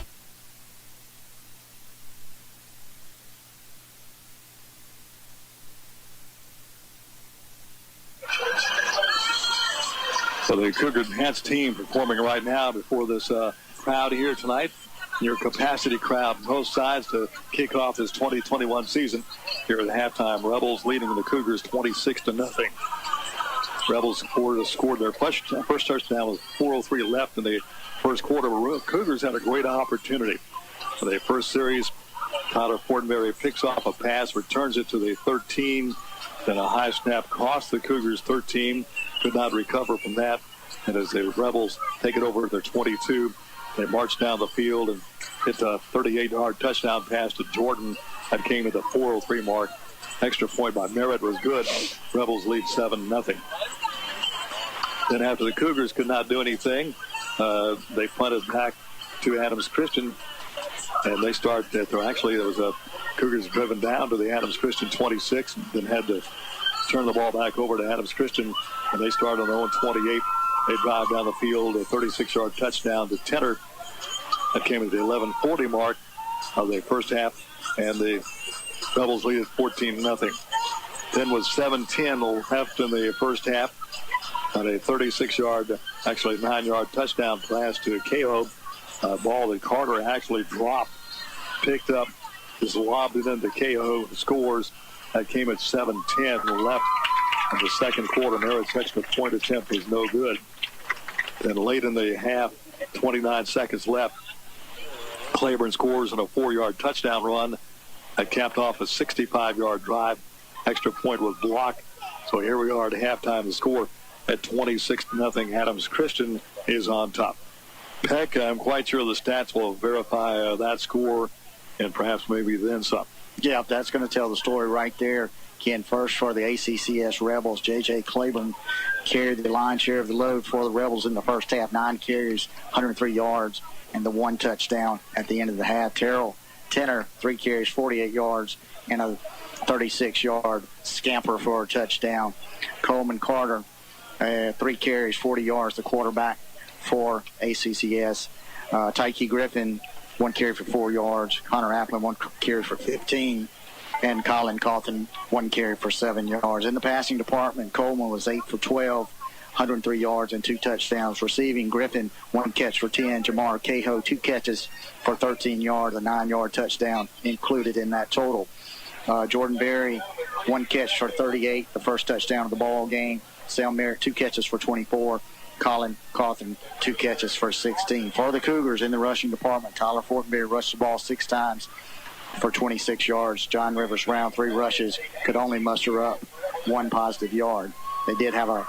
So the Cougar Hats team performing right now before this crowd here tonight. Your capacity crowd, both sides, to kick off this 2021 season. Here at halftime, Rebels leading the Cougars 26-0. Rebels scored their first touchdown with 4:03 left in the first quarter. Cougars had a great opportunity. For their first series, Tyler Fortenberry picks off a pass, returns it to the 13. Then a high snap cost the Cougars 13. Could not recover from that. And as the Rebels take it over at their 22, they march down the field and hit a 38-yard touchdown pass to Jordan. That came at the 4:03 mark. Extra point by Merritt was good. Rebels lead 7-0. Then after the Cougars could not do anything, they punted back to Adams Christian. And they start at actually there was a Cougars driven down to the Adams Christian 26, then had to turn the ball back over to Adams Christian, and they start on their own 28. They drive down the field, a 36-yard touchdown to Tenor. That came at the 11:40 mark of the first half, and the Rebels lead at 14-0. Then with 7:10 left in the first half, and a 36-yard, actually 9-yard touchdown pass to Cahoe. Ball that Carter actually dropped, picked up, just lobbed it into Cahoe, scores. That came at 7:10 left in the second quarter. Merritt's extra point attempt was no good. Then late in the half, 29 seconds left, Claiborne scores on a 4-yard touchdown run that capped off a 65-yard drive. Extra point was blocked. So here we are at halftime. The score at 26-0. Adams Christian is on top. Peck, I'm quite sure the stats will verify that score and perhaps maybe then some. Yeah, that's going to tell the story right there. Ken, first for the ACCS Rebels, J.J. Claiborne carried the lion's share of the load for the Rebels in the first half. 9 carries, 103 yards, and the 1 touchdown at the end of the half. Terrell Tenor, 3 carries, 48 yards, and a 36-yard scamper for a touchdown. Coleman Carter, 3 carries, 40 yards, the quarterback for ACCS. Tyke Griffin, 1 carry for 4 yards. Connor Applin, 1 carry for 15. And Colin Cawthon, 1 carry for 7 yards. In the passing department, Coleman was 8 for 12, 103 yards and 2 touchdowns. Receiving, Griffin, 1 catch for 10. Jamar Cahoe, 2 catches for 13 yards, a 9-yard touchdown included in that total. Jordan Berry, 1 catch for 38, the first touchdown of the ball game. Sale Merritt, 2 catches for 24. Colin Cawthon, 2 catches for 16. For the Cougars in the rushing department, Tyler Fortenberry rushed the ball 6 times for 26 yards. John Rivers, round 3 rushes, could only muster up 1 positive yard. They did have a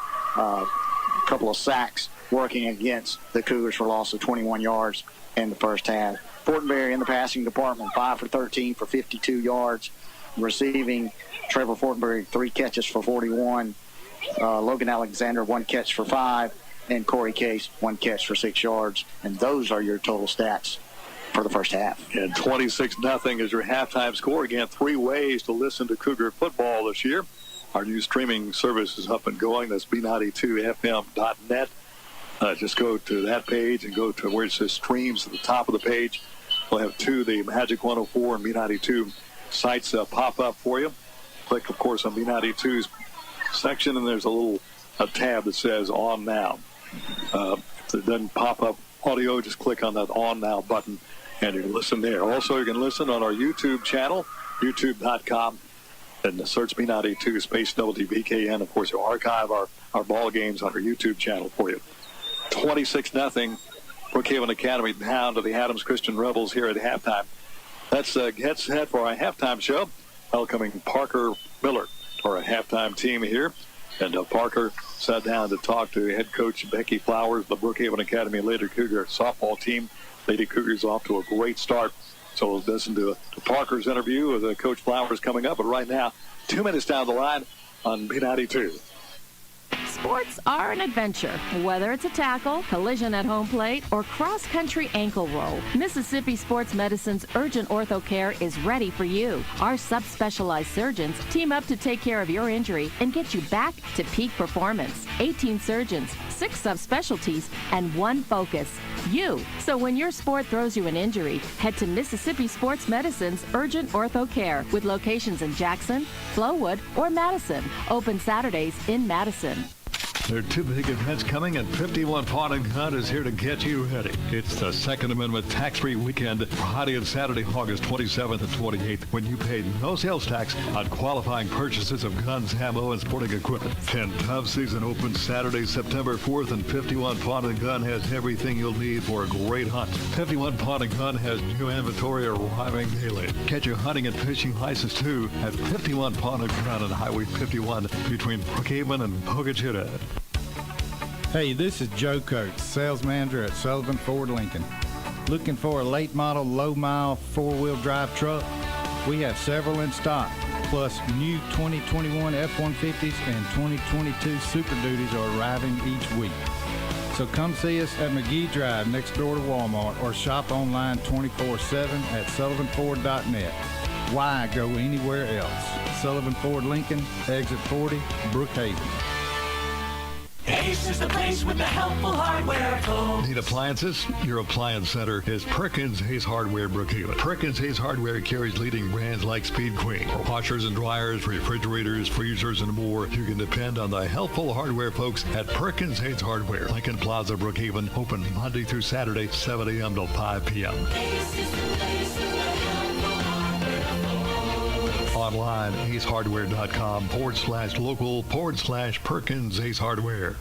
couple of sacks working against the Cougars for a loss of 21 yards in the first half. Fortenberry in the passing department, 5 for 13 for 52 yards. Receiving, Trevor Fortenberry, 3 catches for 41. Logan Alexander, 1 catch for 5. And Corey Case, 1 catch for 6 yards. And those are your total stats for the first half. And 26-0 is your halftime score. Again, 3 ways to listen to Cougar football this year. Our new streaming service is up and going. That's B92FM.net. Just go to that page and go to where it says streams at the top of the page. We'll have 2, the Magic 104 and B92 sites pop up for you. Click, of course, on B92's section, and there's a tab that says On Now. If it doesn't pop up audio, just click on that On Now button, and you can listen there. Also, you can listen on our YouTube channel, youtube.com, and search B92 space WBKN. Of course, you'll archive our ball games on our YouTube channel for you. 26-0, Brookhaven Academy down to the Adams Christian Rebels here at halftime. That's gets ahead for our halftime show. Welcoming Parker Miller to our halftime team here. And Parker sat down to talk to head coach Becky Flowers, the Brookhaven Academy Lady Cougar softball team. Lady Cougars off to a great start. So we'll listen to Parker's interview with Coach Flowers coming up. But right now, 2 minutes down the line on B92. Sports are an adventure, whether it's a tackle, collision at home plate, or cross-country ankle roll. Mississippi Sports Medicine's Urgent Ortho Care is ready for you. Our subspecialized surgeons team up to take care of your injury and get you back to peak performance. 18 surgeons, 6 subspecialties, and 1 focus, you. So when your sport throws you an injury, head to Mississippi Sports Medicine's Urgent Ortho Care with locations in Jackson, Flowood, or Madison. Open Saturdays in Madison. There are 2 big events coming, and 51 Pawn and Gun is here to get you ready. It's the Second Amendment tax-free weekend, Friday and Saturday, August 27th and 28th, when you pay no sales tax on qualifying purchases of guns, ammo, and sporting equipment. 10 Dove season opens Saturday, September 4th, and 51 Pawn and Gun has everything you'll need for a great hunt. 51 Pawn and Gun has new inventory arriving daily. Get your hunting and fishing license, too, at 51 Pawn and Gun on Highway 51 between Brookhaven and Pocahontas. Hey, this is Joe Coates, sales manager at Sullivan Ford Lincoln. Looking for a late model, low mile, 4-wheel drive truck? We have several in stock, plus new 2021 F-150s and 2022 Super Duties are arriving each week. So come see us at McGee Drive next door to Walmart or shop online 24/7 at sullivanford.net. Why go anywhere else? Sullivan Ford Lincoln, exit 40, Brookhaven. Ace is the place with the helpful hardware, folks. Need appliances? Your appliance center is Perkins Hayes Hardware Brookhaven. Perkins Hayes Hardware carries leading brands like Speed Queen. For washers and dryers, refrigerators, freezers, and more, you can depend on the helpful hardware folks at Perkins Hayes Hardware. Lincoln Plaza, Brookhaven, open Monday through Saturday, 7 a.m. till 5 p.m. Ace is the place with the helpful hardware, folks. Online, acehardware.com/local/Perkins Hayes Hardware.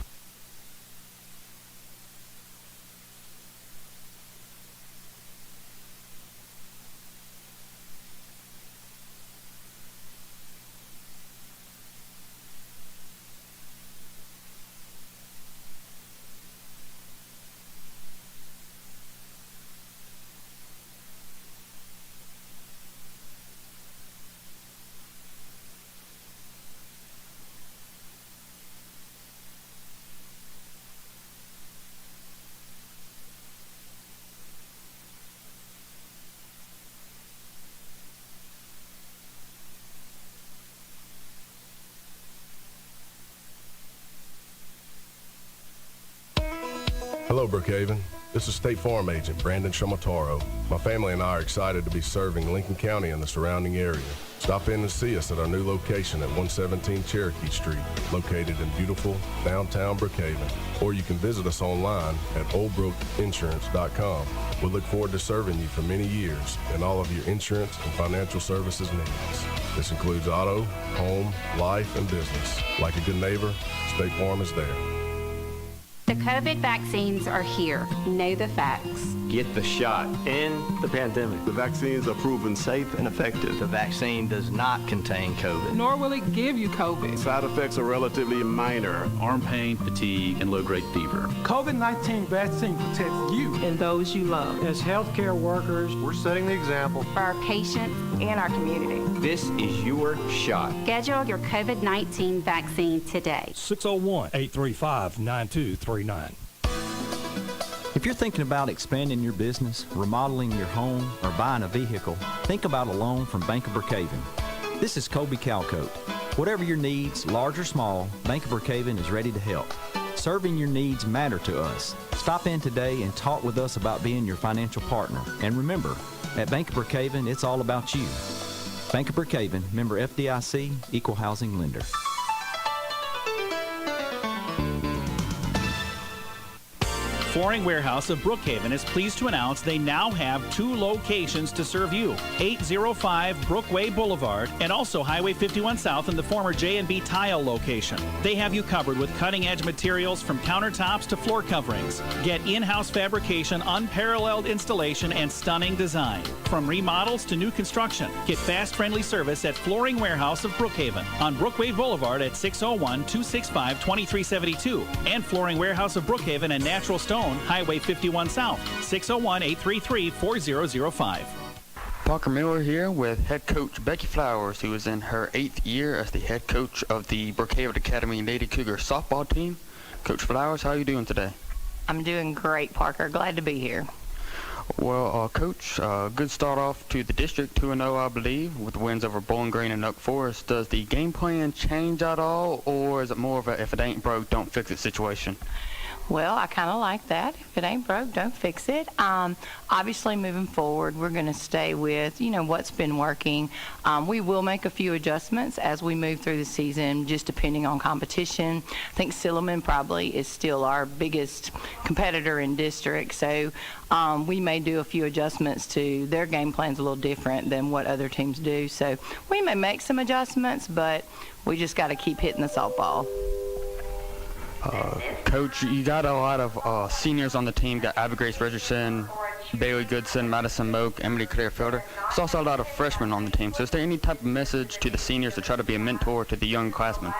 Hello, Brookhaven. This is State Farm Agent Brandon Shomataro. My family and I are excited to be serving Lincoln County and the surrounding area. Stop in and see us at our new location at 117 Cherokee Street, located in beautiful downtown Brookhaven. Or you can visit us online at oldbrookinsurance.com. We look forward to serving you for many years in all of your insurance and financial services needs. This includes auto, home, life, and business. Like a good neighbor, State Farm is there. The COVID vaccines are here. Know the facts. Get the shot. End the pandemic. The vaccines are proven safe and effective. The vaccine does not contain COVID. Nor will it give you COVID. Side effects are relatively minor. Arm pain, fatigue, and low-grade fever. COVID-19 vaccine protects you and those you love. As healthcare workers, we're setting the example for our patients and our community. This is your shot. Schedule your COVID-19 vaccine today. 601-835-9239. If you're thinking about expanding your business, remodeling your home, or buying a vehicle, think about a loan from Bank of Brookhaven. This is Colby Calcoat. Whatever your needs, large or small, Bank of Brookhaven is ready to help. Serving your needs matter to us. Stop in today and talk with us about being your financial partner. And remember, at Bank of Brookhaven, it's all about you. Bank of Brookhaven, member FDIC, equal housing lender. Flooring Warehouse of Brookhaven is pleased to announce they now have 2 locations to serve you. 805 Brookway Boulevard and also Highway 51 South in the former J&B Tile location. They have you covered with cutting-edge materials from countertops to floor coverings. Get in-house fabrication, unparalleled installation, and stunning design. From remodels to new construction, get fast, friendly service at Flooring Warehouse of Brookhaven on Brookway Boulevard at 601-265-2372 and Flooring Warehouse of Brookhaven and Natural Stone, Highway 51 South, 601-833-4005. Parker Miller here with head coach Becky Flowers, who is in her 8th year as the head coach of the Brookhaven Academy Lady Cougar softball team. Coach Flowers, how are you doing today? I'm doing great, Parker. Glad to be here. Well, Coach, good start off to the district, 2-0, I believe, with wins over Bowling Green and Oak Forest. Does the game plan change at all, or is it more of a if it ain't broke, don't fix it situation? Well, I kind of like that. If it ain't broke, don't fix it. Obviously, moving forward, we're going to stay with, what's been working. We will make a few adjustments as we move through the season, just depending on competition. I think Silliman probably is still our biggest competitor in district, so we may do a few adjustments to their game plans a little different than what other teams do. So we may make some adjustments, but we just got to keep hitting the softball. Coach, you got a lot of seniors on the team. Got Abby Grace Richardson, Bailey Goodson, Madison Moak, Emily Clearfielder. There's also a lot of freshmen on the team. So is there any type of message to the seniors to try to be a mentor to the young classmen?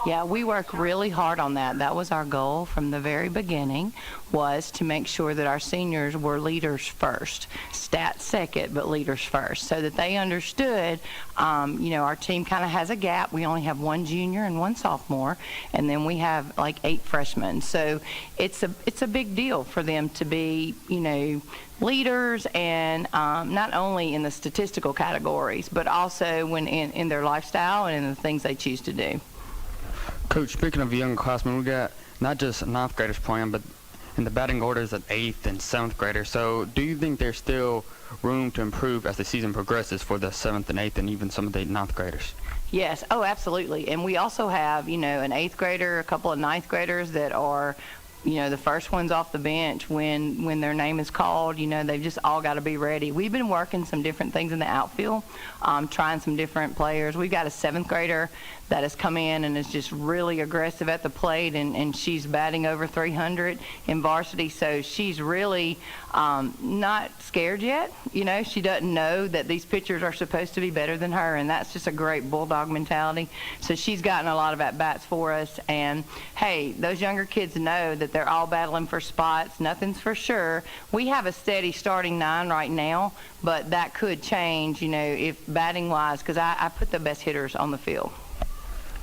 Yeah, we work really hard on that. That was our goal from the very beginning, was to make sure that our seniors were leaders first, stats second, but leaders first, so that they understood, our team kind of has a gap. We only have 1 junior and 1 sophomore, and then we have like 8 freshmen. So it's a big deal for them to be, leaders, and not only in the statistical categories, but also when in their lifestyle and in the things they choose to do. Coach, speaking of young classmen, we got not just 9th graders playing, but in the batting orders at 8th and 7th graders. So do you think there's still room to improve as the season progresses for the 7th and 8th and even some of the 9th graders? Yes. Oh, absolutely. And we also have, an 8th grader, a couple of 9th graders that are, the first ones off the bench when their name is called. They've just all got to be ready. We've been working some different things in the outfield, trying some different players. We've got a 7th grader that has come in and is just really aggressive at the plate, and she's batting over 300 in varsity, so she's really not scared yet. She doesn't know that these pitchers are supposed to be better than her, and that's just a great bulldog mentality. So she's gotten a lot of at-bats for us, and hey, those younger kids know that they're all battling for spots. Nothing's for sure. We have a steady starting 9 right now, but that could change, if batting-wise, because I put the best hitters on the field.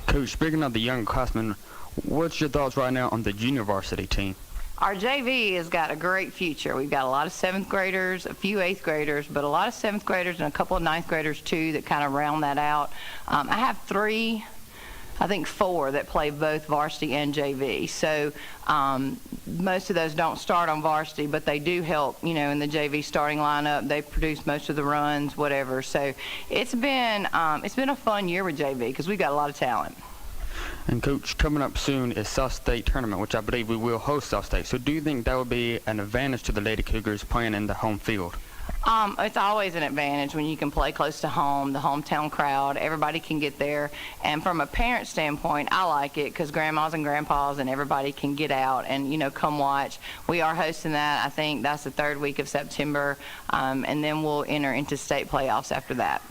Coach, speaking of the young classmen, what's your thoughts right now on the junior varsity team? Our JV has got a great future. We've got a lot of 7th graders, a few 8th graders, but a lot of 7th graders and a couple of 9th graders too that kind of round that out. I have 3 I think 4 that play both varsity and JV. So most of those don't start on varsity, but they do help, in the JV starting lineup. They produce most of the runs, whatever. So it's been a fun year with JV because we've got a lot of talent. And Coach, coming up soon is South State tournament, which I believe we will host South State. So do you think that would be an advantage to the Lady Cougars playing in the home field? It's always an advantage when you can play close to home, the hometown crowd. Everybody can get there. And from a parent standpoint, I like it because grandmas and grandpas and everybody can get out and, come watch. We are hosting that. I think that's the 3rd week of September. And then we'll enter into state playoffs after that.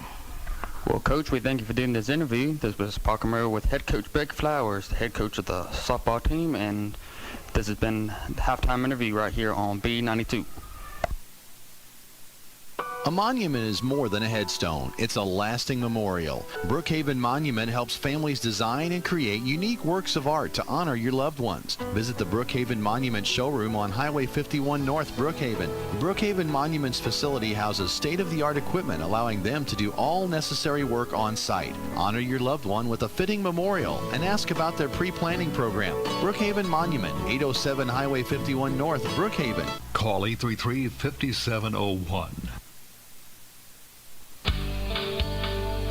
Well, Coach, we thank you for doing this interview. This was Parker Murray with head coach Becky Flowers, the head coach of the softball team, and this has been the halftime interview right here on B92. A monument is more than a headstone. It's a lasting memorial. Brookhaven Monument helps families design and create unique works of art to honor your loved ones. Visit the Brookhaven Monument showroom on Highway 51 North Brookhaven. Brookhaven Monument's facility houses state-of-the-art equipment, allowing them to do all necessary work on site. Honor your loved one with a fitting memorial and ask about their pre-planning program. Brookhaven Monument, 807 Highway 51 North Brookhaven. Call 833-5701.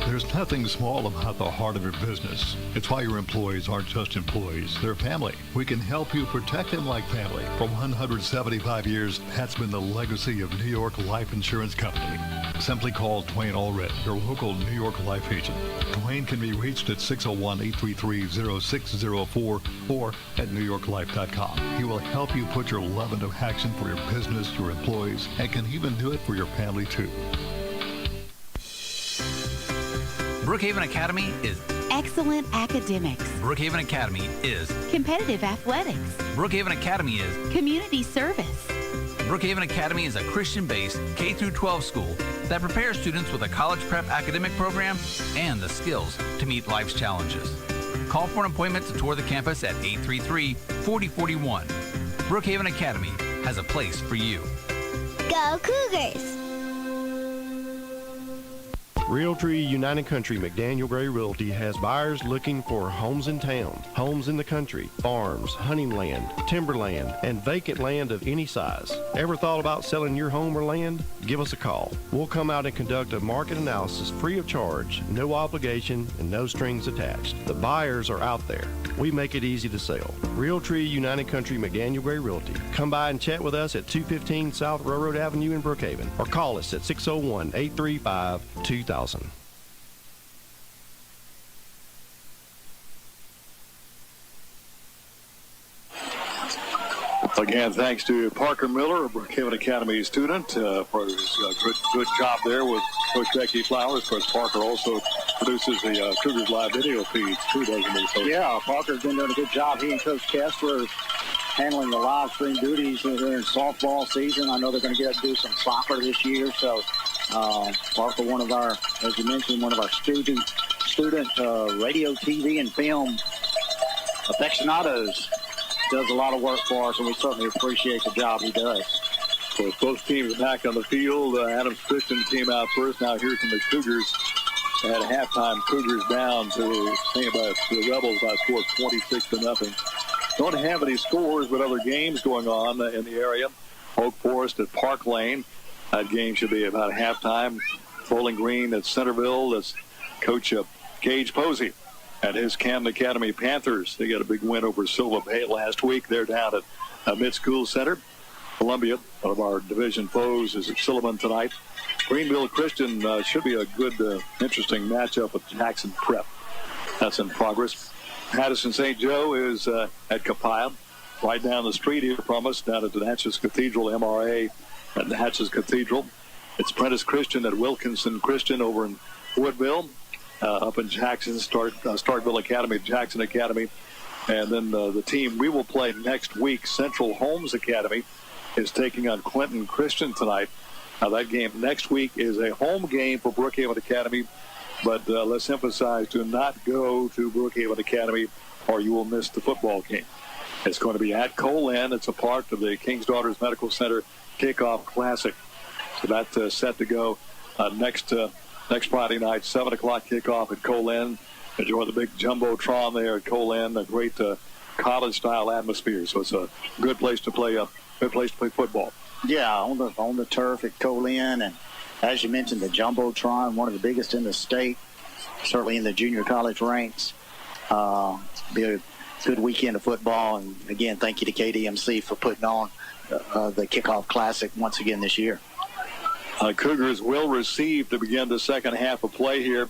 There's nothing small about the heart of your business. It's why your employees aren't just employees, they're family. We can help you protect them like family. For 175 years, that's been the legacy of New York Life Insurance Company. Simply call Dwayne Allred, your local New York life agent. Dwayne can be reached at 601-833-0604 or at newyorklife.com. He will help you put your love into action for your business, your employees, and can even do it for your family too. Brookhaven Academy is excellent academics. Brookhaven Academy is competitive athletics. Brookhaven Academy is community service. Brookhaven Academy is a Christian-based K-12 school that prepares students with a college prep academic program and the skills to meet life's challenges. Call for an appointment to tour the campus at 833-4041. Brookhaven Academy has a place for you. Go Cougars! Realtree United Country McDaniel Gray Realty has buyers looking for homes in town, homes in the country, farms, hunting land, timberland, and vacant land of any size. Ever thought about selling your home or land? Give us a call. We'll come out and conduct a market analysis free of charge, no obligation, and no strings attached. The buyers are out there. We make it easy to sell. Realtree United Country McDaniel Gray Realty. Come by and chat with us at 215 South Railroad Avenue in Brookhaven or call us at 601-835-2000. Again, thanks to Parker Miller, a Brookhaven Academy student, for his good job there with Coach Becky Flowers. Of course, Parker also produces the Cougars Live video feeds, too, doesn't he? So, yeah, Parker's been doing a good job. He and Coach Kessler handling the live stream duties in softball season. I know they're going to get to do some soccer this year. So, Parker, one of our, as you mentioned, one of our student radio, TV, and film aficionados. Does a lot of work for us, and we certainly appreciate the job he does. So both teams back on the field. Adams Christian came out first. Now here's from the Cougars. At halftime, Cougars down to the Rebels by a score of 26-0. Don't have any scores, but other games going on in the area. Oak Forest at Park Lane. That game should be about halftime. Bowling Green at Centerville. That's Coach Gage Posey at his Camden Academy Panthers. They got a big win over Silva Bay last week. They're down at Mid-School Center. Columbia, one of our division foes, is at Sullivan tonight. Greenville Christian should be a good, interesting matchup with Jackson Prep. That's in progress. Madison St. Joe is at Copiah, right down the street here from us, down at the Natchez Cathedral MRA at Natchez Cathedral. It's Prentice Christian at Wilkinson Christian over in Woodville. Up in Jackson, Starkville Academy, Jackson Academy. And then the team we will play next week, Central Holmes Academy, is taking on Clinton Christian tonight. Now, that game next week is a home game for Brookhaven Academy, but let's emphasize, do not go to Brookhaven Academy or you will miss the football game. It's going to be at Cole-Lynn. It's a part of the King's Daughters Medical Center Kickoff Classic. So that's set to go next Friday night, 7 o'clock kickoff at Cole-Lynn. enjoy the big jumbotron there at Cole-Inn, a great college-style atmosphere. So it's a good place to play football. Yeah, on the turf at Cole-Inn, and as you mentioned, the jumbotron, one of the biggest in the state, certainly in the junior college ranks. Be a good weekend of football, and again, thank you to KDMC for putting on the Kickoff Classic once again this year. Cougars will receive to begin the second half of play here,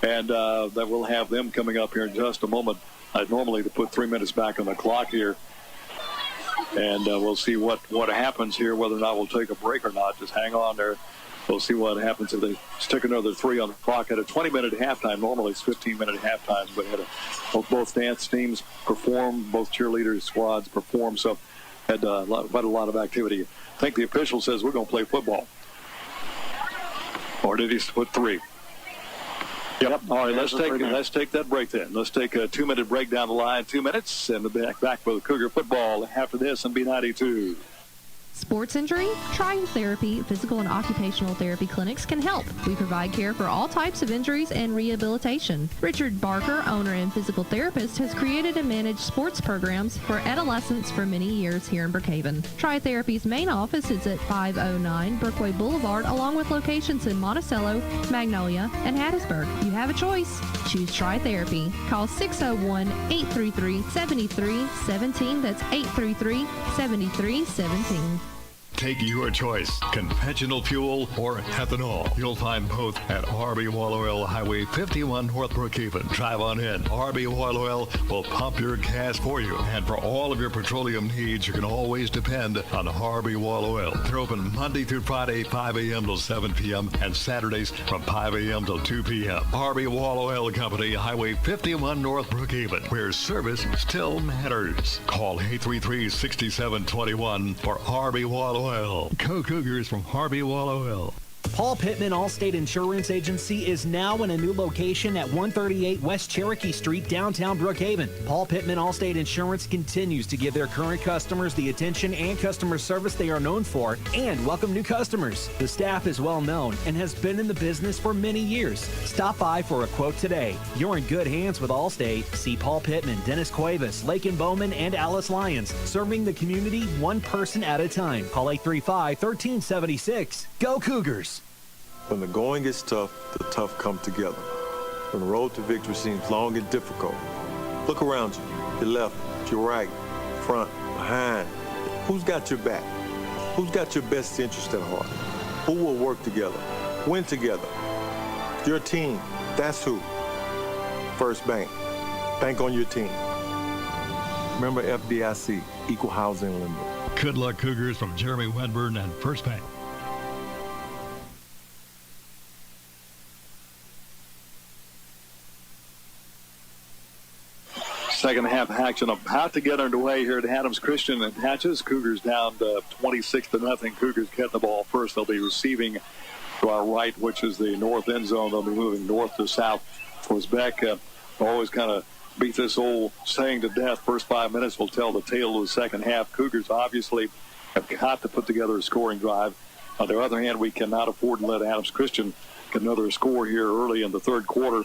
and that we'll have them coming up here in just a moment. Normally to put 3 minutes back on the clock here, and we'll see what happens here, whether or not we'll take a break or not. Just hang on there. We'll see what happens if they stick another 3 on the clock. At a 20-minute halftime, normally it's 15-minute halftimes, but had both dance teams perform, both cheerleaders squads perform, so had quite a lot of activity. I think the official says we're going to play football. Or did he put 3? Yep. All right, let's take that break then. Let's take a 2-minute break down the line, 2 minutes, and back with Cougar football after this on B92. Sports injury? Tryotherapy Physical and Occupational Therapy clinics can help. We provide care for all types of injuries and rehabilitation. Richard Barker, owner and physical therapist, has created and managed sports programs for adolescents for many years here in Brookhaven. Tryotherapy's main office is at 509 Brookway Boulevard, along with locations in Monticello, Magnolia, and Hattiesburg. You have a choice. Choose Tryotherapy. Call 601-833-7317. That's 833-7317. Take your choice, conventional fuel or ethanol. You'll find both at RB Oil Oil, Highway 51 North Brookhaven. Drive on in. RB Oil Oil will pump your gas for you. And for all of your petroleum needs, you can always depend on RB Oil Oil. They're open Monday through Friday, 5 a.m. till 7 p.m. and Saturdays from 5 a.m. till 2 p.m. RB Oil Oil Company, Highway 51 North Brookhaven, where service still matters. Call 833-6721 for RB Oil Oil. Go Cougars from Harvey Wall Oil. Paul Pittman Allstate Insurance Agency is now in a new location at 138 West Cherokee Street, downtown Brookhaven. Paul Pittman Allstate Insurance continues to give their current customers the attention and customer service they are known for and welcome new customers. The staff is well known and has been in the business for many years. Stop by for a quote today. You're in good hands with Allstate. See Paul Pittman, Dennis Cuevas, Lakin Bowman, and Alice Lyons, serving the community one person at a time. Call 835-1376. Go Cougars! When the going gets tough, the tough come together. When the road to victory seems long and difficult, look around you, your left, your right, front, behind. Who's got your back? Who's got your best interest at heart? Who will work together, win together? Your team, that's who. First Bank, bank on your team. Remember FDIC, Equal Housing Lender. Good luck, Cougars, from Jeremy Wedburn and First Bank. Second half action about to get underway here at Adams Christian and Hatches. Cougars down to 26-0. Cougars getting the ball first. They'll be receiving to our right, which is the north end zone. They'll be moving north to south. Towards Beck, always kind of beat this old saying to death. First 5 minutes will tell the tale of the second half. Cougars obviously have got to put together a scoring drive. On the other hand, we cannot afford to let Adams Christian get another score here early in the third quarter.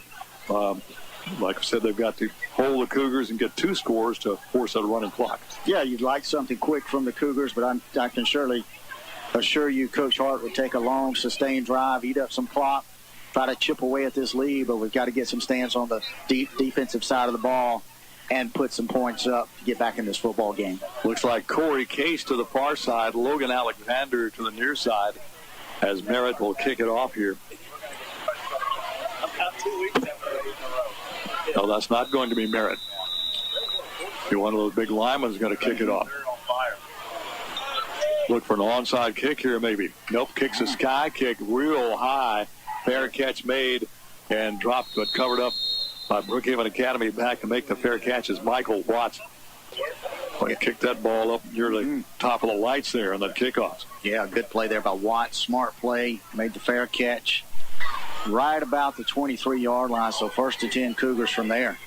Like I said, they've got to hold the Cougars and get 2 scores to force out a running clock. Yeah, you'd like something quick from the Cougars, but I can surely assure you Coach Hart would take a long, sustained drive, eat up some clock, try to chip away at this lead, but we've got to get some stands on the defensive side of the ball and put some points up to get back in this football game. Looks like Corey Case to the far side, Logan Alexander to the near side, as Merritt will kick it off here. About 2 weeks after 8 in a row. No, that's not going to be Merritt. One of those big linemen is going to kick it off. Look for an onside kick here, maybe. Nope, kicks a sky kick real high. Fair catch made and dropped, but covered up by Brookhaven Academy. Back to make the fair catch is Michael Watts. Well, he kicked that ball up near the top of the lights there on that kickoff. Yeah, good play there by Watts. Smart play, made the fair catch right about the 23-yard line. So first and 10 Cougars from there.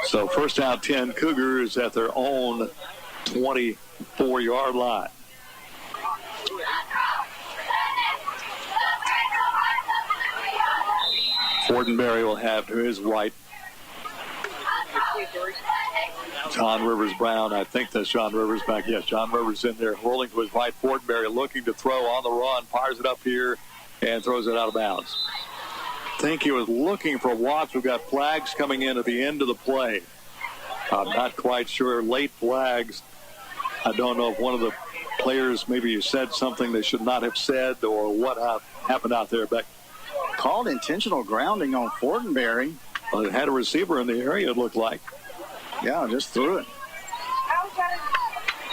So first down 10 Cougars at their own 24-yard line. Fortenberry will have to his right. John Rivers Brown, I think that's John Rivers back. Yes, John Rivers in there, rolling to his right. Fortenberry looking to throw on the run, fires it up here, and throws it out of bounds. I think he was looking for Watts. We've got flags coming in at the end of the play. I'm not quite sure. Late flags. I don't know if one of the players maybe said something they should not have said or what happened out there. But called intentional grounding on Fortenberry. Well, it had a receiver in the area, it looked like. Yeah, just threw it.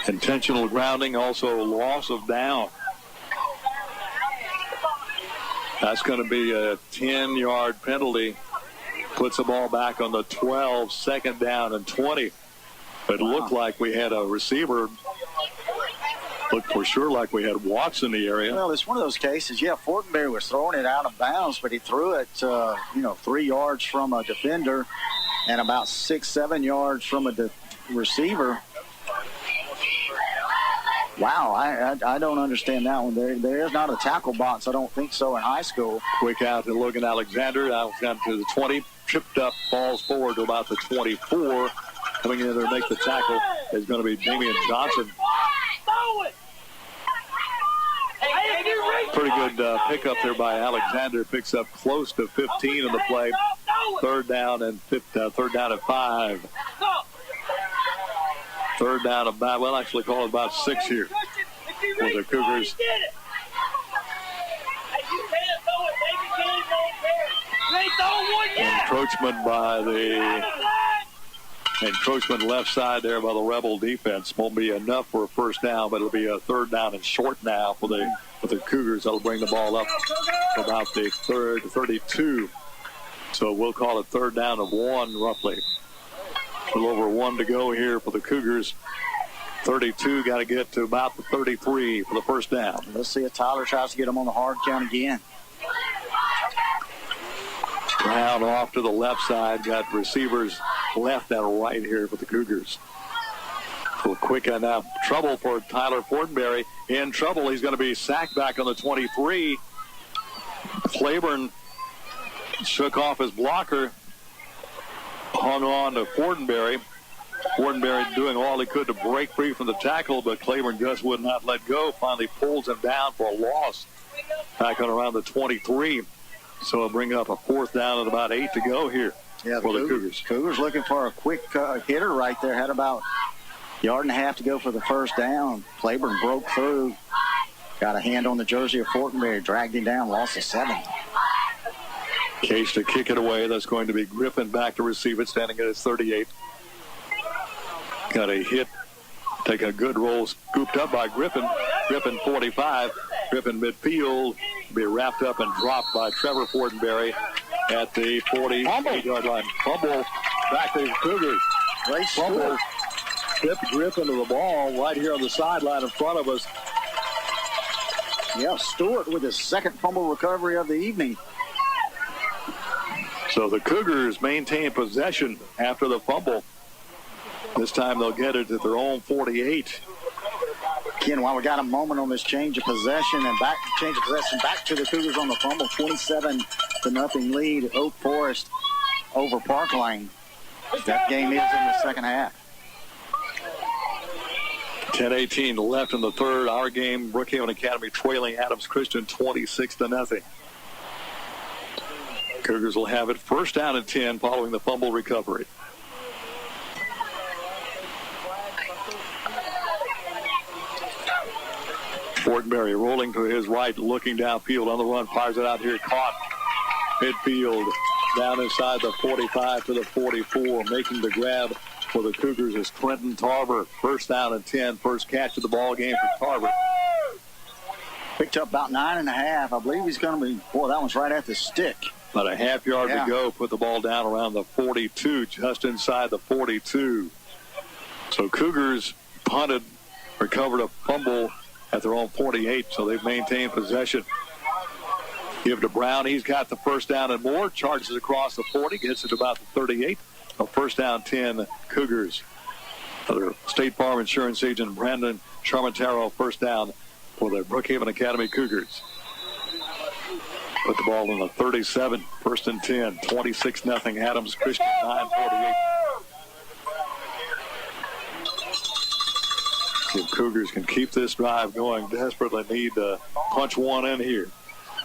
Intentional grounding, also loss of down. That's going to be a 10-yard penalty. Puts the ball back on the 12, second down and 20. It looked like we had a receiver. Looked for sure like we had Watts in the area. Well, it's one of those cases. Yeah, Fortenberry was throwing it out of bounds, but he threw it, 3 yards from a defender and about 6-7 yards from a receiver. Wow, I don't understand that one. There is not a tackle box. I don't think so in high school. Quick out to Logan Alexander. Now down to the 20. Tripped up, falls forward to about the 24. Coming in there to make the tackle is going to be Damian Johnson. Pretty good pickup there by Alexander. Picks up close to 15 in the play. Third down and 5. Third down about, well, actually call it about 6 here for the Cougars. Encroachment left side there by the Rebel defense. Won't be enough for a first down, but it'll be a third down and short now for the Cougars. That'll bring the ball up to about the 32. So we'll call it third down of 1 roughly. A little over 1 to go here for the Cougars. 32, got to get to about the 33 for the first down. Let's see if Tyler tries to get them on the hard count again. Brown off to the left side. Got receivers left and right here for the Cougars. So quick enough. Trouble for Tyler Fortenberry. In trouble. He's going to be sacked back on the 23. Claiborne shook off his blocker. Hung on to Fortenberry. Fortenberry doing all he could to break free from the tackle, but Claiborne just would not let go. Finally pulls him down for a loss. Back on around the 23. So it'll bring up a fourth down and about 8 to go here for the Cougars. Cougars looking for a quick hitter right there. Had about a yard and a half to go for the first down. Claiborne broke through. Got a hand on the jersey of Fortenberry. Dragged him down. Loss of 7. Case to kick it away. That's going to be Griffin back to receive it, standing at his 38. Got a hit. Take a good roll. Scooped up by Griffin. Griffin 45. Griffin midfield. Be wrapped up and dropped by Trevor Fortenberry at the 48-yard line. Fumble back to the Cougars. Great fumble. Tipped Griffin to the ball right here on the sideline in front of us. Yeah, Stewart with his second fumble recovery of the evening. So the Cougars maintain possession after the fumble. This time they'll get it at their own 48. Again, while we got a moment on this change of possession back to the Cougars on the fumble, 27-0 lead, Oak Forest over Park Lane. That game is in the second half. 10:18 left in the third. Our game, Brookhaven Academy trailing Adams Christian 26-0. Cougars will have it first down and 10 following the fumble recovery. Fortenberry rolling to his right, looking downfield on the run, fires it out here, caught midfield down inside the 45 to the 44. Making the grab for the Cougars is Trenton Tarver. First down and 10, first catch of the ball game for Tarver. Picked up about 9.5. I believe he's going to be, boy, that one's right at the stick. About a half yard to go. Put the ball down around the 42, just inside the 42. So Cougars punted, recovered a fumble at their own 48, so they've maintained possession. Give to Brown. He's got the first down and more. Charges across the 40, gets it to about the 38. A first down 10, Cougars. Another State Farm Insurance agent, Brandon Charmataro, first down for the Brookhaven Academy Cougars. Put the ball in the 37, first and 10, 26-0 Adams Christian, 9:48. See if Cougars can keep this drive going. Desperately need to punch one in here.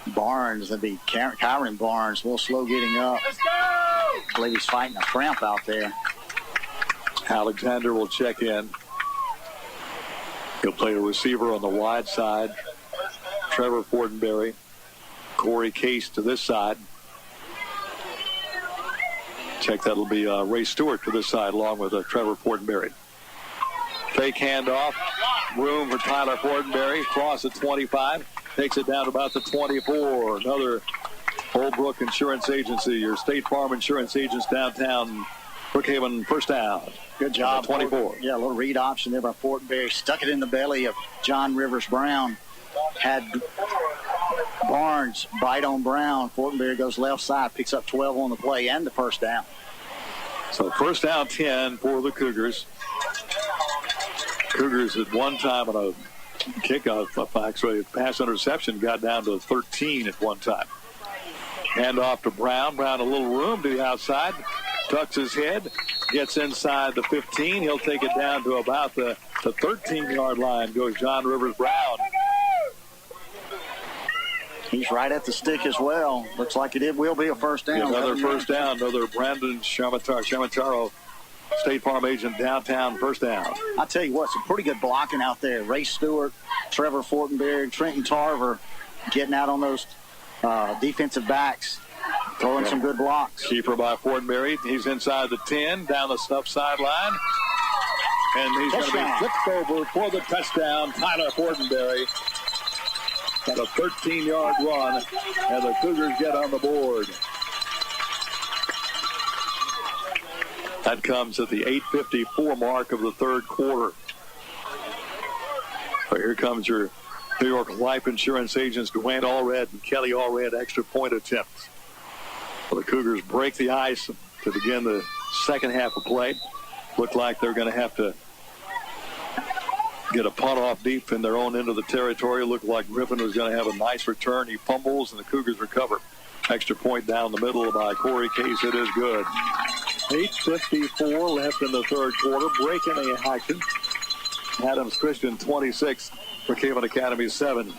Barnes, that'd be Kyron Barnes, a little slow getting up. I believe he's fighting a cramp out there. Alexander will check in. He'll play a receiver on the wide side. Trevor Fortenberry. Corey Case to this side. Check that'll be Ray Stewart to this side along with Trevor Fortenberry. Fake handoff. Room for Tyler Fortenberry. Cross at 25. Takes it down to about the 24. Another Old Brook Insurance Agency, your State Farm Insurance agents downtown Brookhaven, first down. Good job. 24. Yeah, a little read option there by Fortenberry. Stuck it in the belly of John Rivers Brown. Had Barnes bite on Brown. Fortenberry goes left side, picks up 12 on the play and the first down. So first down 10 for the Cougars. Cougars at one time on a kickoff, actually a pass interception, got down to 13 at one time. Hand off to Brown. Brown a little room to the outside. Tucks his head. Gets inside the 15. He'll take it down to about the 13-yard line. Goes John Rivers Brown. He's right at the stick as well. Looks like it will be a first down. Another first down. Another Brandon Shamataro, State Farm agent downtown, first down. I tell you what, some pretty good blocking out there. Ray Stewart, Trevor Fortenberry, Trenton Tarver getting out on those defensive backs, throwing some good blocks. Keeper by Fortenberry. He's inside the 10, down the snuff sideline. And he's going to be flipped over for the touchdown. Tyler Fortenberry. Got a 13-yard run, and the Cougars get on the board. That comes at the 8:54 mark of the third quarter. So here comes your New York Life Insurance agents, Dwayne Allred and Kelly Allred, extra point attempts. Well, the Cougars break the ice to begin the second half of play. Look like they're going to have to get a punt off deep in their own end of the territory. Looked like Griffin was going to have a nice return. He fumbles, and the Cougars recover. Extra point down the middle by Corey Case. It is good. 8:54 left in the third quarter. Breaking the action. Adams Christian 26, Brookhaven Academy 7.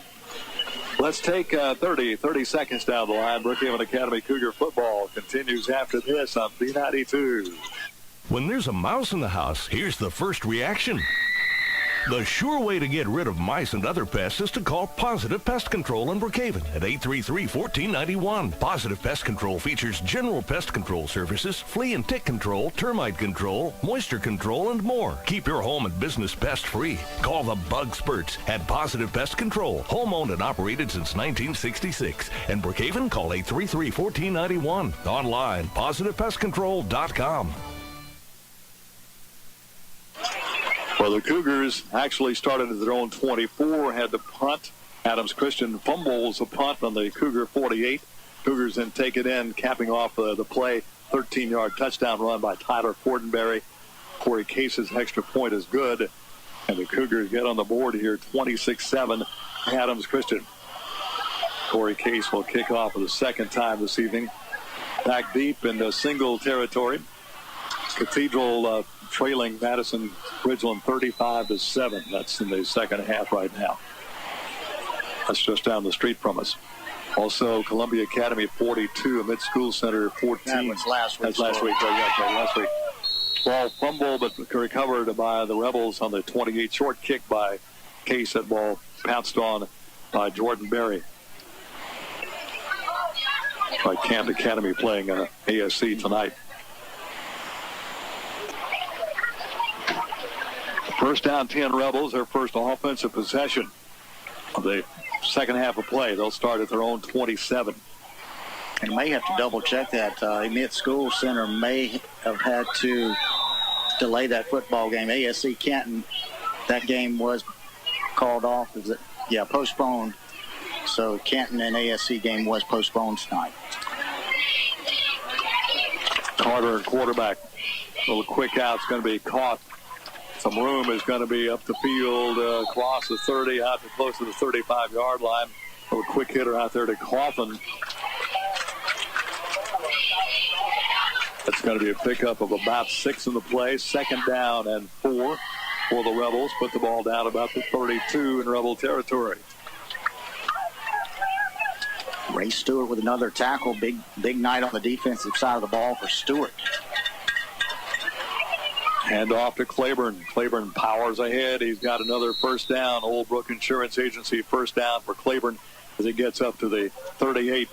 Let's take 30 seconds down the line. Brookhaven Academy Cougar football continues after this on B92. When there's a mouse in the house, here's the first reaction. The sure way to get rid of mice and other pests is to call Positive Pest Control in Brookhaven at 833-1491. Positive Pest Control features general pest control services, flea and tick control, termite control, moisture control, and more. Keep your home and business pest-free. Call the Bug Spurts at Positive Pest Control, home-owned and operated since 1966. In Brookhaven, call 833-1491. Online, positivepestcontrol.com. Well, the Cougars actually started at their own 24, had the punt. Adams Christian fumbles a punt on the Cougar 48. Cougars then take it in, capping off the play. 13-yard touchdown run by Tyler Fortenberry. Corey Case's extra point is good. And the Cougars get on the board here, 26-7, Adams Christian. Corey Case will kick off for the second time this evening. Back deep in the single territory. Cathedral trailing Madison Ridgeland 35-7. That's in the second half right now. That's just down the street from us. Also, Columbia Academy 42, Mid School Center 14. That was last week. That's last week. Last week. Ball fumbled, but recovered by the Rebels on the 28. Short kick by Case. That ball pounced on by Jordan Berry. By Camp Academy playing ASC tonight. First down 10 Rebels, their first offensive possession of the second half of play. They'll start at their own 27. And may have to double check that. Mid School Center may have had to delay that football game. ASC Canton, that game was called off. Postponed. So Canton and ASC game was postponed tonight. Carter, quarterback. A little quick out's going to be caught. Some room is going to be up the field, across the 30, out to close to the 35-yard line. A little quick hitter out there to Coffin. That's going to be a pickup of about 6 in the play. 2nd down and 4 for the Rebels. Put the ball down about the 32 in Rebel territory. Ray Stewart with another tackle. Big night on the defensive side of the ball for Stewart. Hand off to Claiborne. Claiborne powers ahead. He's got another first down. Old Brook Insurance Agency first down for Claiborne as he gets up to the 38.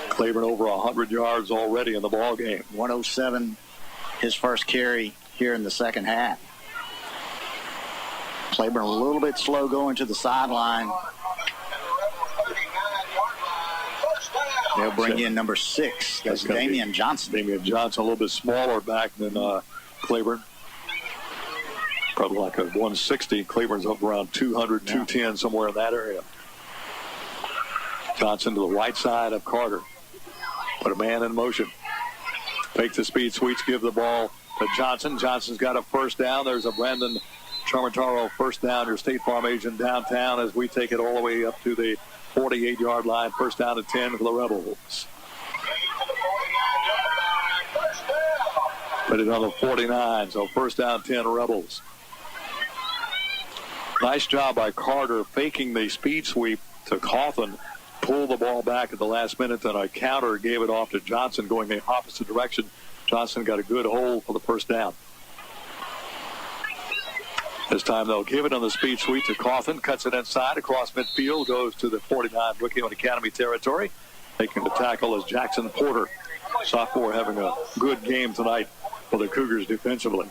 Claiborne over 100 yards already in the ball game. 107, his first carry here in the second half. Claiborne a little bit slow going to the sideline. They'll bring in number 6. That's Damian Johnson. Damian Johnson, a little bit smaller back than Claiborne. Probably like a 160. Claiborne's up around 200, 210, somewhere in that area. Johnson to the right side of Carter. Put a man in motion. Fake the speed sweeps, give the ball to Johnson. Johnson's got a first down. There's a Brandon Charmataro first down, your State Farm agent downtown as we take it all the way up to the 48-yard line. First down and 10 for the Rebels. Put it on the 49, so first down 10 Rebels. Nice job by Carter faking the speed sweep to Coffin. Pulled the ball back at the last minute, then a counter gave it off to Johnson going the opposite direction. Johnson got a good hold for the first down. This time they'll give it on the speed sweep to Coffin. Cuts it inside across midfield. Goes to the 49 Brookhaven Academy territory. Taking the tackle is Jackson Porter. Sophomore having a good game tonight for the Cougars defensively.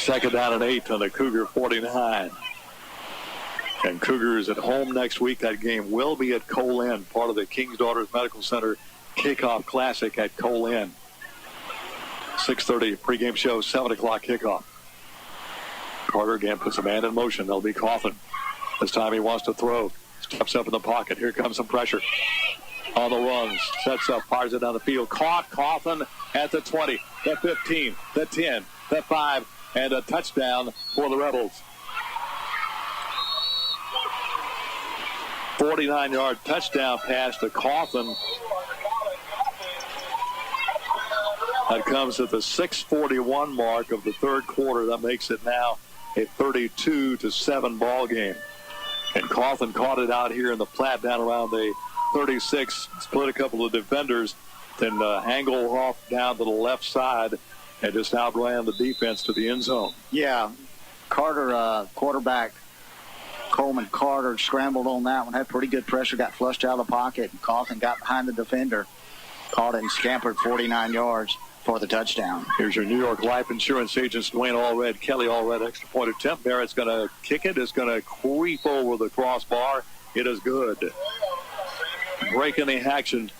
2nd down and 8 on the Cougar 49. And Cougars at home next week. That game will be at Cole Inn, part of the King's Daughters Medical Center Kickoff Classic at Cole Inn. 6:30 pregame show, 7 o'clock kickoff. Carter again puts a man in motion. That'll be Coffin. This time he wants to throw. Steps up in the pocket. Here comes some pressure. On the runs. Sets up, fires it down the field. Caught. Coffin at the 20, the 15, the 10, the 5, and a touchdown for the Rebels. 49-yard touchdown pass to Coffin. That comes at the 6:41 mark of the third quarter. That makes it now a 32-7 ball game. And Coffin caught it out here in the flat down around the 36. Split a couple of defenders, then angle off down to the left side and just outran the defense to the end zone. Yeah, Carter, quarterback Coleman Carter scrambled on that one. Had pretty good pressure, got flushed out of the pocket. And Coffin got behind the defender, caught it and scampered 49 yards for the touchdown. Here's your New York Life Insurance agents, Dwayne Allred, Kelly Allred, extra point attempt. Barrett's going to kick it. It's going to creep over the crossbar. It is good. Breaking the action.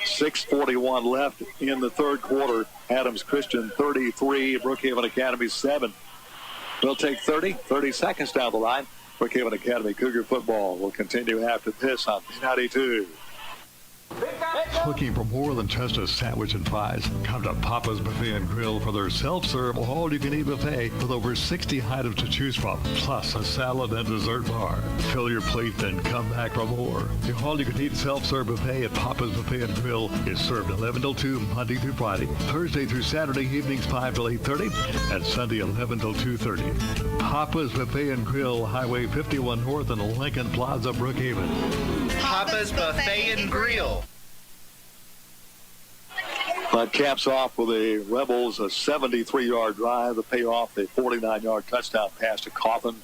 6:41 left in the third quarter. Adams Christian 33, Brookhaven Academy 7. We'll take 30 seconds down the line. Brookhaven Academy Cougar football will continue after this on B92. Looking for more than just a sandwich and fries? Come to Papa's Buffet and Grill for their self-serve, all-you-can-eat buffet with over 60 items to choose from, plus a salad and dessert bar. Fill your plate, then come back for more. The all-you-can-eat self-serve buffet at Papa's Buffet and Grill is served 11 till 2 Monday through Friday, Thursday through Saturday evenings 5 till 8:30, and Sunday 11 till 2:30. Papa's Buffet and Grill, Highway 51 North and Lincoln Plaza, Brookhaven. Papa's Buffet and Grill. That caps off with the Rebels a 73-yard drive to pay off a 49-yard touchdown pass to Coffin.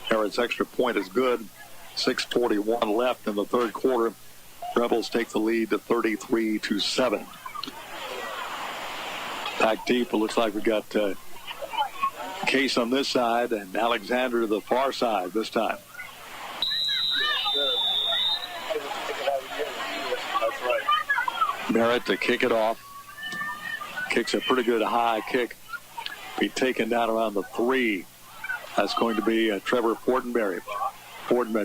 Harrod's extra point is good. 6:41 left in the third quarter. Rebels take the lead to 33-7. Back deep, it looks like we got Case on this side and Alexander to the far side this time. Barrett to kick it off. Kicks a pretty good high kick. Be taken down around the 3. That's going to be Trevor Fortenberry.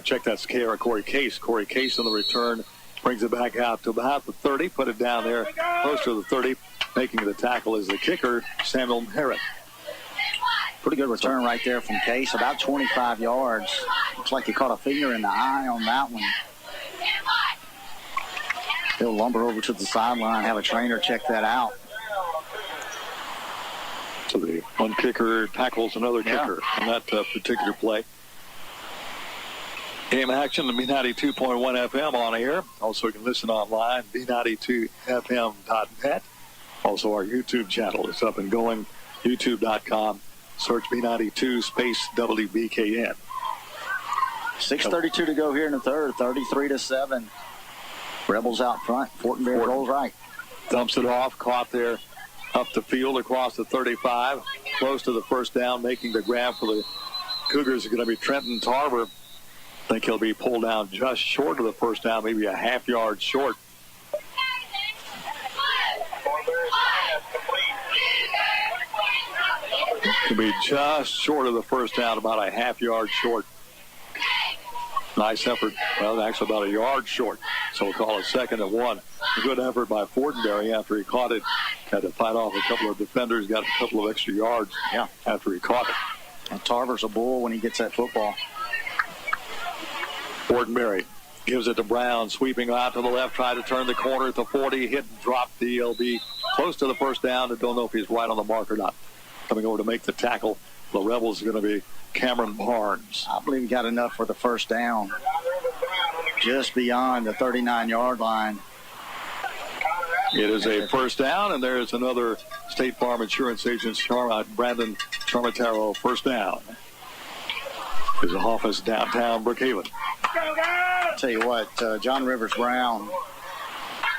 Check that scare. Corey Case. Corey Case on the return. Brings it back out to about the 30. Put it down there close to the 30. Making the tackle is the kicker, Samuel Merritt. Pretty good return right there from Case, about 25 yards. Looks like he caught a finger in the eye on that one. He'll lumber over to the sideline, have a trainer check that out. So the one kicker tackles another kicker on that particular play. Game action, the B92.1 FM on air. Also, you can listen online, B92FM.net. Also, our YouTube channel is up and going, youtube.com. Search B92 space WBKN. 6:32 to go here in the third, 33-7. Rebels out front. Fortenberry rolls right. Dumps it off, caught there up the field across the 35. Close to the first down, making the grab for the Cougars is going to be Trenton Tarver. I think he'll be pulled down just short of the first down, maybe a half yard short. Could be just short of the first down, about a half yard short. Nice effort. Well, actually about a yard short. So we'll call it 2nd and 1. A good effort by Fortenberry after he caught it. Had to fight off a couple of defenders, got a couple of extra yards after he caught it. And Tarver's a bull when he gets that football. Fortenberry gives it to Brown, sweeping out to the left, trying to turn the corner at the 40, hit and drop the LB close to the first down, and don't know if he's right on the mark or not. Coming over to make the tackle, the Rebels are going to be Cameron Barnes. I believe he got enough for the first down. Just beyond the 39-yard line. It is a first down, and there's another State Farm Insurance agent, Brandon Charmataro, first down. His office downtown Brookhaven. I'll tell you what, John Rivers Brown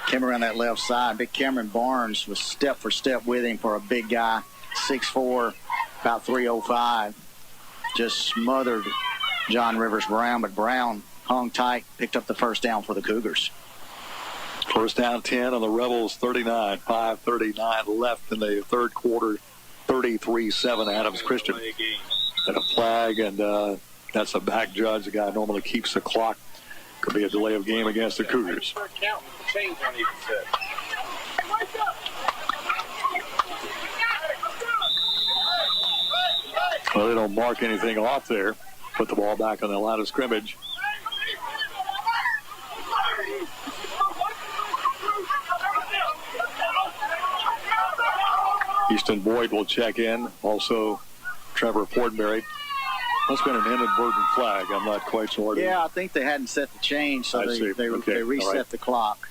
came around that left side. Big Cameron Barnes was step for step with him for a big guy, 6'4", about 305. Just smothered John Rivers Brown, but Brown hung tight, picked up the first down for the Cougars. First down 10 on the Rebels 39, 5:39 left in the third quarter, 33-7 Adams Christian. And a flag, and that's a back judge. The guy normally keeps the clock. Could be a delay of game against the Cougars. Well, they don't mark anything off there. Put the ball back on the line of scrimmage. Easton Boyd will check in. Also, Trevor Fortenberry. Must have been an inadvertent flag. I'm not quite sure. Yeah, I think they hadn't set the change, so they reset the clock.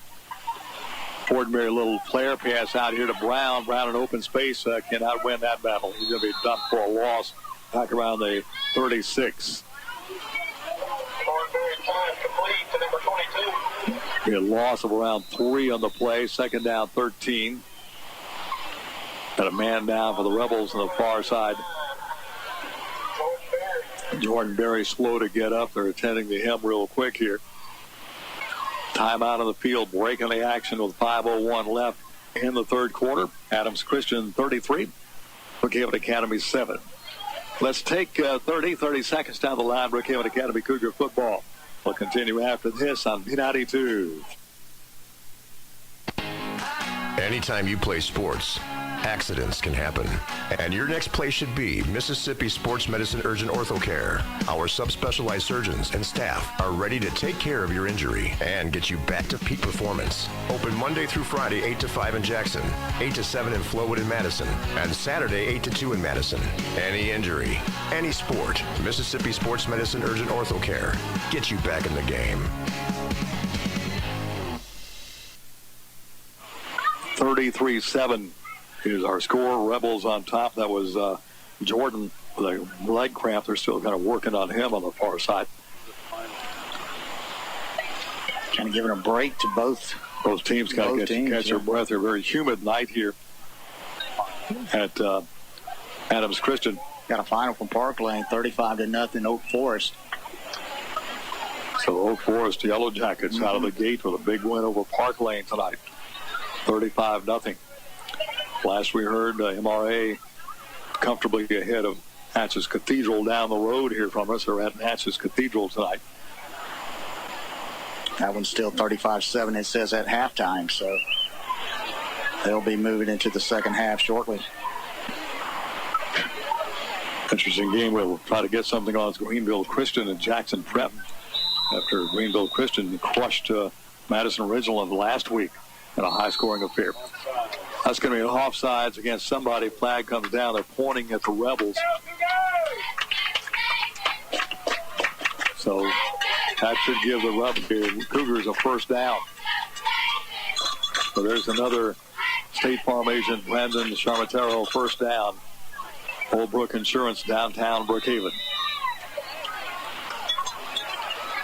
Fortenberry, a little flare pass out here to Brown. Brown in open space cannot win that battle. He's going to be done for a loss back around the 36. A loss of around 3 on the play. Second down, 13. Got a man down for the Rebels on the far side. Jordan Berry slow to get up. They're attending to him real quick here. Timeout on the field, breaking the action with 5:01 left in the third quarter. Adams Christian 33, Brookhaven Academy 7. Let's take 30 seconds down the line. Brookhaven Academy Cougar football. We'll continue after this on B92. Anytime you play sports, accidents can happen. And your next place should be Mississippi Sports Medicine Urgent Ortho Care. Our subspecialized surgeons and staff are ready to take care of your injury and get you back to peak performance. Open Monday through Friday, 8 to 5 in Jackson, 8 to 7 in Flowood and Madison, and Saturday, 8 to 2 in Madison. Any injury, any sport, Mississippi Sports Medicine Urgent Ortho Care. Get you back in the game. 33-7 is our score. Rebels on top. That was Jordan with a leg cramp. They're still kind of working on him on the far side. Kind of giving a break to both teams. Kind of catch their breath. They're a very humid night here at Adams Christian. Got a final from Park Lane, 35-0 Oak Forest. So Oak Forest Yellow Jackets out of the gate with a big win over Park Lane tonight. 35-0. Last we heard, MRA comfortably ahead of Natchez Cathedral down the road here from us. They're at Natchez Cathedral tonight. That one's still 35-7, it says at halftime, so they'll be moving into the second half shortly. Interesting game. We'll try to get something on. It's Greenville Christian and Jackson Prep. After Greenville Christian crushed Madison Ridgeland last week in a high-scoring affair. That's going to be an offsides against somebody. Flag comes down. They're pointing at the Rebels. So that should give the Cougars a first down. So there's another State Farm agent, Brandon Charmatero, first down. Old Brook Insurance, downtown Brookhaven.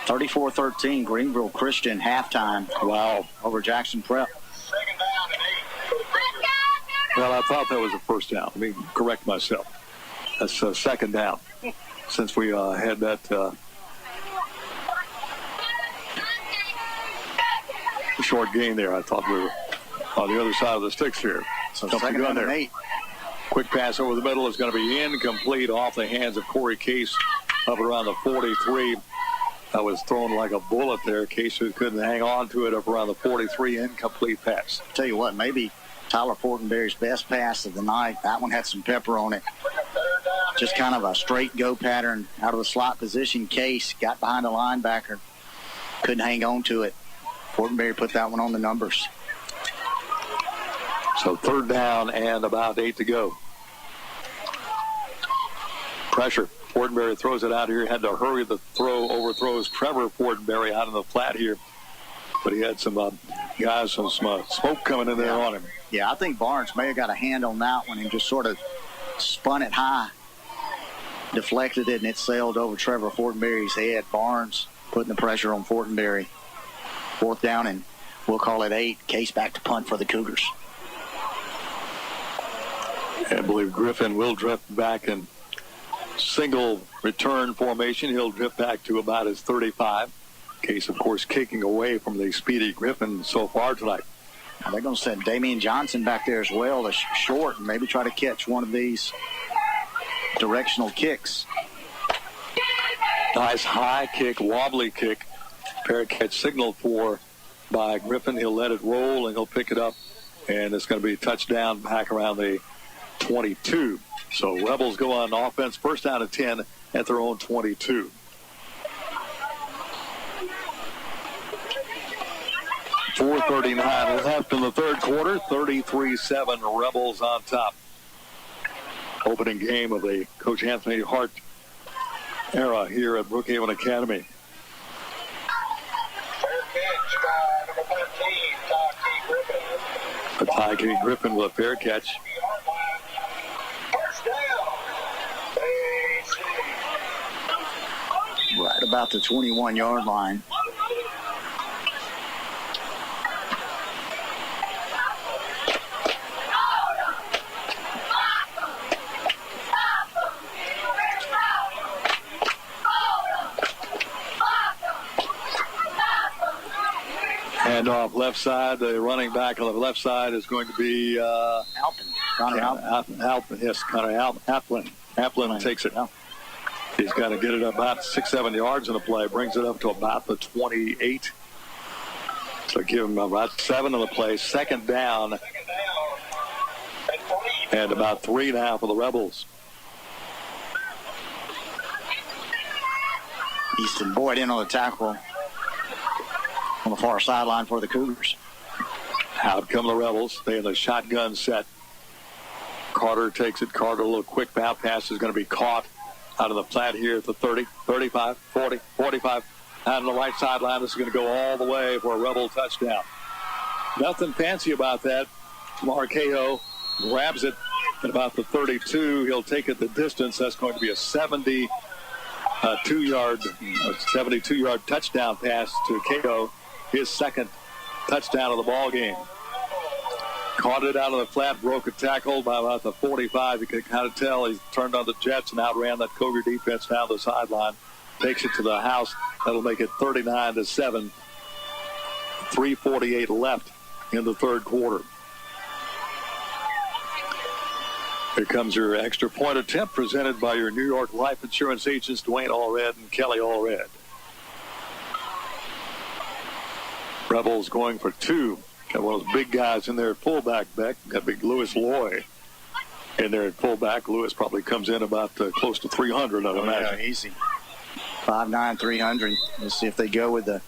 34-13, Greenville Christian halftime. Wow. Over Jackson Prep. Well, I thought that was a first down. Let me correct myself. That's a second down. Since we had that short gain there, I thought we were on the other side of the sticks here. So second down and 8. Quick pass over the middle is going to be incomplete off the hands of Corey Case up around the 43. That was thrown like a bullet there. Case couldn't hang on to it up around the 43. Incomplete pass. Tell you what, maybe Tyler Fortenberry's best pass of the night. That one had some pepper on it. Just kind of a straight go pattern out of the slot position. Case got behind the linebacker. Couldn't hang on to it. Fortenberry put that one on the numbers. So third down and about 8 to go. Pressure. Fortenberry throws it out here. Had to hurry the throw. Overthrows Trevor Fortenberry out in the flat here. But he had some guys, some smoke coming in there on him. Yeah, I think Barnes may have got a hand on that one and just sort of spun it high. Deflected it, and it sailed over Trevor Fortenberry's head. Barnes putting the pressure on Fortenberry. Fourth down, and we'll call it 8. Case back to punt for the Cougars. I believe Griffin will drift back in single return formation. He'll drift back to about his 35. Case, of course, kicking away from the speedy Griffin so far tonight. Now they're going to send Damian Johnson back there as well, the short, and maybe try to catch one of these directional kicks. Nice high kick, wobbly kick. Fair catch signaled for by Griffin. He'll let it roll, and he'll pick it up, and it's going to be a touchdown back around the 22. So Rebels go on offense, first down and 10 at their own 22. .439 left in the third quarter. 33-7 Rebels on top. Opening game of the Coach Anthony Hart era here at Brookhaven Academy. Ty K. Griffin with a fair catch. Right about the 21-yard line. And off left side, the running back on the left side is going to be Connor Alpin. Yes, Connor Applin. Applin takes it. He's got to get it about 6-7 yards in the play. Brings it up to about the 28. So give him about 7 in the play. Second down. And about 3 now for the Rebels. Easton Boyd in on the tackle on the far sideline for the Cougars. Out come the Rebels. They in the shotgun set. Carter takes it. Carter, a little quick bounce pass is going to be caught out of the flat here at the 30, 35, 40, 45. Out on the right sideline. This is going to go all the way for a Rebel touchdown. Nothing fancy about that. Marquejo grabs it at about the 32. He'll take it the distance. That's going to be a 72-yard touchdown pass to Cato. His second touchdown of the ball game. Caught it out of the flat, broke a tackle by about the 45. You can kind of tell he turned on the jets and outran that Cougar defense down the sideline. Takes it to the house. That'll make it 39-7. 3:48 left in the third quarter. Here comes your extra point attempt presented by your New York Life Insurance agents, Dwayne Allred and Kelly Allred. Rebels going for 2. Got one of those big guys in there, fullback Beck. Got big Lewis Loy in there at fullback. Lewis probably comes in about close to 300, I'd imagine. Yeah, easy. 5'9", 300. Let's see if they go with the...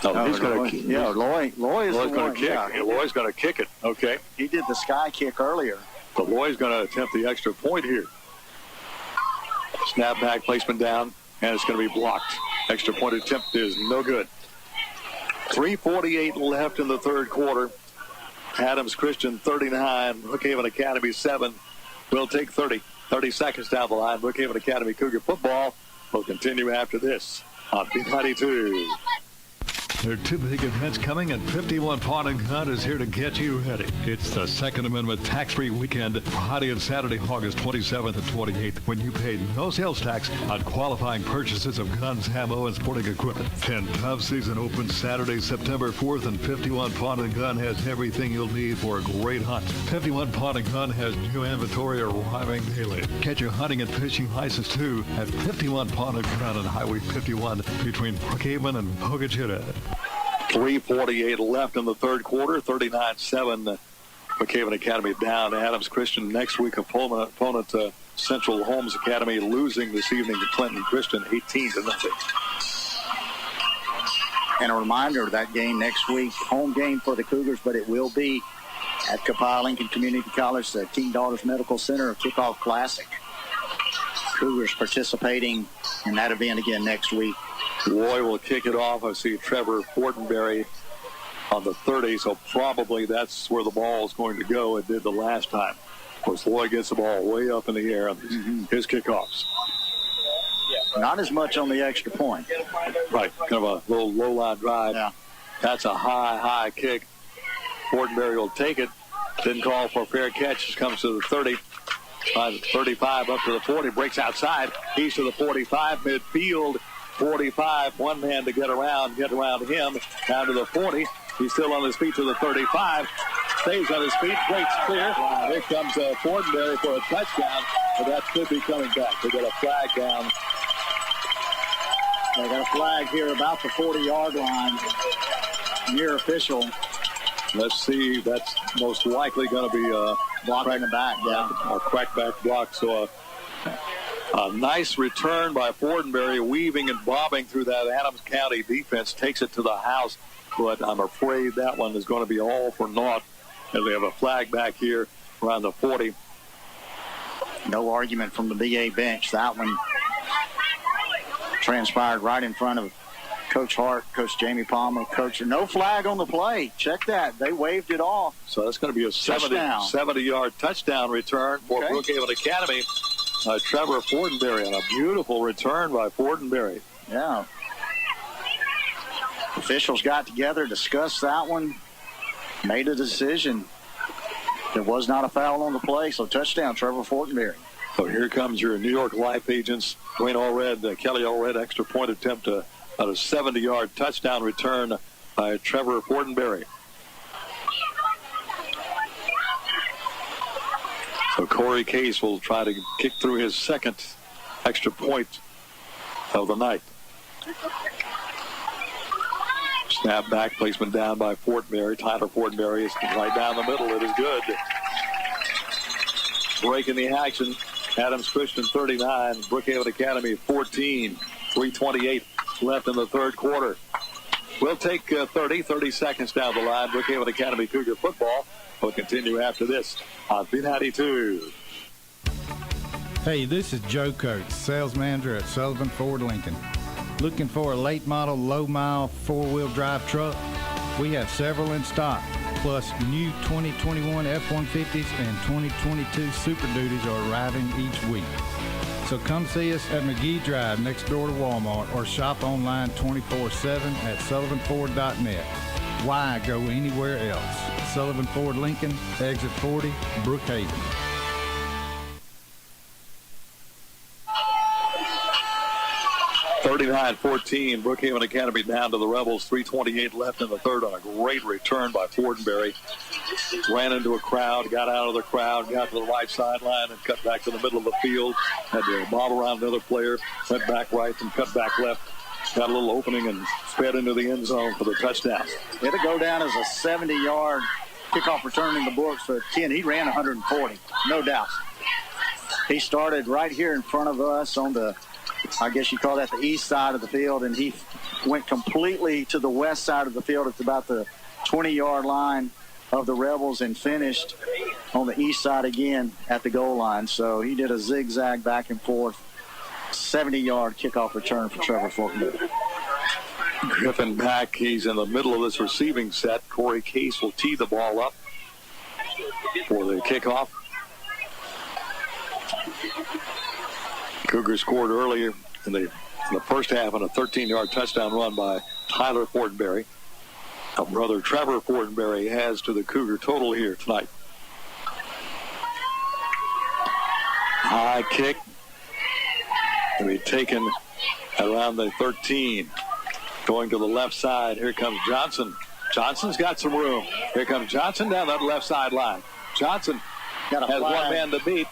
he's going to... Yeah, Loy is going to kick. Yeah. Loy's going to kick it. Okay. He did the sky kick earlier. But Loy's going to attempt the extra point here. Snap back, placement down, and it's going to be blocked. Extra point attempt is no good. 3:48 left in the third quarter. Adams Christian 39, Brookhaven Academy 7. We'll take 30 seconds down the line. Brookhaven Academy Cougar football will continue after this on B92. There are two big events coming, and 51 Pawn and Gun is here to get you ready. It's the Second Amendment tax-free weekend, Friday and Saturday, August 27th and 28th, when you pay no sales tax on qualifying purchases of guns, ammo, and sporting equipment. 10 Tough season opens Saturday, September 4th, and 51 Pawn and Gun has everything you'll need for a great hunt. 51 Pawn and Gun has new inventory arriving daily. Get your hunting and fishing license, too, at 51 Pawn and Gun on Highway 51 between Brookhaven and Pocahontas. 3:48 left in the third quarter, 39-7. Brookhaven Academy down. Adams Christian next week opponent Central Holmes Academy losing this evening to Clinton Christian 18-0. And a reminder, that game next week, home game for the Cougars, but it will be at Copiah Lincoln Community College, the King Daughters Medical Center, a kickoff classic. Cougars participating in that event again next week. Roy will kick it off. I see Trevor Fortenberry on the 30, so probably that's where the ball is going to go. It did the last time. Of course, Roy gets the ball way up in the air on his kickoffs. Not as much on the extra point. Right, kind of a little low-line drive. Yeah. That's a high kick. Fortenberry will take it. Didn't call for a fair catch. Just comes to the 30. 35 up to the 40. Breaks outside. He's to the 45. Midfield. 45, one man to get around him, down to the 40. He's still on his feet to the 35. Stays on his feet, breaks clear. Here comes Fortenberry for a touchdown, but that could be coming back. They got a flag down. They got a flag here about the 40-yard line. Near official. Let's see, that's most likely going to be a block in the back, yeah. A crackback block, so a nice return by Fortenberry, weaving and bobbing through that Adams County defense, takes it to the house, but I'm afraid that one is going to be all for naught as they have a flag back here around the 40. No argument from the BA bench. That one transpired right in front of Coach Hart, Coach Jamie Palmer, Coach. No flag on the play. Check that. They waved it off. So that's going to be a 70-yard touchdown return for Brookhaven Academy. Trevor Fortenberry, and a beautiful return by Fortenberry. Yeah. Officials got together, discussed that one, made a decision. There was not a foul on the play, so touchdown, Trevor Fortenberry. So here comes your New York Life agents, Dwayne Allred, Kelly Allred, extra point attempt at a 70-yard touchdown return by Trevor Fortenberry. So Corey Case will try to kick through his second extra point of the night. Snap back, placement down by Fortenberry. Tyler Fortenberry is right down the middle. It is good. Breaking the action. Adams Christian 39, Brookhaven Academy 14. 3:28 left in the third quarter. We'll take 30 seconds down the line. Brookhaven Academy Cougar football will continue after this on B92. Hey, this is Joe Coates, sales manager at Sullivan Ford Lincoln. Looking for a late model, low mile, four-wheel drive truck? We have several in stock, plus new 2021 F-150s and 2022 Super Duties are arriving each week. So come see us at McGee Drive next door to Walmart or shop online 24/7 at sullivanford.net. Why go anywhere else? Sullivan Ford Lincoln, exit 40, Brookhaven. (39-14), Brookhaven Academy down to the Rebels. 3:28 left in the third on a great return by Fortenberry. Ran into a crowd, got out of the crowd, got to the right sideline, and cut back to the middle of the field. Had to bob around another player, went back right and cut back left. Got a little opening and sped into the end zone for the touchdown. It'll go down as a 70-yard kickoff return in the books for Ken. He ran 140, no doubt. He started right here in front of us on the, I guess you call that the east side of the field, and he went completely to the west side of the field. It's about the 20-yard line of the Rebels and finished on the east side again at the goal line. So he did a zigzag back and forth, 70-yard kickoff return for Trevor Fortenberry. Griffin back. He's in the middle of this receiving set. Corey Case will tee the ball up for the kickoff. Cougars scored earlier in the first half on a 13-yard touchdown run by Tyler Fortenberry. Brother Trevor Fortenberry has to the Cougar total here tonight. High kick to be taken around the 13. Going to the left side. Here comes Johnson. Johnson's got some room. Here comes Johnson down that left sideline. Johnson has one man to beat,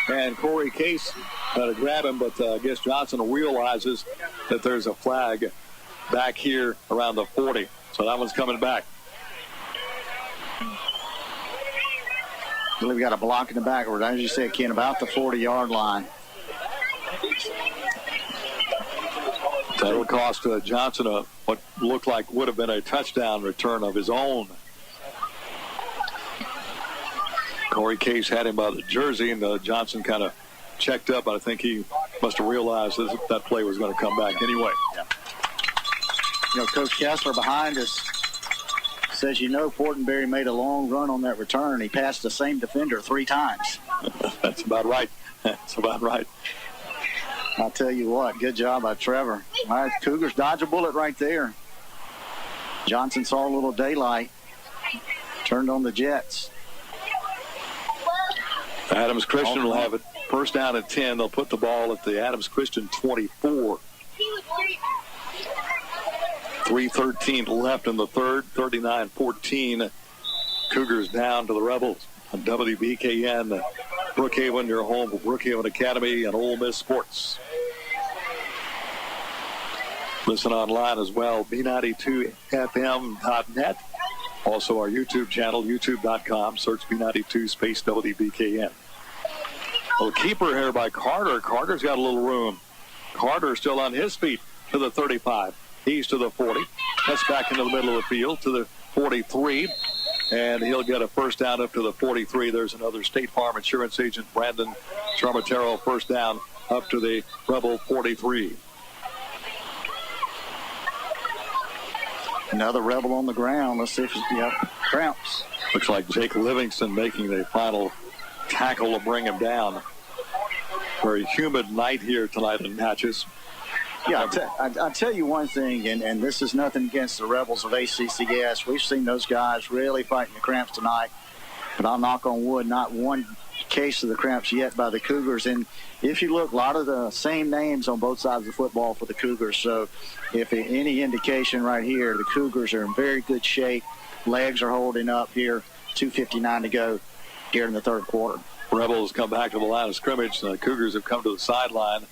and Corey Case to grab him, but I guess Johnson realizes that there's a flag back here around the 40. So that one's coming back. I believe we got a block in the back, or as you said, Ken, about the 40-yard line. That'll cost Johnson what looked like would have been a touchdown return of his own. Corey Case had him by the jersey, and Johnson kind of checked up. I think he must have realized that play was going to come back anyway. Yeah. You know, Coach Kessler behind us says, Fortenberry made a long run on that return. He passed the same defender 3 times. That's about right. That's about right. I'll tell you what, good job by Trevor. All right, Cougars dodge a bullet right there. Johnson saw a little daylight, turned on the Jets. Adams Christian will have it first down at 10. They'll put the ball at the Adams Christian 24. 3:13 left in the third, 39-14. Cougars down to the Rebels on WBKN. Brookhaven, your home for Brookhaven Academy and Ole Miss Sports. Listen online as well, B92FM.net. Also our YouTube channel, youtube.com. Search B92 space WBKN. Well, keeper here by Carter. Carter's got a little room. Carter still on his feet to the 35. He's to the 40. That's back into the middle of the field to the 43. And he'll get a first down up to the 43. There's another State Farm insurance agent, Brandon Charmatero, first down up to the Rebel 43. Another Rebel on the ground. Let's see if cramps. Looks like Jake Livingston making the final tackle to bring him down. Very humid night here tonight in Natchez. Yeah, I'll tell you one thing, and this is nothing against the Rebels of ACCS. We've seen those guys really fighting the cramps tonight, but I'll knock on wood, not one case of the cramps yet by the Cougars. And if you look, a lot of the same names on both sides of the football for the Cougars. So if any indication right here, the Cougars are in very good shape. Legs are holding up here. 2:59 to go here in the third quarter. Rebels come back to the line of scrimmage. The Cougars have come to the sideline.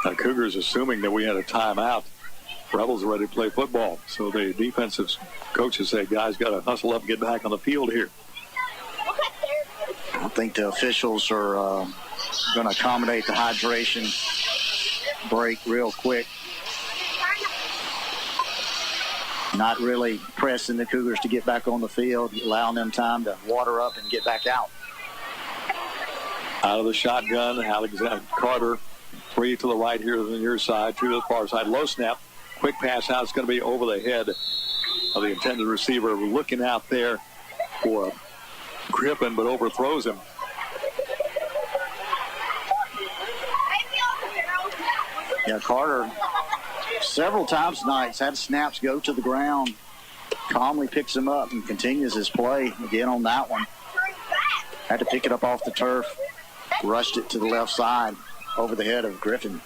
The Cougars assuming that we had a timeout. Rebels are ready to play football. So the defensive coaches say, guys, got to hustle up and get back on the field here. I think the officials are going to accommodate the hydration break real quick. Not really pressing the Cougars to get back on the field, allowing them time to water up and get back out. Out of the shotgun, Alexander Carter. 3 to the right here on the near side, 2 to the far side. Low snap. Quick pass out. It's going to be over the head of the intended receiver. We're looking out there for Griffin, but overthrows him. Yeah, Carter several times tonight had snaps go to the ground. Calmly picks him up and continues his play again on that one. Had to pick it up off the turf. Rushed it to the left side. Over the head of Griffin.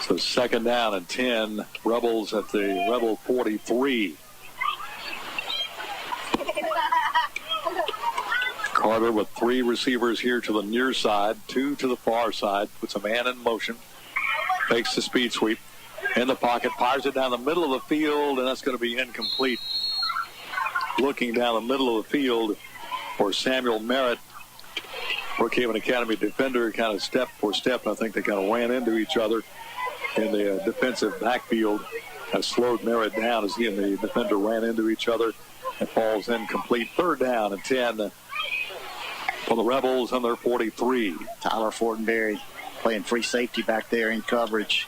So second down and 10. Rebels at the Rebel 43. Carter with 3 receivers here to the near side, 2 to the far side. Puts a man in motion. Fakes the speed sweep. In the pocket. Fires it down the middle of the field, and that's going to be incomplete. looking down the middle of the field for Samuel Merritt. Brookhaven Academy defender kind of step for step. I think they kind of ran into each other in the defensive backfield. Has slowed Merritt down as he and the defender ran into each other. It falls incomplete. 3rd down and 10 for the Rebels on their 43. Tyler Fortenberry playing free safety back there in coverage.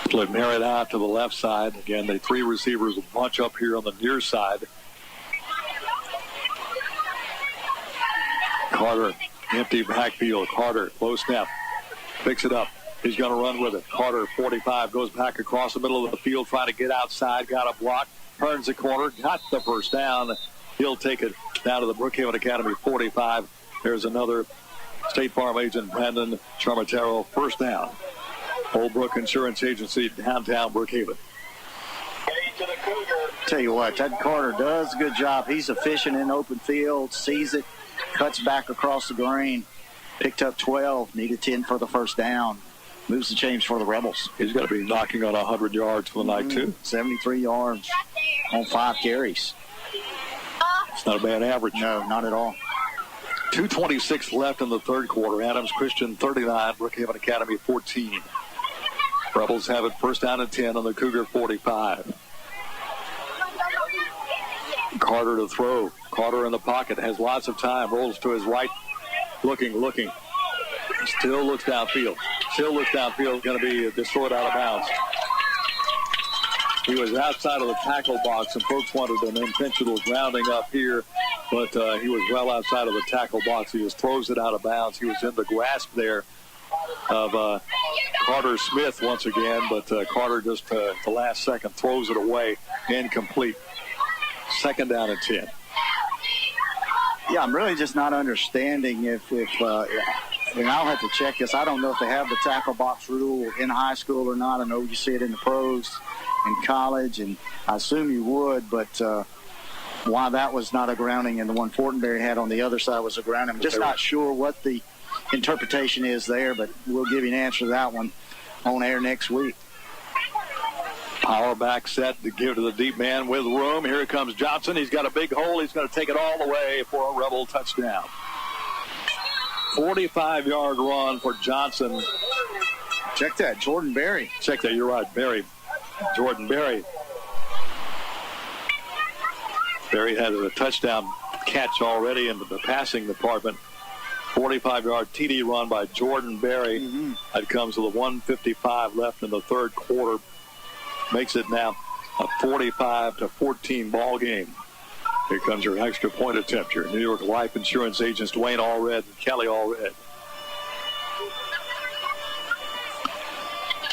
Split Merritt out to the left side. Again, the 3 receivers will bunch up here on the near side. Carter, empty backfield. Carter, low snap. Picks it up. He's going to run with it. Carter, 45, goes back across the middle of the field, trying to get outside. Got a block. Turns the corner. Got the first down. He'll take it down to the Brookhaven Academy 45. There's another State Farm agent, Brandon Charmatero, first down. Old Brook Insurance Agency, downtown Brookhaven. Tell you what, Ted Carter does a good job. He's efficient in open field, sees it, cuts back across the green, picked up 12, needed 10 for the first down. Moves the chains for the Rebels. He's going to be knocking on 100 yards for the night, too. 73 yards on 5 carries. It's not a bad average. No, not at all. 2:26 left in the 3rd quarter. Adams Christian 39, Brookhaven Academy 14. Rebels have it first down and 10 on the Cougar 45. Carter to throw. Carter in the pocket, has lots of time, rolls to his right, looking. Still looks downfield. Going to be destroyed out of bounds. He was outside of the tackle box, and folks wanted an intentional grounding up here, but he was well outside of the tackle box. He just throws it out of bounds. He was in the grasp there of Carter Smith once again, but Carter just the last second throws it away, incomplete. 2nd down and 10. Yeah, I'm really just not understanding if and I'll have to check this. I don't know if they have the tackle box rule in high school or not. I know you see it in the pros and college, and I assume you would, but why that was not a grounding and the one Fortenberry had on the other side was a grounding. I'm just not sure what the interpretation is there, but we'll give you an answer to that one on air next week. Power back set to give to the deep man with room. Here comes Johnson. He's got a big hole. He's going to take it all the way for a Rebel touchdown. 45-yard run for Johnson. Check that, Jordan Berry. Check that, you're right, Berry. Jordan Berry. Berry had a touchdown catch already in the passing department. 45-yard TD run by Jordan Berry. That comes with a 1:55 left in the 3rd quarter. Makes it now a 45-14 ball game. Here comes your extra point attempt. Your New York Life Insurance agents, Dwayne Allred and Kelly Allred.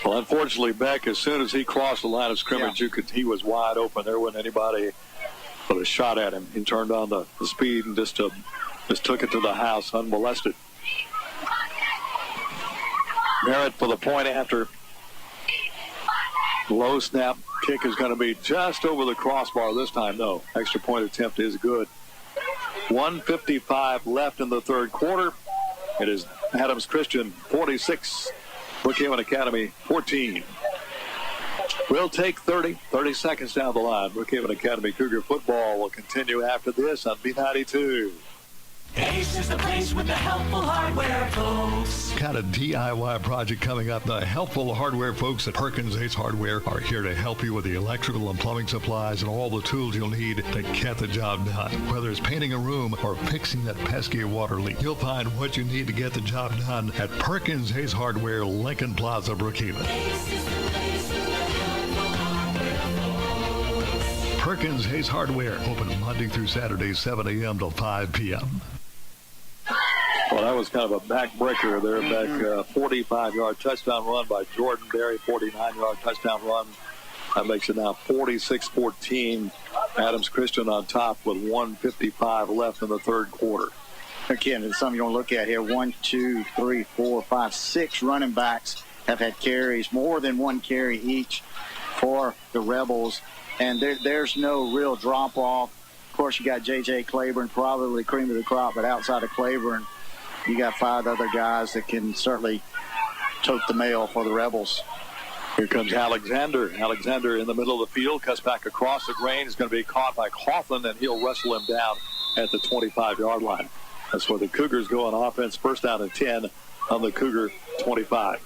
Well, unfortunately, Beck, as soon as he crossed the line of scrimmage, he was wide open. There wasn't anybody but a shot at him. He turned on the speed and just took it to the house unmolested. Merritt for the point after. Low snap. Kick is going to be just over the crossbar this time, though. Extra point attempt is good. 1:55 left in the 3rd quarter. It is Adams Christian 46, Brookhaven Academy 14. We'll take 30 seconds down the line. Brookhaven Academy Cougar football will continue after this on B92. Ace is the place with the helpful hardware, folks. Got a DIY project coming up. The helpful hardware folks at Perkins Ace Hardware are here to help you with the electrical and plumbing supplies and all the tools you'll need to get the job done. Whether it's painting a room or fixing that pesky water leak, you'll find what you need to get the job done at Perkins Ace Hardware, Lincoln Plaza, Brookhaven. Perkins Hayes Hardware, open Monday through Saturday, 7 a.m. till 5 p.m. Well, that was kind of a backbreaker there. Back 45-yard touchdown run by Jordan Berry, 49-yard touchdown run. That makes it now 46-14. Adams Christian on top with 1:55 left in the 3rd quarter. Again, it's something you want to look at here. 1, 2, 3, 4, 5, 6 running backs have had carries, more than one carry each for the Rebels. And there's no real drop-off. Of course, you got J.J. Claiborne, probably cream of the crop, but outside of Claiborne, you got 5 other guys that can certainly tote the mail for the Rebels. Here comes Alexander. Alexander in the middle of the field, cuts back across the grain. Is going to be caught by Coughlin, and he'll wrestle him down at the 25-yard line. That's where the Cougars go on offense. First down and 10 on the Cougar 25.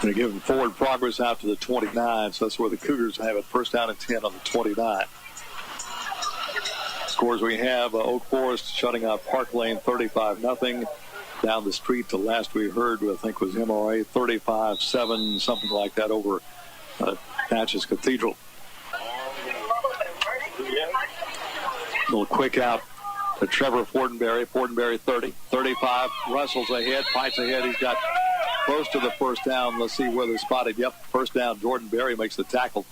Going to give them forward progress out to the 29, so that's where the Cougars have it. First down and 10 on the 29. Scores we have, Oak Forest shutting out Park Lane 35-0. Down the street to last we heard, I think was MRA 35-7, something like that over Natchez Cathedral. A little quick out to Trevor Fortenberry. Fortenberry 30, 35, wrestles ahead, fights ahead. He's got close to the first down. Let's see where they're spotted. Yep, first down. Jordan Berry makes the tackle.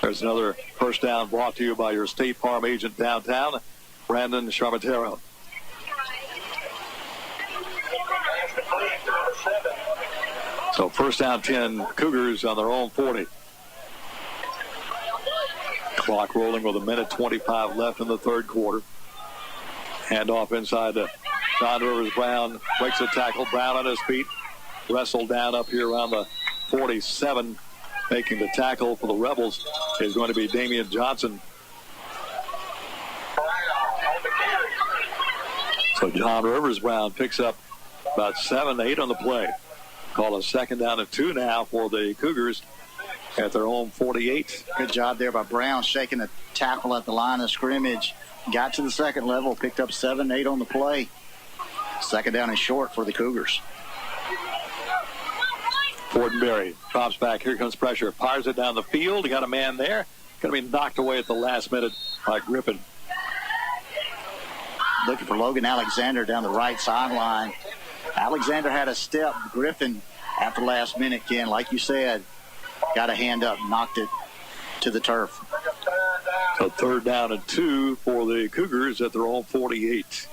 There's another first down brought to you by your State Farm agent downtown, Brandon Charmatero. So first down 10, Cougars on their own 40. Clock rolling with 1:25 left in the third quarter. Handoff inside to John Rivers. Brown breaks the tackle. Brown on his feet. Wrestled down up here around the 47. Making the tackle for the Rebels is going to be Damian Johnson. So John Rivers Brown picks up about 7-8 on the play. Call a second down and 2 now for the Cougars at their own 48. Good job there by Brown, shaking the tackle at the line of scrimmage. Got to the second level, picked up 7-8 on the play. Second down and short for the Cougars. Fortenberry drops back. Here comes pressure. Fires it down the field. He got a man there. Going to be knocked away at the last minute by Griffin. Looking for Logan Alexander down the right sideline. Alexander had a step. Griffin, at the last minute, Ken, like you said, got a hand up, knocked it to the turf. So third down and 2 for the Cougars at their own 48.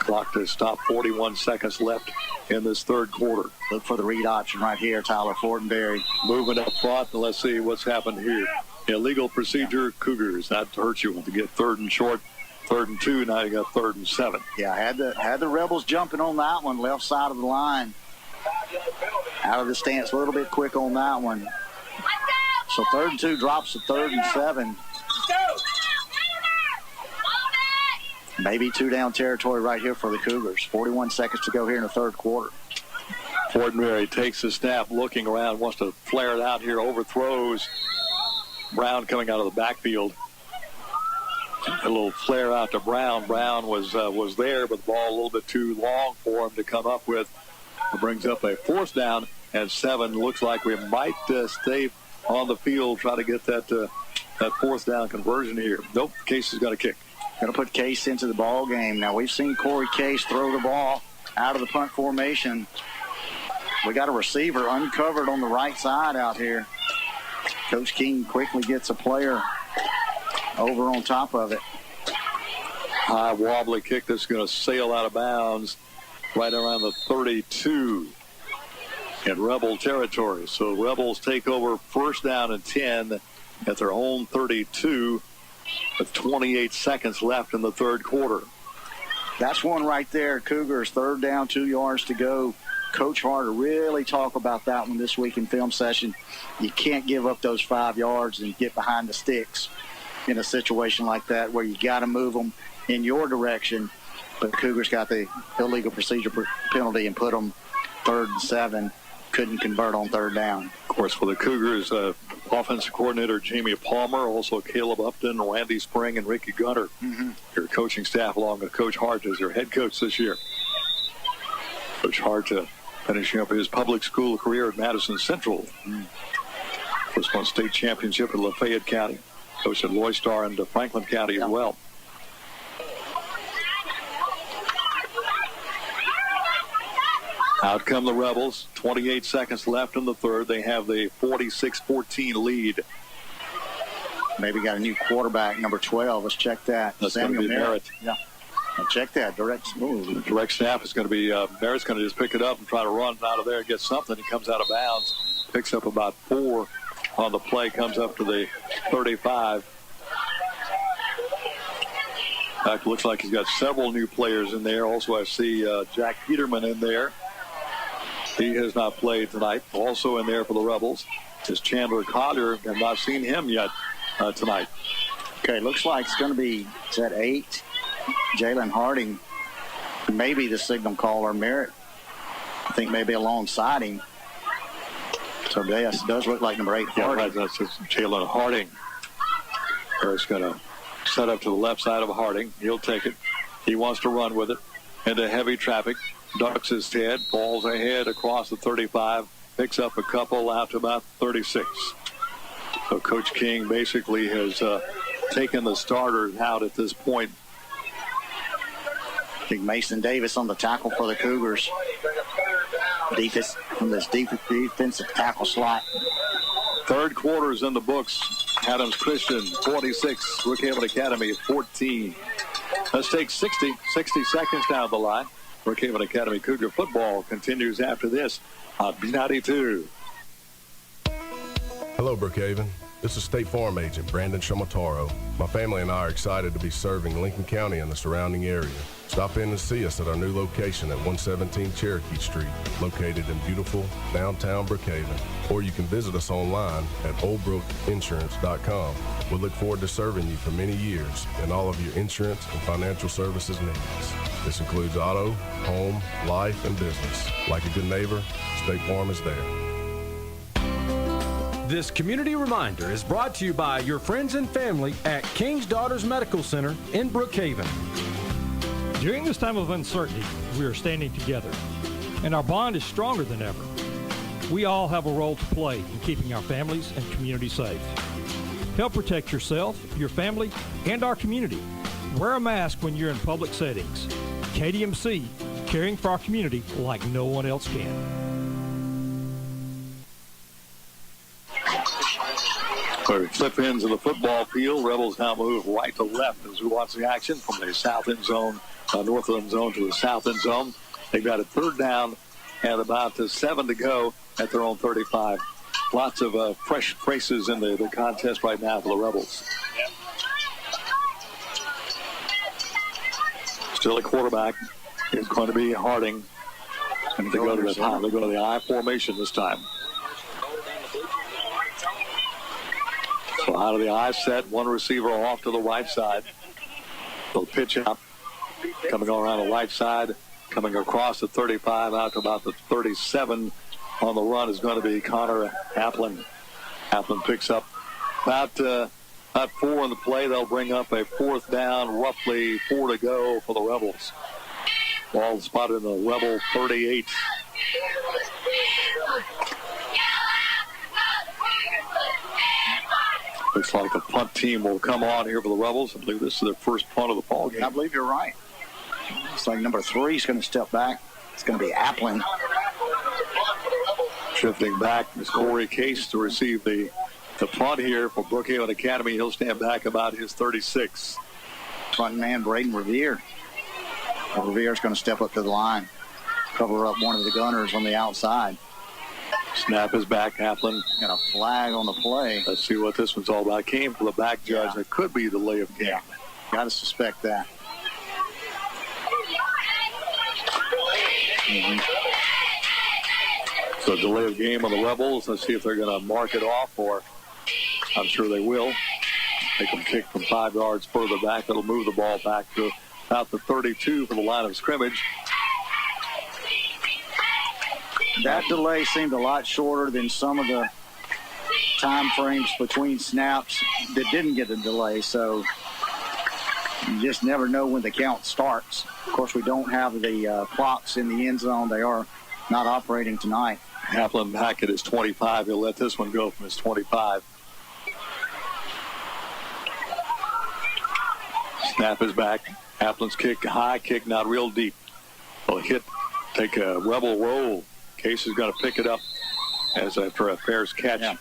Clock to stop, 41 seconds left in this third quarter. Look for the read option right here, Tyler Fortenberry. Moving up front, and let's see what's happened here. Illegal procedure, Cougars. That hurts you to get third and short. Third and 2, now you got third and 7. Yeah, had the Rebels jumping on that one, left side of the line. Out of the stance a little bit quick on that one. So third and 2 drops to third and 7. Maybe 2-down territory right here for the Cougars. 41 seconds to go here in the third quarter. Fortenberry takes the snap, looking around, wants to flare it out here, overthrows. Brown coming out of the backfield. A little flare out to Brown. Brown was there, but the ball a little bit too long for him to come up with. It brings up a fourth down and 7. Looks like we might stay on the field, try to get that fourth down conversion here. Nope, Case has got a kick. Going to put Case into the ball game. Now, we've seen Corey Case throw the ball out of the punt formation. We got a receiver uncovered on the right side out here. Coach King quickly gets a player over on top of it. High wobbly kick that's going to sail out of bounds right around the 32 in Rebel territory. So Rebels take over first down and 10 at their own 32 with 28 seconds left in the third quarter. That's one right there. Cougars, third down, 2 yards to go. Coach Harder really talk about that one this week in film session. You can't give up those 5 yards and get behind the sticks in a situation like that where you got to move them in your direction. But Cougars got the illegal procedure penalty and put them 3rd and 7. Couldn't convert on third down. Of course, for the Cougars, offensive coordinator Jamie Palmer, also Caleb Upton, Randy Spring, and Ricky Gunter. Your coaching staff along with Coach Hart as your head coach this year. Coach Hart finishing up his public school career at Madison Central. First won state championship at Lafayette County. Coached at Loystar and Franklin County as well. Out come the Rebels. 28 seconds left in the third. They have the 46-14 lead. Maybe got a new quarterback, number 12. Let's check that. That's Samuel Merritt. Yeah. Now check that. Direct snap is going to be Merritt's going to just pick it up and try to run out of there and get something. He comes out of bounds. Picks up about 4 on the play. Comes up to the 35. It looks like he's got several new players in there. Also, I see Jack Peterman in there. He has not played tonight. Also in there for the Rebels is Chandler Cotter. I've not seen him yet tonight. Okay, looks like it's going to be, is that 8? Jalen Harding, maybe the signal caller. Merritt, I think maybe alongside him. So, yes, it does look like number 8, Harding. Yeah, that's Jalen Harding. He's going to set up to the left side of Harding. He'll take it. He wants to run with it into heavy traffic. Ducks his head, falls ahead across the 35, picks up a couple out to about 36. So Coach King basically has taken the starters out at this point. I think Mason Davis on the tackle for the Cougars. Defense from this defensive tackle slot. Third quarter's in the books. Adams Christian, 46. Brookhaven Academy, 14. Let's take 60 seconds down the line. Brookhaven Academy Cougar football continues after this on B92. Hello, Brookhaven. This is State Farm Agent Brandon Shamataro. My family and I are excited to be serving Lincoln County and the surrounding area. Stop in and see us at our new location at 117 Cherokee Street, located in beautiful downtown Brookhaven. Or you can visit us online at oldbrookinsurance.com. We look forward to serving you for many years in all of your insurance and financial services needs. This includes auto, home, life, and business. Like a good neighbor, State Farm is there. This community reminder is brought to you by your friends and family at King's Daughters Medical Center in Brookhaven. During this time of uncertainty, we are standing together, and our bond is stronger than ever. We all have a role to play in keeping our families and community safe. Help protect yourself, your family, and our community. Wear a mask when you're in public settings. KDMC, caring for our community like no one else can. We flip into the football field. Rebels now move right to left as we watch the action from the south end zone, north end zone to the south end zone. They've got a third down and about 7 to go at their own 35. Lots of fresh faces in the contest right now for the Rebels. Still a quarterback. It's going to be Harding. And they go to the I formation this time. So out of the I set, one receiver off to the right side. They'll pitch out. Coming around the right side, coming across the 35 out to about the 37 on the run is going to be Connor Applin. Applin picks up about 4 in the play. They'll bring up a fourth down, roughly 4 to go for the Rebels. Ball spotted in the Rebel 38. Looks like the punt team will come on here for the Rebels. I believe this is their first punt of the ball game. I believe you're right. It's like number 3 is going to step back. It's going to be Applin. Shifting back is Corey Case to receive the punt here for Brookhaven Academy. He'll stand back about his 36. Front man Braden Revere. Revere's going to step up to the line, cover up one of the gunners on the outside. Snap is back. Applin got a flag on the play. Let's see what this one's all about. Came from the back judge. That could be delay of game. Yeah. Got to suspect that. So delay of game on the Rebels. Let's see if they're going to mark it off, or I'm sure they will. They can kick from 5 yards further back. That'll move the ball back to about the 32 for the line of scrimmage. That delay seemed a lot shorter than some of the time frames between snaps that didn't get a delay. So you just never know when the count starts. Of course, we don't have the clocks in the end zone. They are not operating tonight. Applin back at his 25. He'll let this one go from his 25. Snap is back. Applin's kick, high kick, not real deep. Will hit, take a Rebel roll. Case is going to pick it up as after a fair's catch. Yeah.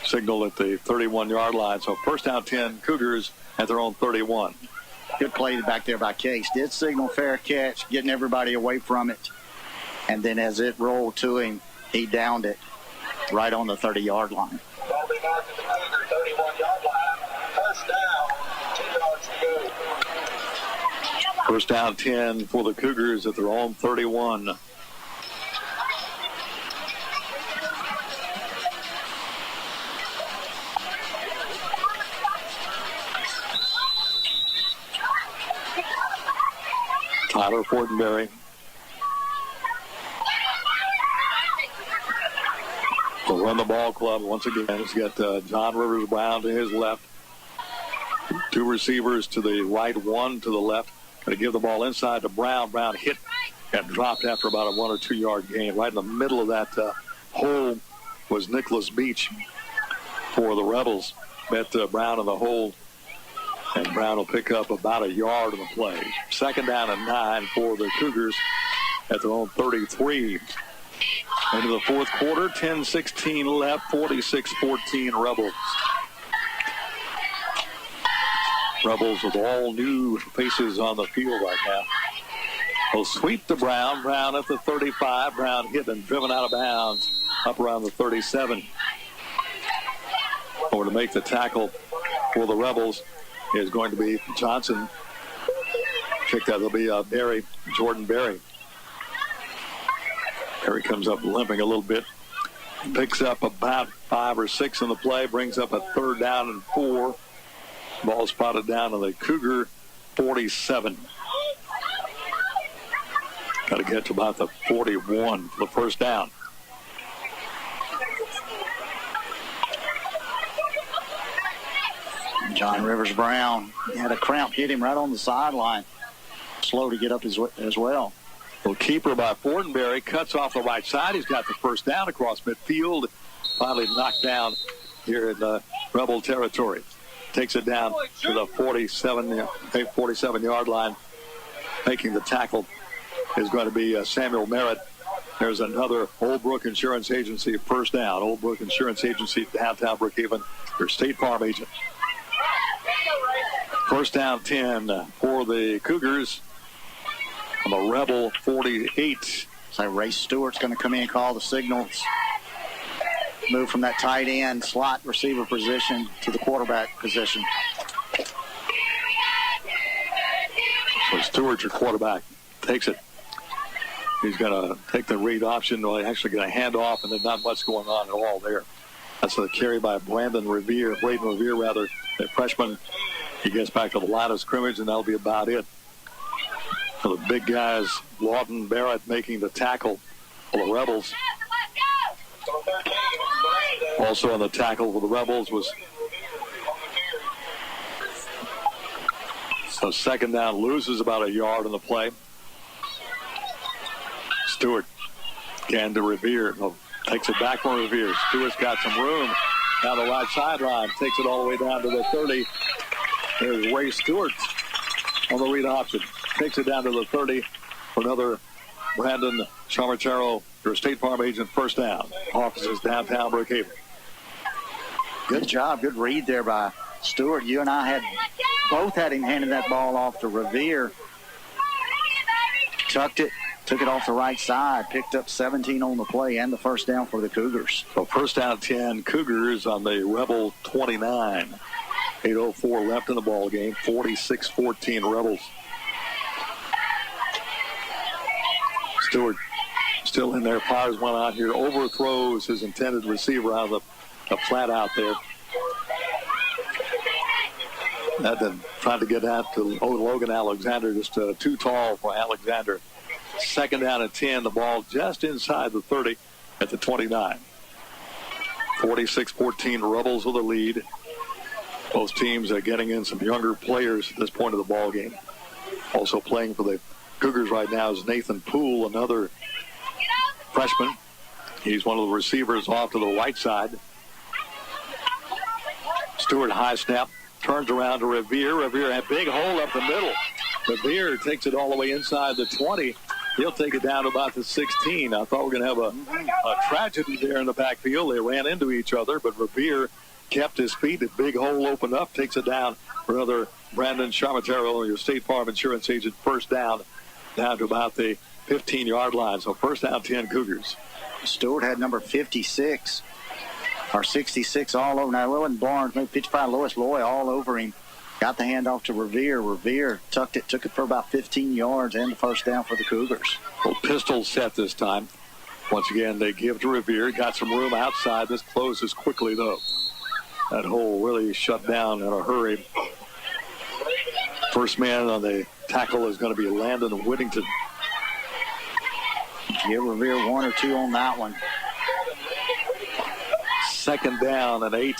Signal at the 31-yard line. So first down 10, Cougars at their own 31. Good play back there by Case. Did signal fair catch, getting everybody away from it. And then as it rolled to him, he downed it right on the 30-yard line. First down 10 for the Cougars at their own 31. Tyler Fortenberry. Will run the ball club once again. He's got John Rivers Brown to his left. Two receivers to the right, one to the left. Going to give the ball inside to Brown. Brown hit and dropped after about a 1 or 2 yard gain. Right in the middle of that hole was Nicholas Beach for the Rebels. Met Brown in the hole, and Brown will pick up about a yard in the play. Second down and 9 for the Cougars at their own 33. Into the fourth quarter, 10-16 left, 46-14 Rebels. Rebels with all new faces on the field right now. Will sweep to Brown. Brown at the 35. Brown hit and driven out of bounds up around the 37. Or to make the tackle for the Rebels is going to be Johnson. Check that. It'll be Barry, Jordan Barry. Barry comes up limping a little bit. Picks up about 5 or 6 in the play. Brings up a third down and 4. Ball spotted down to the Cougar 47. Got to get to about the 41 for the first down. John Rivers Brown had a cramp hit him right on the sideline. Slow to get up as well. Well, keeper by Fortenberry cuts off the right side. He's got the first down across midfield. Finally knocked down here in Rebel territory. Takes it down to the 47-yard line. Making the tackle is going to be Samuel Merritt. There's another Old Brook Insurance Agency first down. Old Brook Insurance Agency, downtown Brookhaven, your State Farm agent. First down 10 for the Cougars on the Rebel 48. So Ray Stewart's going to come in and call the signals. Move from that tight end slot receiver position to the quarterback position. So Stewart, your quarterback, takes it. He's going to take the read option. Well, he's actually going to hand off, and there's not much going on at all there. That's a carry by Braden Revere, the freshman. He gets back to the line of scrimmage, and that'll be about it. For the big guys, Lawton Barrett making the tackle for the Rebels. Also on the tackle for the Rebels was so second down, loses about a yard in the play. Stewart again to Revere. Takes it back from Revere. Stewart's got some room down the right sideline. Takes it all the way down to the 30. There's Ray Stewart on the read option. Takes it down to the 30 for another Brandon Chamartero, your State Farm agent, first down. Offices downtown Brookhaven. Good job. Good read there by Stewart. You and I both had him handing that ball off to Revere. Tucked it, took it off the right side, picked up 17 on the play and the first down for the Cougars. So first down 10, Cougars on the Rebel 29. 8:04 left in the ball game. 46-14 Rebels. Stewart still in there. Fires one out here. Overthrows his intended receiver out of the flat out there. That then tried to get out to Logan Alexander. Just too tall for Alexander. Second down and 10. The ball just inside the 30 at the 29. 46-14 Rebels with the lead. Both teams are getting in some younger players at this point of the ball game. Also playing for the Cougars right now is Nathan Poole, another freshman. He's one of the receivers off to the right side. Stewart high snap, turns around to Revere. Revere had a big hole up the middle. Revere takes it all the way inside the 20. He'll take it down to about the 16. I thought we were going to have a tragedy there in the backfield. They ran into each other, but Revere kept his feet. A big hole opened up, takes it down for another Brandon Chamartero, your State Farm insurance agent, first down to about the 15-yard line. So first down, 10 Cougars. Stewart had number 56 or 66 all over. Now, Lewin Barnes, maybe 55, Lois Loy all over him. Got the handoff to Revere. Revere took it for about 15 yards and the first down for the Cougars. Well, pistol set this time. Once again, they give to Revere. Got some room outside. This closes quickly, though. That hole really shut down in a hurry. First man on the tackle is going to be Landon Whittington. Give Revere 1 or 2 on that one. Second down and 8.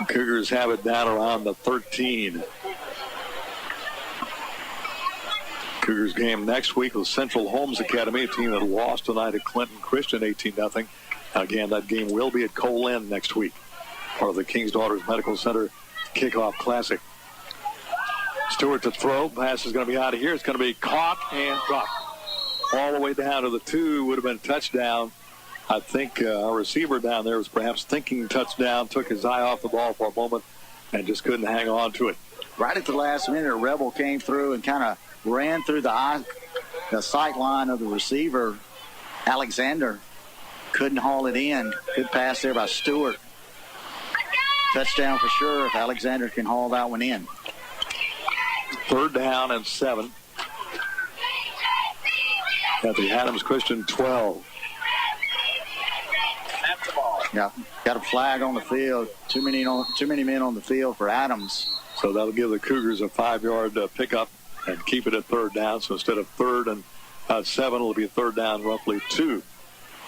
Cougars have it down around the 13. Cougars game next week with Central Holmes Academy, a team that lost tonight at Clinton Christian 18-0. Again, that game will be at Cole Inn next week, part of the King's Daughters Medical Center Kickoff Classic. Stewart to throw. Pass is going to be out of here. It's going to be caught and dropped. All the way down to the 2 would have been touchdown. I think our receiver down there was perhaps thinking touchdown, took his eye off the ball for a moment, and just couldn't hang on to it. Right at the last minute, a Rebel came through and kind of ran through the sight line of the receiver, Alexander. Couldn't haul it in. Good pass there by Stewart. Touchdown for sure if Alexander can haul that one in. Third down and 7. At the Adams Christian 12. Yeah, got a flag on the field. Too many men on the field for Adams. So that'll give the Cougars a 5-yard pickup and keep it at third down. So instead of third and 7, it'll be third down roughly 2.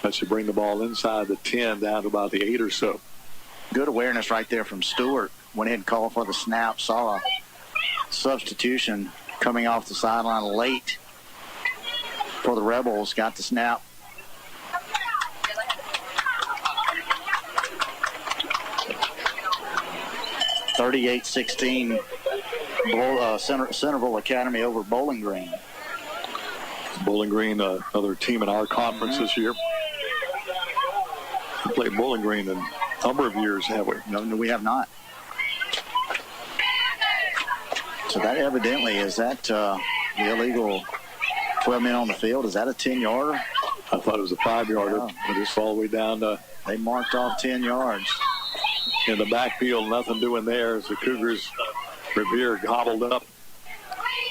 That should bring the ball inside the 10 down to about the 8 or so. Good awareness right there from Stewart. Went ahead and called for the snap. Saw a substitution coming off the sideline late for the Rebels. Got the snap. (38-16) Centerville Academy over Bowling Green. Bowling Green, another team in our conference this year. We played Bowling Green in a number of years, have we? No, we have not. So that evidently is that the illegal 12 men on the field. Is that a 10-yarder? I thought it was a 5-yarder, but it's all the way down to. They marked off 10 yards. In the backfield, nothing doing there as the Cougars, Revere gobbled up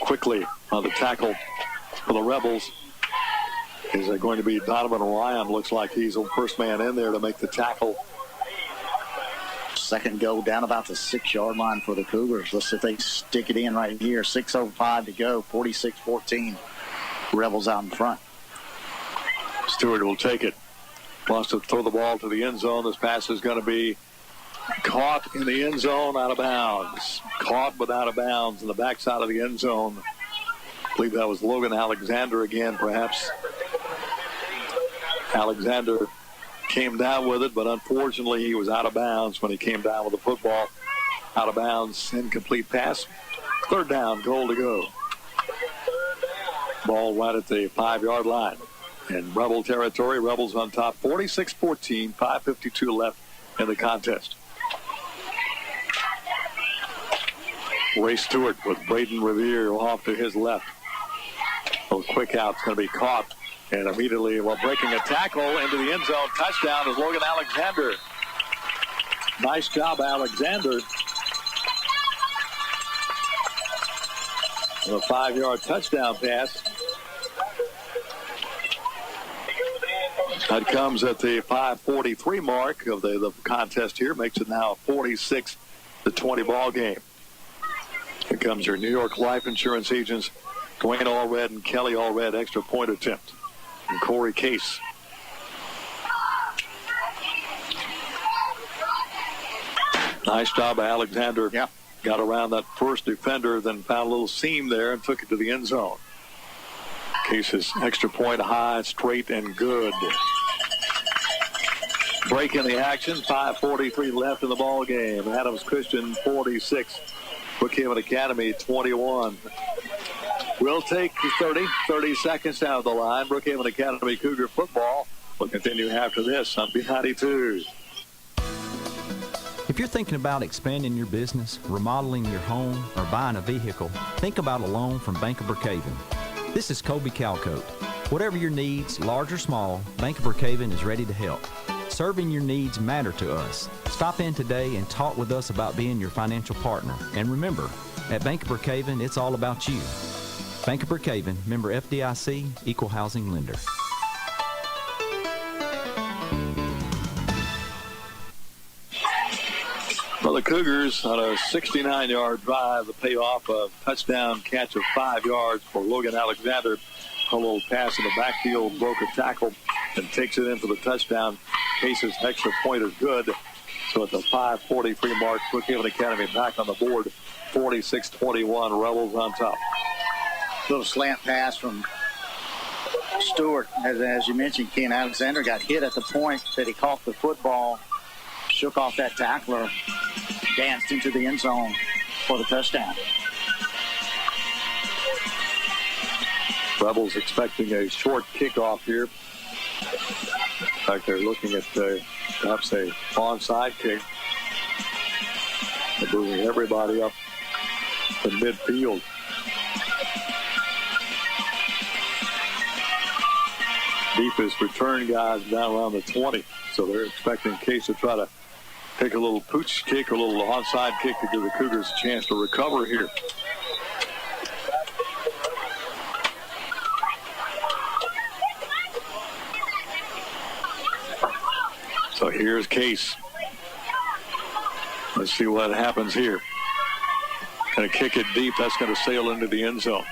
quickly on the tackle for the Rebels. Is it going to be Donovan Ryan? Looks like he's the first man in there to make the tackle. Second goal down about the 6-yard line for the Cougars. Let's see if they stick it in right here. 6:05 to go, 46-14. Rebels out in front. Stewart will take it. Wants to throw the ball to the end zone. This pass is going to be caught in the end zone, out of bounds. Caught but out of bounds in the backside of the end zone. I believe that was Logan Alexander again, perhaps. Alexander came down with it, but unfortunately he was out of bounds when he came down with the football. Out of bounds, incomplete pass. Third down, goal to go. Ball right at the 5-yard line. In Rebel territory, Rebels on top, 46-14, 5:52 left in the contest. Ray Stewart with Braden Revere off to his left. A quick out's going to be caught. And immediately, while breaking a tackle into the end zone, touchdown is Logan Alexander. Nice job, Alexander. A 5-yard touchdown pass. That comes at the 5:43 mark of the contest here. Makes it now a 46-20 ball game. Here comes your New York Life Insurance agents, Dwayne Allred and Kelly Allred, extra point attempt. And Corey Case. Nice job by Alexander. Yep. Got around that first defender, then found a little seam there and took it to the end zone. Case's extra point high, straight, and good. Break in the action. 5:43 left in the ball game. Adams Christian 46. Brookhaven Academy 21. We'll take 30 seconds down the line. Brookhaven Academy Cougar football will continue after this on B92. If you're thinking about expanding your business, remodeling your home, or buying a vehicle, think about a loan from Bank of Brookhaven. This is Kobe Calcote. Whatever your needs, large or small, Bank of Brookhaven is ready to help. Serving your needs matter to us. Stop in today and talk with us about being your financial partner. And remember, at Bank of Brookhaven, it's all about you. Bank of Brookhaven, member FDIC, equal housing lender. Well, the Cougars on a 69-yard drive, the payoff, a touchdown catch of 5 yards for Logan Alexander. A little pass in the backfield, broke a tackle, and takes it in for the touchdown. Case's extra point is good. So at the 5:43 mark, Brookhaven Academy back on the board, 46-21, Rebels on top. Little slant pass from Stewart. As you mentioned, Ken Alexander got hit at the point that he caught the football, shook off that tackler, danced into the end zone for the touchdown. Rebels expecting a short kickoff here. In fact, they're looking at perhaps a onside kick. They're moving everybody up to midfield. Deepest return guys down around the 20. So they're expecting Case to try to take a little pooch kick, a little onside kick to give the Cougars a chance to recover here. So here's Case. Let's see what happens here. Going to kick it deep. That's going to sail into the end zone.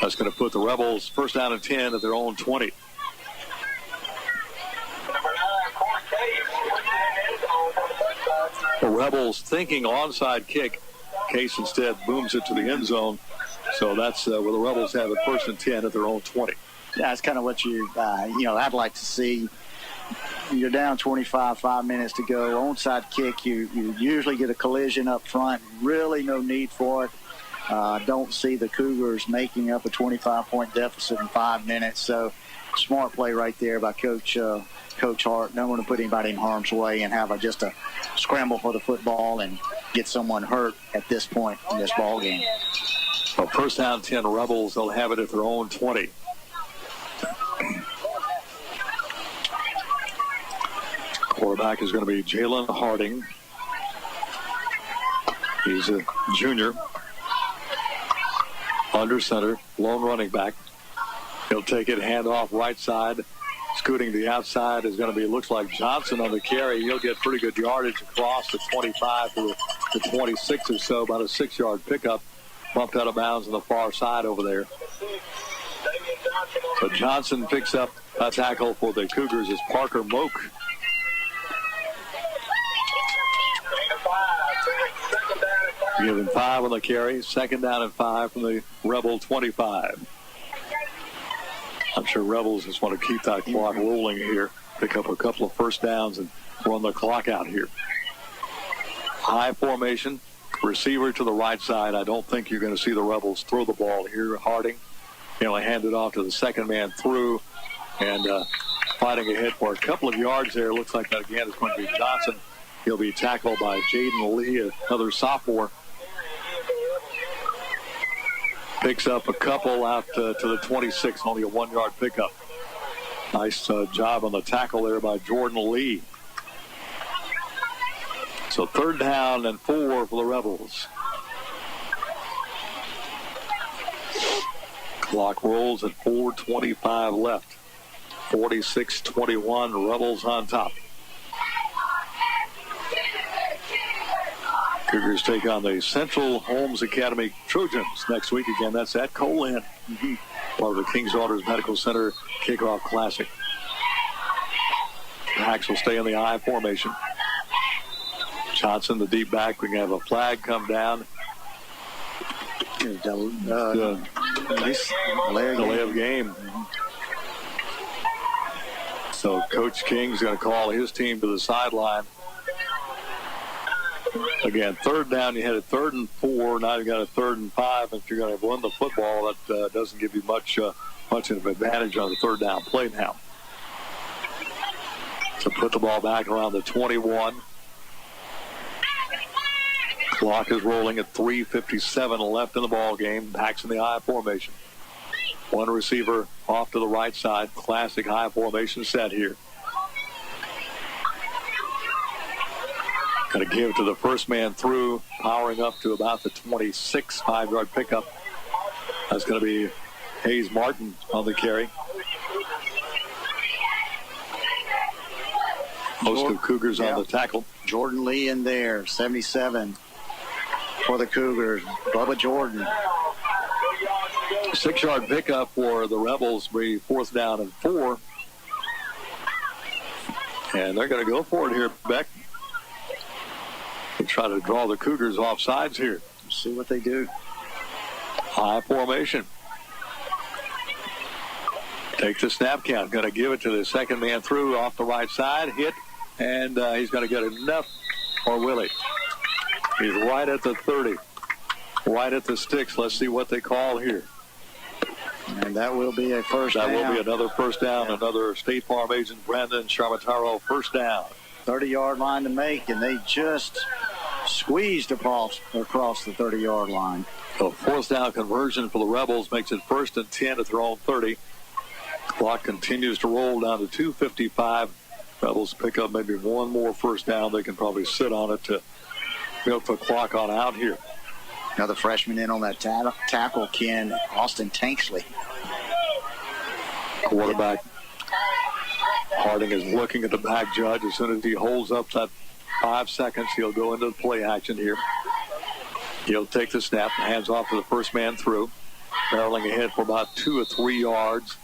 That's going to put the Rebels first down and 10 at their own 20. The Rebels thinking onside kick. Case instead booms it to the end zone. So that's where the Rebels have it first and 10 at their own 20. Yeah, that's kind of what I'd like to see. You're down 25, 5 minutes to go. Onside kick, you usually get a collision up front. Really no need for it. Don't see the Cougars making up a 25-point deficit in 5 minutes. So smart play right there by Coach Hart. Don't want to put anybody in harm's way and have just a scramble for the football and get someone hurt at this point in this ball game. Well, first down 10 Rebels. They'll have it at their own 20. Quarterback is going to be Jalen Harding. He's a junior. Under center, lone running back. He'll take it, hand off right side. Scooting to the outside is going to be, looks like Johnson on the carry. He'll get pretty good yardage across the 25 to the 26 or so, about a 6-yard pickup. Bumped out of bounds on the far side over there. So Johnson picks up a tackle for the Cougars as Parker Moak. Given 5 on the carry, second down and 5 from the Rebel 25. I'm sure Rebels just want to keep that clock rolling here, pick up a couple of first downs and run the clock out here. High formation, receiver to the right side. I don't think you're going to see the Rebels throw the ball here. Harding, hand it off to the second man through and fighting ahead for a couple of yards there. Looks like that again is going to be Johnson. He'll be tackled by Jaden Lee, another sophomore. Picks up a couple out to the 26, only a 1-yard pickup. Nice job on the tackle there by Jordan Lee. So third down and 4 for the Rebels. Clock rolls at 4:25 left. 46-21, Rebels on top. Cougars take on the Central Holmes Academy Trojans next week. Again, that's at Cole-Inn, part of the King's Daughters Medical Center Kickoff Classic. The Hacks will stay in the I formation. Johnson, the deep back. We can have a flag come down. Delay of game. So Coach King's going to call his team to the sideline. Again, third down, you had a 3rd and 4. Now you got a 3rd and 5. If you're going to run the football, that doesn't give you much of an advantage on the third down play now. So put the ball back around the 21. Clock is rolling at 3:57 left in the ball game. Hacks in the I formation. One receiver off to the right side. Classic high formation set here. Going to give to the first man through, powering up to about the 26, 5-yard pickup. That's going to be Hayes Martin on the carry. Most of Cougars on the tackle. Jordan Lee in there, 77 for the Cougars. Bubba Jordan. 6-yard pickup for the Rebels, be 4th down and 4. And they're going to go for it here, Beck. They try to draw the Cougars off sides here. See what they do. High formation. Take the snap count. Going to give it to the second man through off the right side. Hit. And he's going to get enough. Or will he? He's right at the 30. Right at the sticks. Let's see what they call here. And that will be a first down. That will be another first down. Another State Farm agent, Brandon Charmataro, first down. 30-yard line to make, and they just squeezed across the 30-yard line. So 4th down conversion for the Rebels makes it 1st and 10 at their own 30. Clock continues to roll down to 2:55. Rebels pick up maybe one more first down. They can probably sit on it to milk the clock on out here. Another freshman in on that tackle, Ken, Austin Tanksley. Quarterback Harding is looking at the back judge. As soon as he holds up that 5 seconds, he'll go into the play action here. He'll take the snap, hands off to the first man through. Barreling ahead for about 2 or 3 yards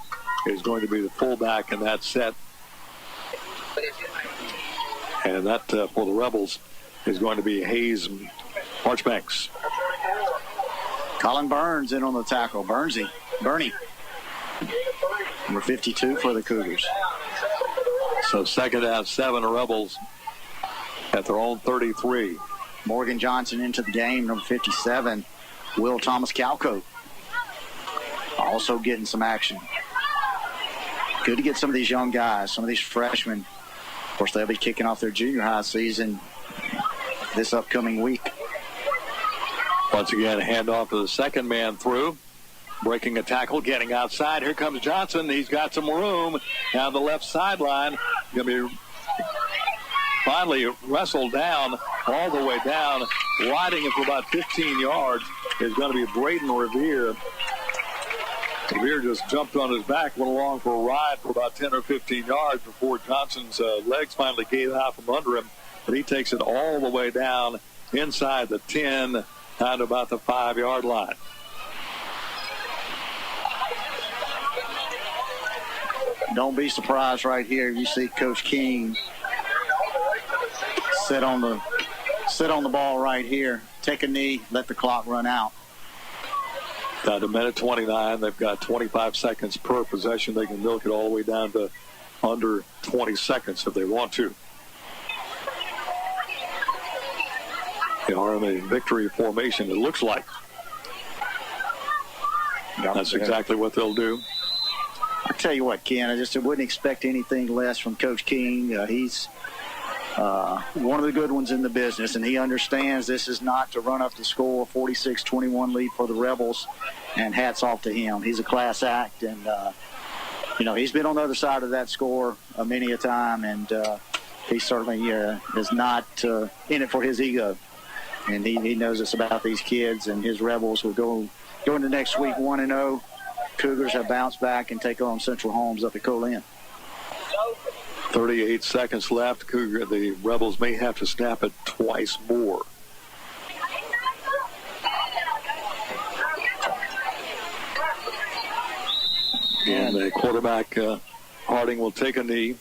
is going to be the fullback in that set. And that for the Rebels is going to be Hayes Marchbanks. Colin Burns in on the tackle. Bernie. Number 52 for the Cougars. So 2nd down, 7 Rebels at their own 33. Morgan Johnson into the game, number 57. Will Thomas Calco also getting some action. Good to get some of these young guys, some of these freshmen. Of course, they'll be kicking off their junior high season this upcoming week. Once again, handoff to the second man through. Breaking a tackle, getting outside. Here comes Johnson. He's got some room down the left sideline. Going to be finally wrestled down all the way down. Riding it for about 15 yards is going to be Braden Revere. Revere just jumped on his back, went along for a ride for about 10 or 15 yards before Johnson's legs finally gave out from under him. But he takes it all the way down inside the 10, down to about the 5-yard line. Don't be surprised right here. You see Coach King sit on the ball right here. Take a knee, let the clock run out. Down to minute 29. They've got 25 seconds per possession. They can milk it all the way down to under 20 seconds if they want to. They are in a victory formation, it looks like. That's exactly what they'll do. I tell you what, Ken, I just wouldn't expect anything less from Coach King. He's one of the good ones in the business, and he understands this is not to run up the score, 46-21 lead for the Rebels, and hats off to him. He's a class act, and, he's been on the other side of that score many a time, and he certainly is not in it for his ego. And he knows it's about these kids, and his Rebels will go into next week 1-0. Cougars have bounced back and take on Central Holmes up at Colin. 38 seconds left. The Rebels may have to snap it twice more. And the quarterback, Harding, will take a knee.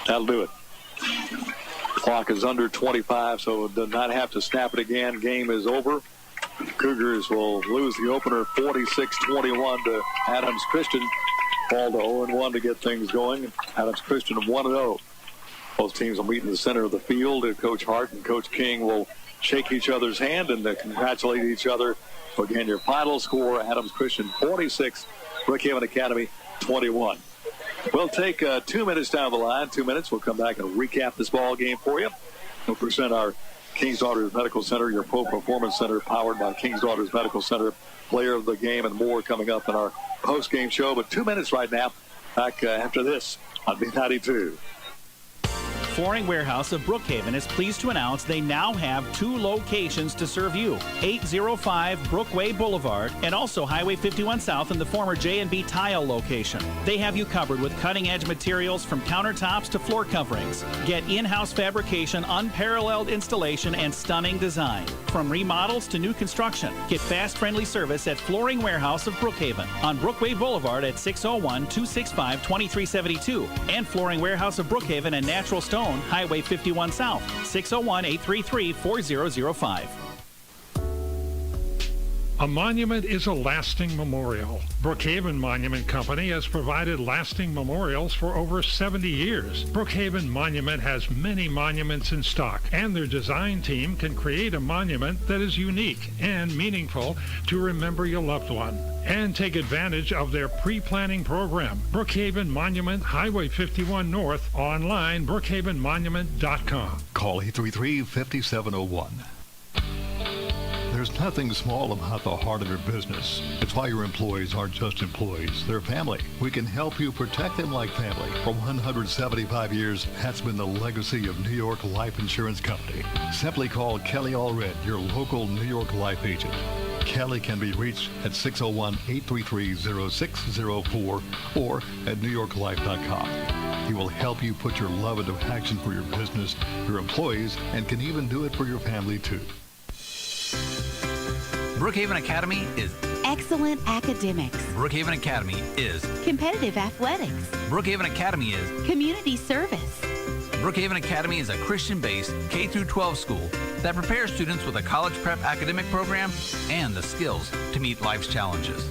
That'll do it. Clock is under 25, so it does not have to snap it again. Game is over. Cougars will lose the opener 46-21 to Adams Christian. Fall to 0-1 to get things going. Adams Christian 1-0. Both teams will meet in the center of the field. Coach Hart and Coach King will shake each other's hand and congratulate each other. So again, your final score, Adams Christian 46, Brookhaven Academy 21. We'll take 2 minutes down the line. 2 minutes. We'll come back and recap this ball game for you. We'll present our King's Daughters Medical Center, your Pro Performance Center, powered by King's Daughters Medical Center. Player of the game and more coming up in our post-game show. But 2 minutes right now. Back after this on B92. Flooring Warehouse of Brookhaven is pleased to announce they now have 2 locations to serve you. 805 Brookway Boulevard and also Highway 51 South in the former J&B Tile location. They have you covered with cutting-edge materials from countertops to floor coverings. Get in-house fabrication, unparalleled installation, and stunning design. From remodels to new construction, get fast, friendly service at Flooring Warehouse of Brookhaven on Brookway Boulevard at 601-265-2372 and Flooring Warehouse of Brookhaven and Natural Stone, Highway 51 South, 601-833-4005. A monument is a lasting memorial. Brookhaven Monument Company has provided lasting memorials for over 70 years. Brookhaven Monument has many monuments in stock, and their design team can create a monument that is unique and meaningful to remember your loved one. And take advantage of their pre-planning program. Brookhaven Monument, Highway 51 North, online, brookhavenmonument.com. Call 833-5701. There's nothing small about the heart of your business. It's why your employees aren't just employees. They're family. We can help you protect them like family. For 175 years, that's been the legacy of New York Life Insurance Company. Simply call Kelly Allred, your local New York Life agent. Kelly can be reached at 601-833-0604 or at newyorklife.com. He will help you put your love into action for your business, your employees, and can even do it for your family too. Brookhaven Academy is excellent academics. Brookhaven Academy is Competitive athletics. Brookhaven Academy is Community service. Brookhaven Academy is a Christian-based K-12 school that prepares students with a college prep academic program and the skills to meet life's challenges.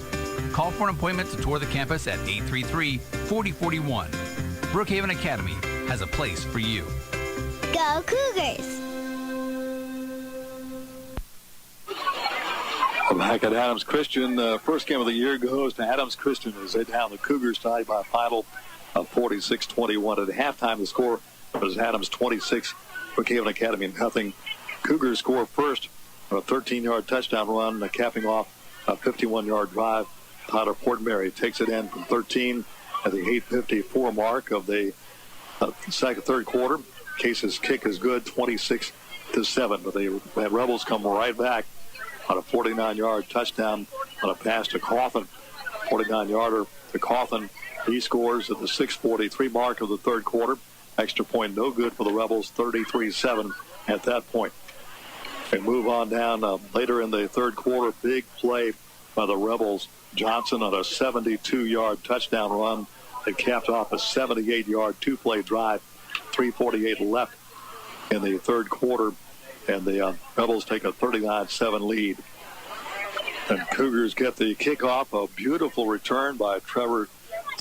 Call for an appointment to tour the campus at 833-4041. Brookhaven Academy has a place for you. Go Cougars! Back at Adams Christian, first game of the year goes to Adams Christian as they down the Cougars tied by a final of 46-21. At halftime, the score was Adams 26, Brookhaven Academy nothing. Cougars score first on a 13-yard touchdown run, capping off a 51-yard drive. Tyler Portenberry takes it in from 13 at the 8:54 mark of the third quarter. Case's kick is good, 26-7, but the Rebels come right back on a 49-yard touchdown on a pass to Coffin. 49-yarder to Coffin. He scores at the 6:43 mark of the third quarter. Extra point no good for the Rebels, 33-7 at that point. They move on down later in the third quarter. Big play by the Rebels. Johnson on a 72-yard touchdown run that capped off a 78-yard two-play drive. 3:48 left in the third quarter. And the Rebels take a 39-7 lead. And Cougars get the kickoff. A beautiful return by Trevor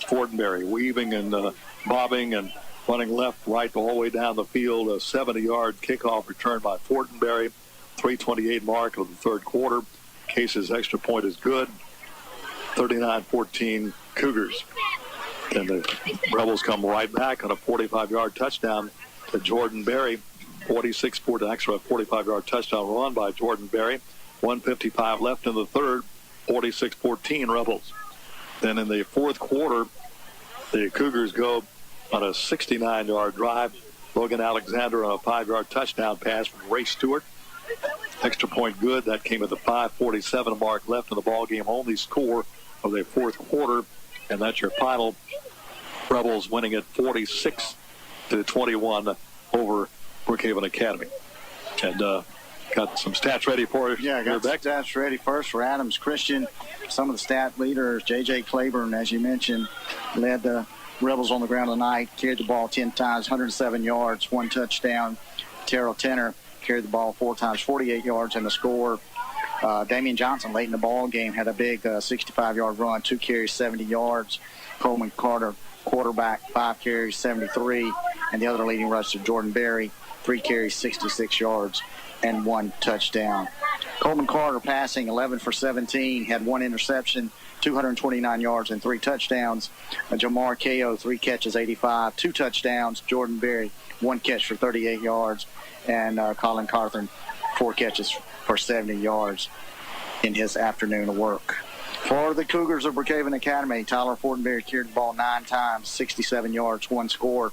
Fortenberry, weaving and bobbing and running left, right, all the way down the field. A 70-yard kickoff return by Fortenberry. 3:28 mark of the third quarter. Case's extra point is good. 39-14 Cougars. And the Rebels come right back on a 45-yard touchdown to Jordan Berry. 45-yard touchdown run by Jordan Berry. 1:55 left in the third. 46-14 Rebels. Then in the fourth quarter, the Cougars go on a 69-yard drive. Logan Alexander on a 5-yard touchdown pass from Ray Stewart. Extra point good. That came at the 5:47 mark left in the ball game. Only score of the fourth quarter, and that's your final. Rebels winning at 46-21 over Brookhaven Academy. And got some stats ready for you. Yeah, got some stats ready first for Adams Christian. Some of the stat leaders, J.J. Claiborne, as you mentioned, led the Rebels on the ground tonight, carried the ball 10 times, 107 yards, 1 touchdown. Terrell Tenner carried the ball 4 times, 48 yards, and the score. Damian Johnson late in the ball game had a big 65-yard run, 2 carries, 70 yards. Coleman Carter, quarterback, 5 carries, 73. And the other leading rusher, Jordan Berry, 3 carries, 66 yards, and 1 touchdown. Coleman Carter passing 11 for 17, had 1 interception, 229 yards, and 3 touchdowns. Jamar Kao, 3 catches, 85, 2 touchdowns. Jordan Berry, 1 catch for 38 yards. And Colin Carthon, 4 catches for 70 yards in his afternoon of work. For the Cougars of Brookhaven Academy, Tyler Fortenberry carried the ball 9 times, 67 yards, 1 score.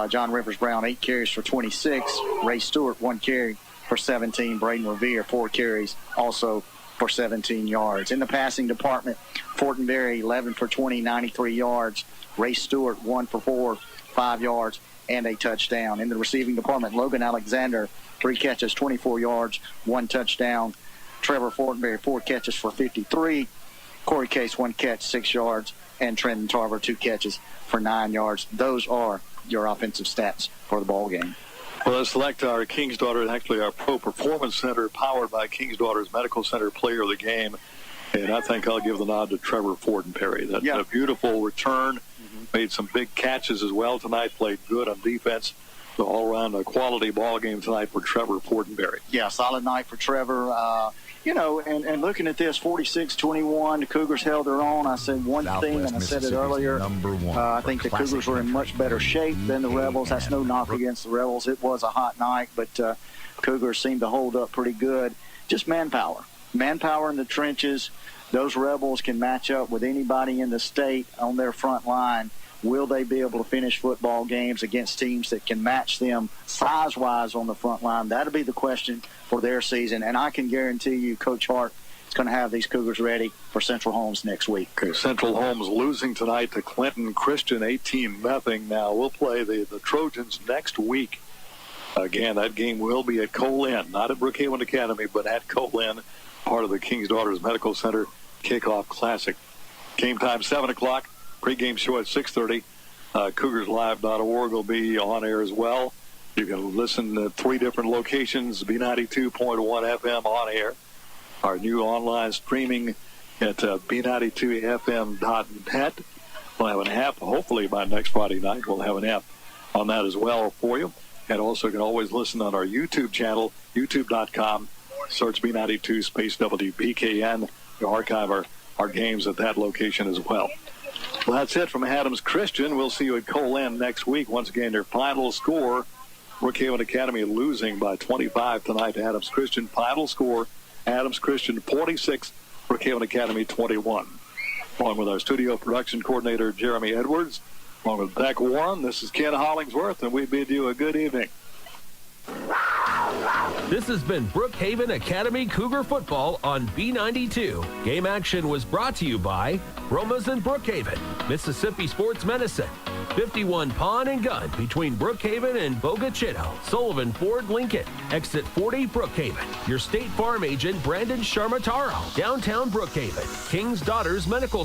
John Rivers Brown, 8 carries for 26. Ray Stewart, 1 carry for 17. Braden Revere, 4 carries, also for 17 yards. In the passing department, Fortenberry, 11 for 20, 93 yards. Ray Stewart, 1 for 4, 5 yards, and a touchdown. In the receiving department, Logan Alexander, 3 catches, 24 yards, 1 touchdown. Trevor Fortenberry, 4 catches for 53. Corey Case, 1 catch, 6 yards. And Trenton Tarver, 2 catches for 9 yards. Those are your offensive stats for the ball game. Well, let's select our King's Daughter, actually our Pro Performance Center, powered by King's Daughter's Medical Center player of the game. And I think I'll give the nod to Trevor Fortenberry. That's a beautiful return. Made some big catches as well tonight. Played good on defense. So all around a quality ball game tonight for Trevor Fortenberry. Yeah, solid night for Trevor. And looking at this, 46-21, the Cougars held their own. I said one thing, and I said it earlier. I think the Cougars were in much better shape than the Rebels. That's no knock against the Rebels. It was a hot night, but Cougars seemed to hold up pretty good. Just manpower. Manpower in the trenches. Those Rebels can match up with anybody in the state on their front line. Will they be able to finish football games against teams that can match them size-wise on the front line? That'll be the question for their season. And I can guarantee you Coach Hart is going to have these Cougars ready for Central Holmes next week. Okay, Central Holmes losing tonight to Clinton Christian, 18-0. Now we'll play the Trojans next week. Again, that game will be at Cole-Linn, not at Brookhaven Academy, but at Cole-Linn, part of the King's Daughters Medical Center Kickoff Classic. Game time, 7 o'clock. Pre-game show at 6:30. CougarsLive.org will be on air as well. You can listen to 3 different locations, B92.1 FM on air. Our new online streaming at B92FM.net. We'll have an app, hopefully by next Friday night. We'll have an app on that as well for you. And also you can always listen on our YouTube channel, youtube.com. Search B92 space WBKN. You archive our games at that location as well. Well, that's it from Adams Christian. We'll see you at Cole-Linn next week. Once again, their final score, Brookhaven Academy losing by 25 tonight to Adams Christian. Final score, Adams Christian 46, Brookhaven Academy 21. Along with our studio production coordinator, Jeremy Edwards, along with Beck Warren, this is Ken Hollingsworth, and we bid you a good evening. This has been Brookhaven Academy Cougar Football on B92. Game action was brought to you by Broma's in Brookhaven, Mississippi Sports Medicine, 51 Pawn and Gun between Brookhaven and Boga Chitto, Sullivan Ford Lincoln, Exit 40 Brookhaven, your State Farm agent Brandon Sharmataro, downtown Brookhaven, King's Daughters Medical